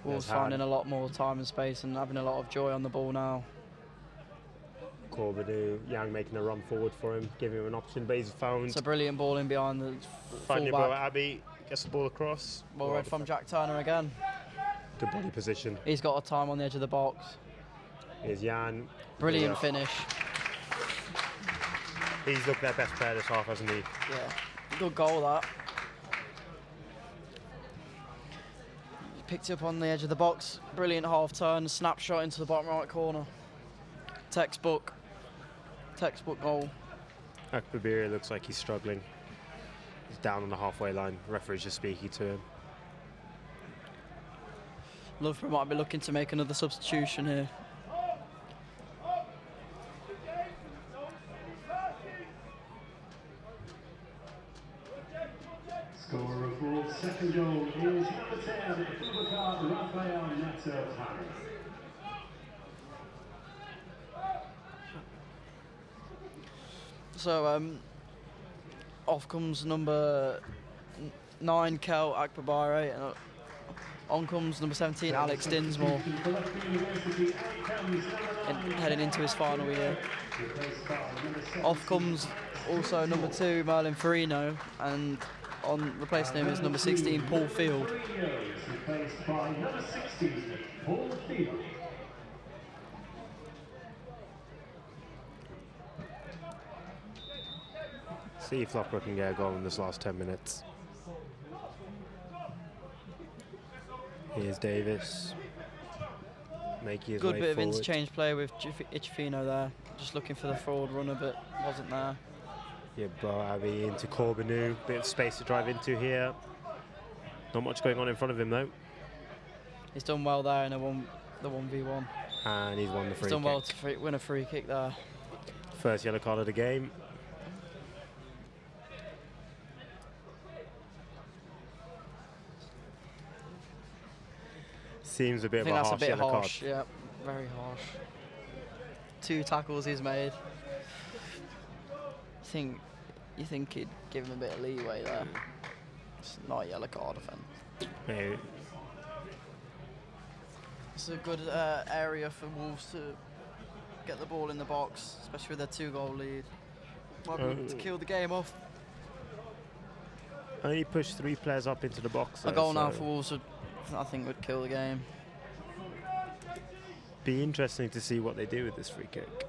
Wolves finding a lot more time and space and having a lot of joy on the ball now. Corbinu, Yang making a run forward for him, giving him an option, but he's found. It's a brilliant ball in behind the Finding fullback. Abbey, gets the ball across. Ball read from Jack Turner again. Good body position. He's got a time on the edge of the box. Here's Jan. Brilliant finish. He's looked their best player this half, hasn't he? Yeah, good goal that. Picked up on the edge of the box. Brilliant half turn, snapshot into the bottom right corner. Textbook goal. Akbabiri looks like he's struggling. He's down on the halfway line. Referee's just speaking to him. Loughborough might be looking to make another substitution here. Scorer of Wolves' second goal is number 10, Boubacar Raphael Neto Harris. So off comes number 9 Kel Akbabare, and on comes number 17 Alex Dinsmore, heading into his final year. Off comes also number 2 Merlin Farino, and on replacing him is number 16 Paul Field. Replaced by number 16, Paul Field. See if Loughborough can get a goal in this last 10 minutes. Here's Davis. Making his Good way bit forward. of interchange play with Ichifino there. Just looking for the forward runner, but wasn't there. Yeah, Boavi into Corbinu. Bit of space to drive into here. Not much going on in front of him though. He's done well there in the 1v1. And he's won the free He's done kick. well to win a free kick there. First yellow card of the game. Seems a bit of a harsh yellow card. Yeah. Very harsh. 2 tackles he's made. You think he'd give him a bit of leeway there. It's not a yellow card offence. Maybe. It's a good area for Wolves to get the ball in the box, especially with their 2-goal lead. Might be able to kill the game off. Only pushed 3 players up into the box. A goal now for Wolves I think would kill the game. Be interesting to see what they do with this free kick.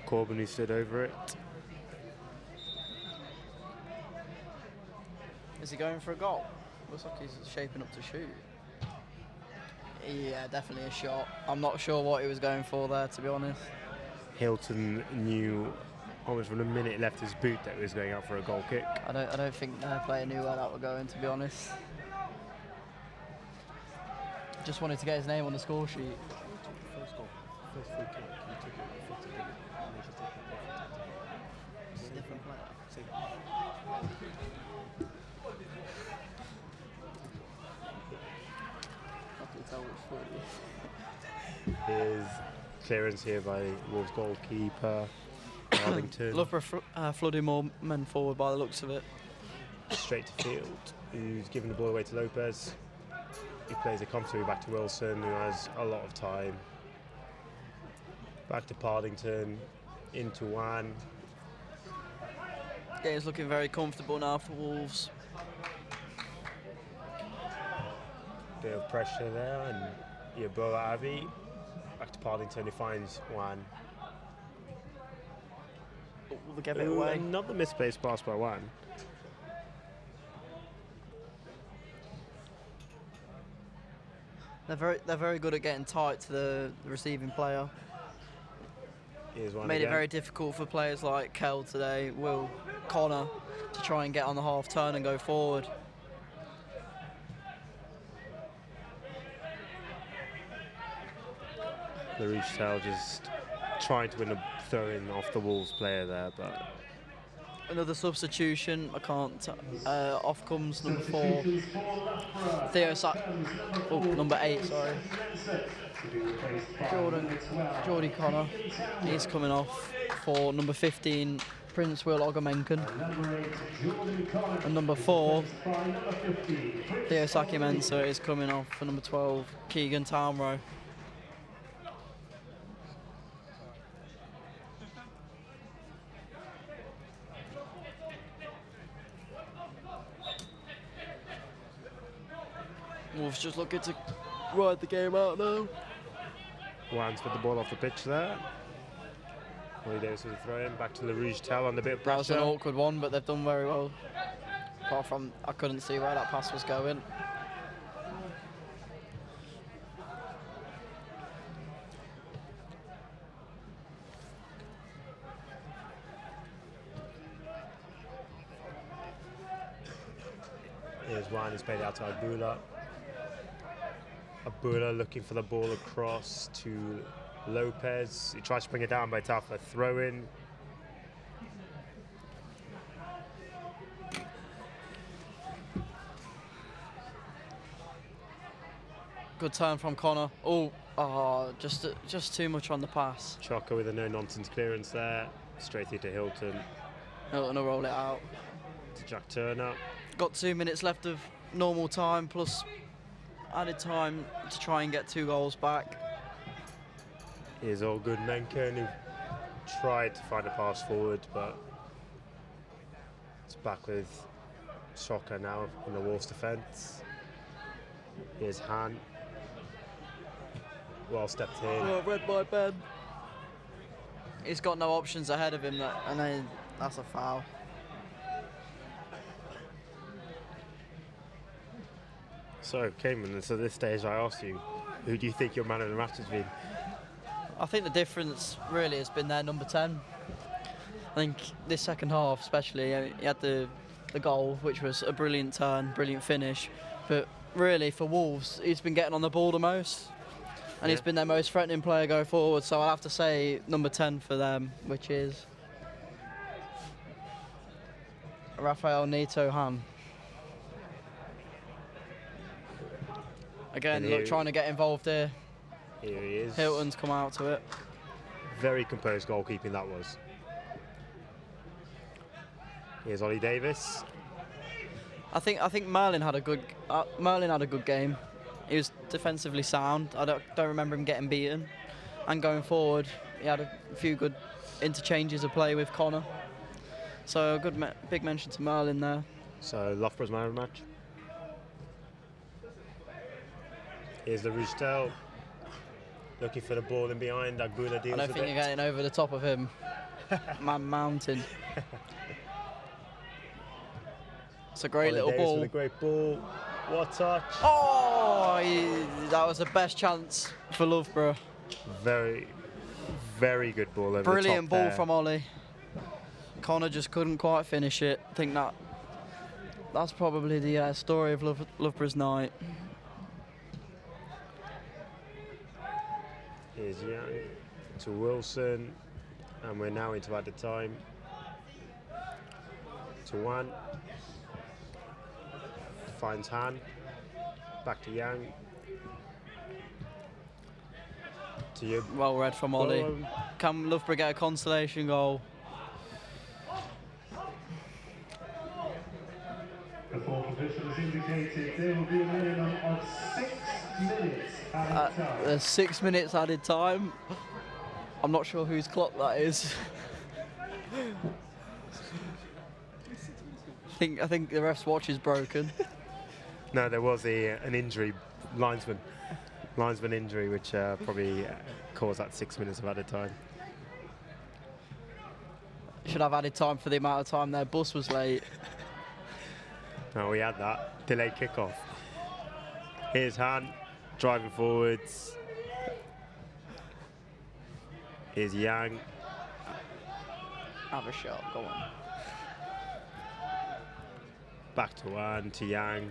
Corbin who stood over it. Is he going for a goal? Looks like he's shaping up to shoot. Yeah, definitely a shot. I'm not sure what he was going for there, to be honest. Hilton knew almost from a minute left his boot that he was going out for a goal kick. I don't think their player knew where that was going, to be honest. Just wanted to get his name on the score sheet. First goal, first free kick, he took it, effectively, and he should take it. It's a different player. I can tell which foot it is. His clearance here by Wolves goalkeeper, Arlington. Loughborough flooding more men forward by the looks of it. Straight to field, who's giving the ball away to Lopez. He plays it comfortably back to Wilson, who has a lot of time. Back to Partington, into Wan. Game's looking very comfortable now for Wolves. Bit of pressure there, and Yeboah Abbey. Back to Partington, who finds Wan. We'll get it away. Another misplaced pass by Wan. They're very good at getting tight to the receiving player. Made it very difficult for players like Kell today, Will, Connor, to try and get on the half turn and go forward. Loughborough just trying to win a throw-in off the Wolves player there, but another substitution. I can't. Off comes number 4, Theo number 8. Sorry, Geordie Connor. He's coming off for number 15, Prince Will Ogamenken, and number 4, Theo Mensa is coming off for number 12, Keegan Townrow. Wolves just looking to ride the game out now. Wan's put the ball off the pitch there. Willie Davis with a throw in, back to Loughborough on the bit of pressure. That was an awkward one, but they've done very well. Apart from, I couldn't see where that pass was going. Here's Wan, he's played out to Abula. Abula looking for the ball across to Lopez. He tries to bring it down by Tafa. Throw in. Good turn from Connor. Just too much on the pass. Chocker with a no-nonsense clearance there. Straight into Hilton. Hilton will roll it out. To Jack Turner. Got 2 minutes left of normal time, plus added time to try and get 2 goals back. Here's all good Menken, who tried to find a pass forward, but it's back with Shocker now in the Wolves defence. Here's Han. Well stepped in. Oh, red by Ben. He's got no options ahead of him, and then that's a foul. So, Cayman, so at this stage I asked you, who do you think your man of the match has been? I think the difference really has been their number 10. I think this second half especially, he had the goal, which was a brilliant turn, brilliant finish. But really for Wolves, he's been getting on the ball the most. And he's been their most threatening player going forward. So I'll have to say number 10 for them, which is Rafael Neto Han. Again, look, trying to get involved here. Here he is. Hilton's come out to it. Very composed goalkeeping that was. Here's Ollie Davis. I think Merlin had a good game. He was defensively sound. I don't remember him getting beaten. And going forward, he had a few good interchanges of play with Connor. So a good big mention to Merlin there. So Loughborough's man of the match. Here's the Rougetel. Looking for the ball in behind. Agbula deals I don't with think it. you're getting over the top of him. Man mountain. It's a great little ball. With a great ball. What touch. Oh, that was the best chance for Loughborough. Very, very good ball over Brilliant the top ball there. from Ollie. Connor just couldn't quite finish it. I think that's probably the story of Loughborough's night. Here's Young to Wilson, and we're now into added time. To 1. Finds Han. Back to Young. To you. Well read from Ollie. Can Loughborough get a consolation goal? The fourth official has indicated there will be a minimum of 6 minutes added time. There's 6 minutes added time. I'm not sure whose clock that is. I think the ref's watch is broken. No, there was an injury, linesman injury, which probably caused that 6 minutes of added time. Should have added time for the amount of time their bus was late. No, we had that. Delayed kickoff. Here's Han, driving forwards. Here's Yang. Have a shot, go on. Back to Han, to Yang.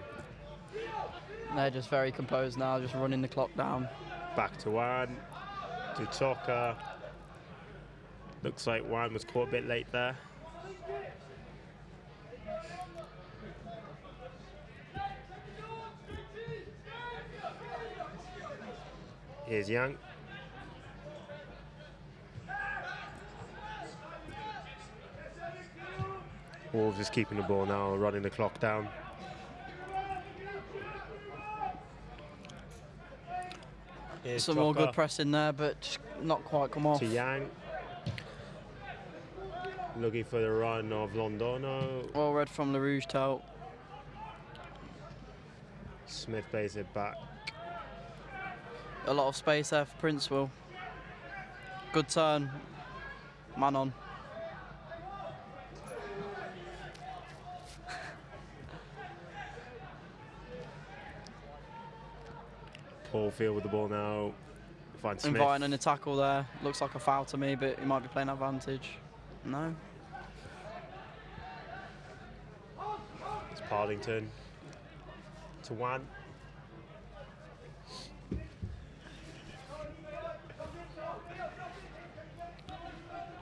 They're just very composed now, just running the clock down. Back to Wan, to Toka. Looks like Wan was caught a bit late there. Here's Young. Wolves is keeping the ball now, running the clock down. Here's Some more Toka. good pressing there, but just not quite come off. To Yang. Looking for the run of Londono. Well read from Loughborough. Smith plays it back. A lot of space there for Princeville. Good turn. Man on. Paul Field with the ball now. Finds Smith. Inviting a tackle there. Looks like a foul to me, but he might be playing advantage. No. It's Partington. To Wan.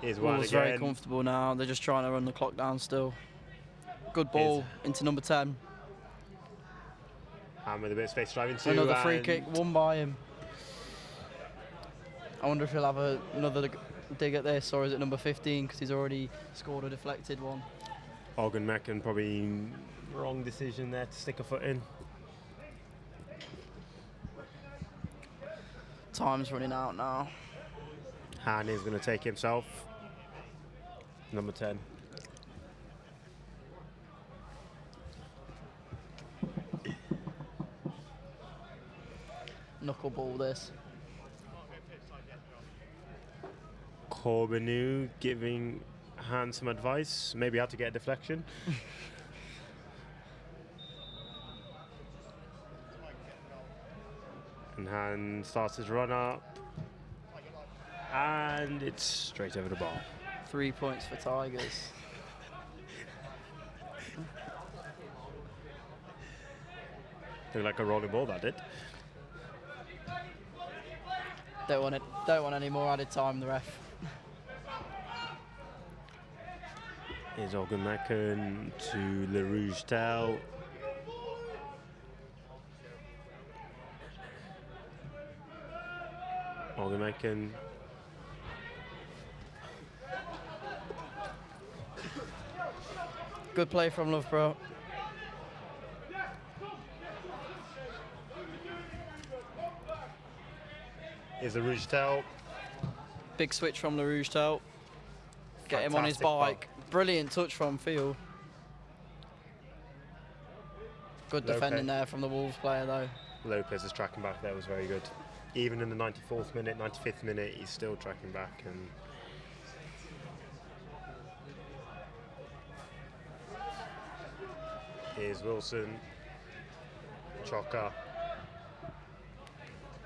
Here's Wan Wolves again. very comfortable now. They're just trying to run the clock down still. Good ball into number 10. And with a bit of space driving to. Another free kick won by him. I wonder if he'll have another dig at this, or is it number 15 because he's already scored a deflected one. Ogden Mecken, probably wrong decision there to stick a foot in. Time's running out now. Han is going to take himself. Number 10. Knuckleball this. Corbinu giving Han some advice. Maybe how to get a deflection. And Han starts his run up. And it's straight over the bar. 3 points for Tigers. Looked like a rolling ball, that did. Don't want any more added time, the ref. Here's Ogden Mecken to Le Rougetel. Morgan-Menken. Good play from Loughborough. Here's the Rouge Tail. Big switch from the Rouge Tail. Get him on his bike. Brilliant touch from field. Good defending there from the Wolves player though. Lopez is tracking back there, was very good. Even in the 94th minute, 95th minute, he's still tracking back. And here's Wilson. Chocker.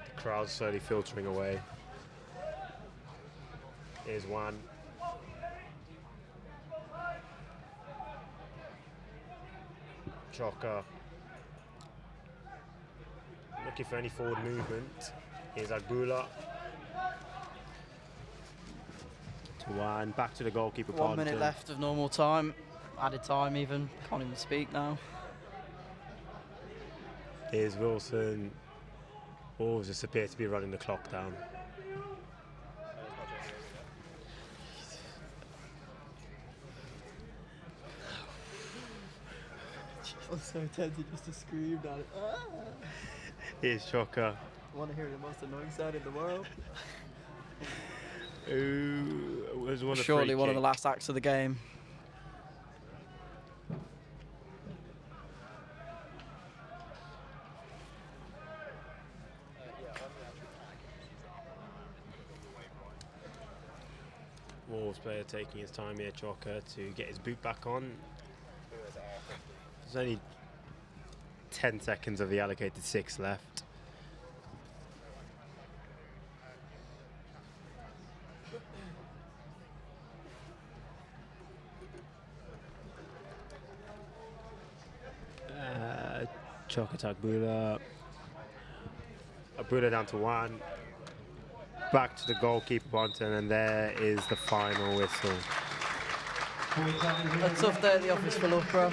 The crowd's slowly filtering away. Here's Wan. Chocker. Looking for any forward movement. Here's Agbula. To Wan. Back to the goalkeeper. 1 minute left of normal time. Added time even. Can't even speak now. Here's Wilson. Wolves just appear to be running the clock down. I'm so tempted just to scream down it. Here's Chocker. I want to hear the most annoying sound in the world. Surely one of the last acts of the game. Wolves player taking his time here, Chocker, to get his boot back on. There's only 10 seconds of the allocated 6 left. Chocker to Agbula. Agbula down to 1. Back to the goalkeeper, Bonton, and there is the final whistle. A tough day at the office for Loughborough.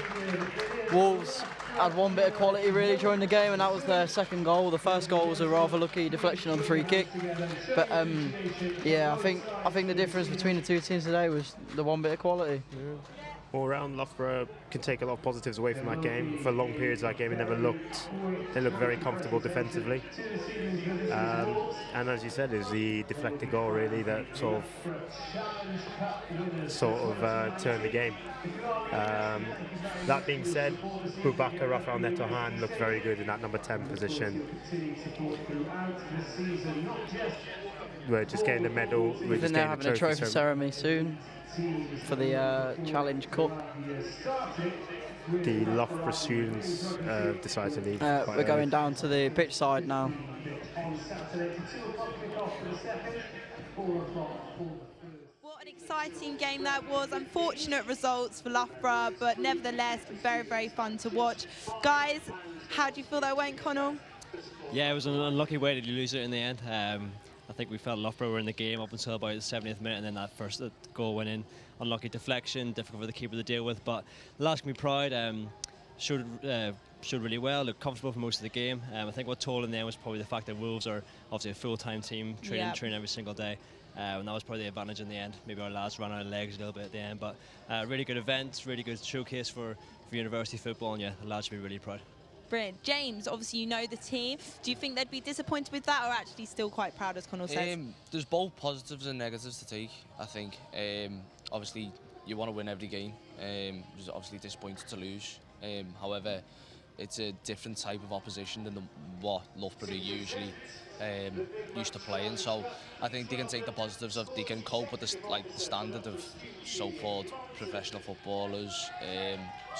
Wolves had one bit of quality really during the game, and that was their second goal. The first goal was a rather lucky deflection on the free kick. But yeah, I think the difference between the two teams today was the one bit of quality. Yeah. All round, Loughborough can take a lot of positives away from that game. For long periods of that game, they looked very comfortable defensively. And as you said, it was the deflected goal really that sort of turned the game. That being said, Boubacar Rafael Neto-Han looked very good in that number 10 position. We're just getting the medal. I think they're having a trophy ceremony soon for the Challenge Cup. The Loughborough students decided to leave. We're going down to the pitch side now. What an exciting game that was. Unfortunate results for Loughborough, but nevertheless very, very fun to watch. Guys, how do you feel that went, Connell? Yeah, it was an unlucky way to lose it in the end. I think we felt Loughborough were in the game up until about the 70th minute, and then that first goal went in. Unlucky deflection, difficult for the keeper to deal with, but Lask Me Pride showed really well, looked comfortable for most of the game. I think what told in the end was probably the fact that Wolves are obviously a full-time team, training every single day, and that was probably the advantage in the end. Maybe our lads ran out of legs a little bit at the end, but really good event, really good showcase for university football, and yeah, the lads should be really proud. Brilliant. James, obviously you know the team. Do you think they'd be disappointed with that, or actually still quite proud, as Connell says? There's both positives and negatives to take, I think. Obviously, you want to win every game. It's obviously disappointed to lose. However, it's a different type of opposition than what Loughborough usually used to playing. So I think they can take the positives of they can cope with the standard of so-called professional footballers.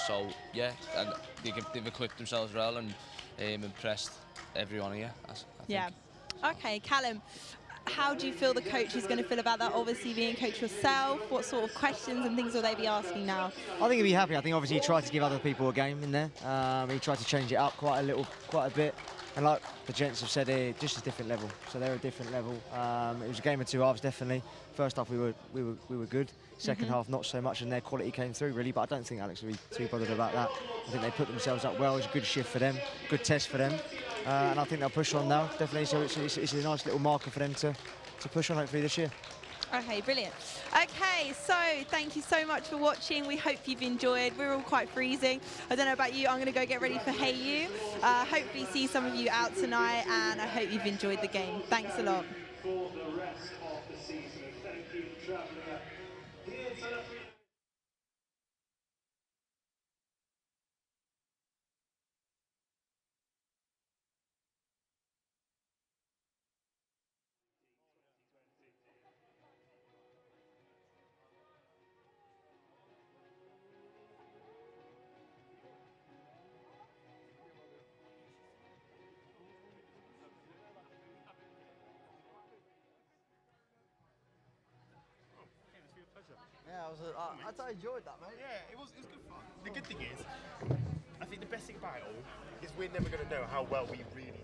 So yeah, and they've equipped themselves well and impressed everyone here. I think. Yeah. Okay, Callum. How do you feel the coach is going to feel about that? Obviously, being coach yourself, what sort of questions and things will they be asking now? I think he'll be happy. I think obviously he tried to give other people a game in there. He tried to change it up quite a bit. And like the gents have said here, just a different level. So they're a different level. It was a game of two halves, definitely. First half we were good. Second half not so much, and their quality came through really. But I don't think Alex will be too bothered about that. I think they put themselves up well. It was a good shift for them, good test for them, and I think they'll push on now, definitely. So it's a nice little marker for them to push on hopefully this year. Okay, brilliant. Okay, so thank you so much for watching. We hope you've enjoyed. We're all quite freezing. I don't know about you. I'm going to go get ready for Hey You. Hopefully see some of you out tonight, and I hope you've enjoyed the game. Thanks a lot. For the rest of the season. Thank you for travelling up here to Yeah, I enjoyed that, mate. Yeah, it was good fun. The good thing is, I think the best thing about it all is we're never going to know how well we really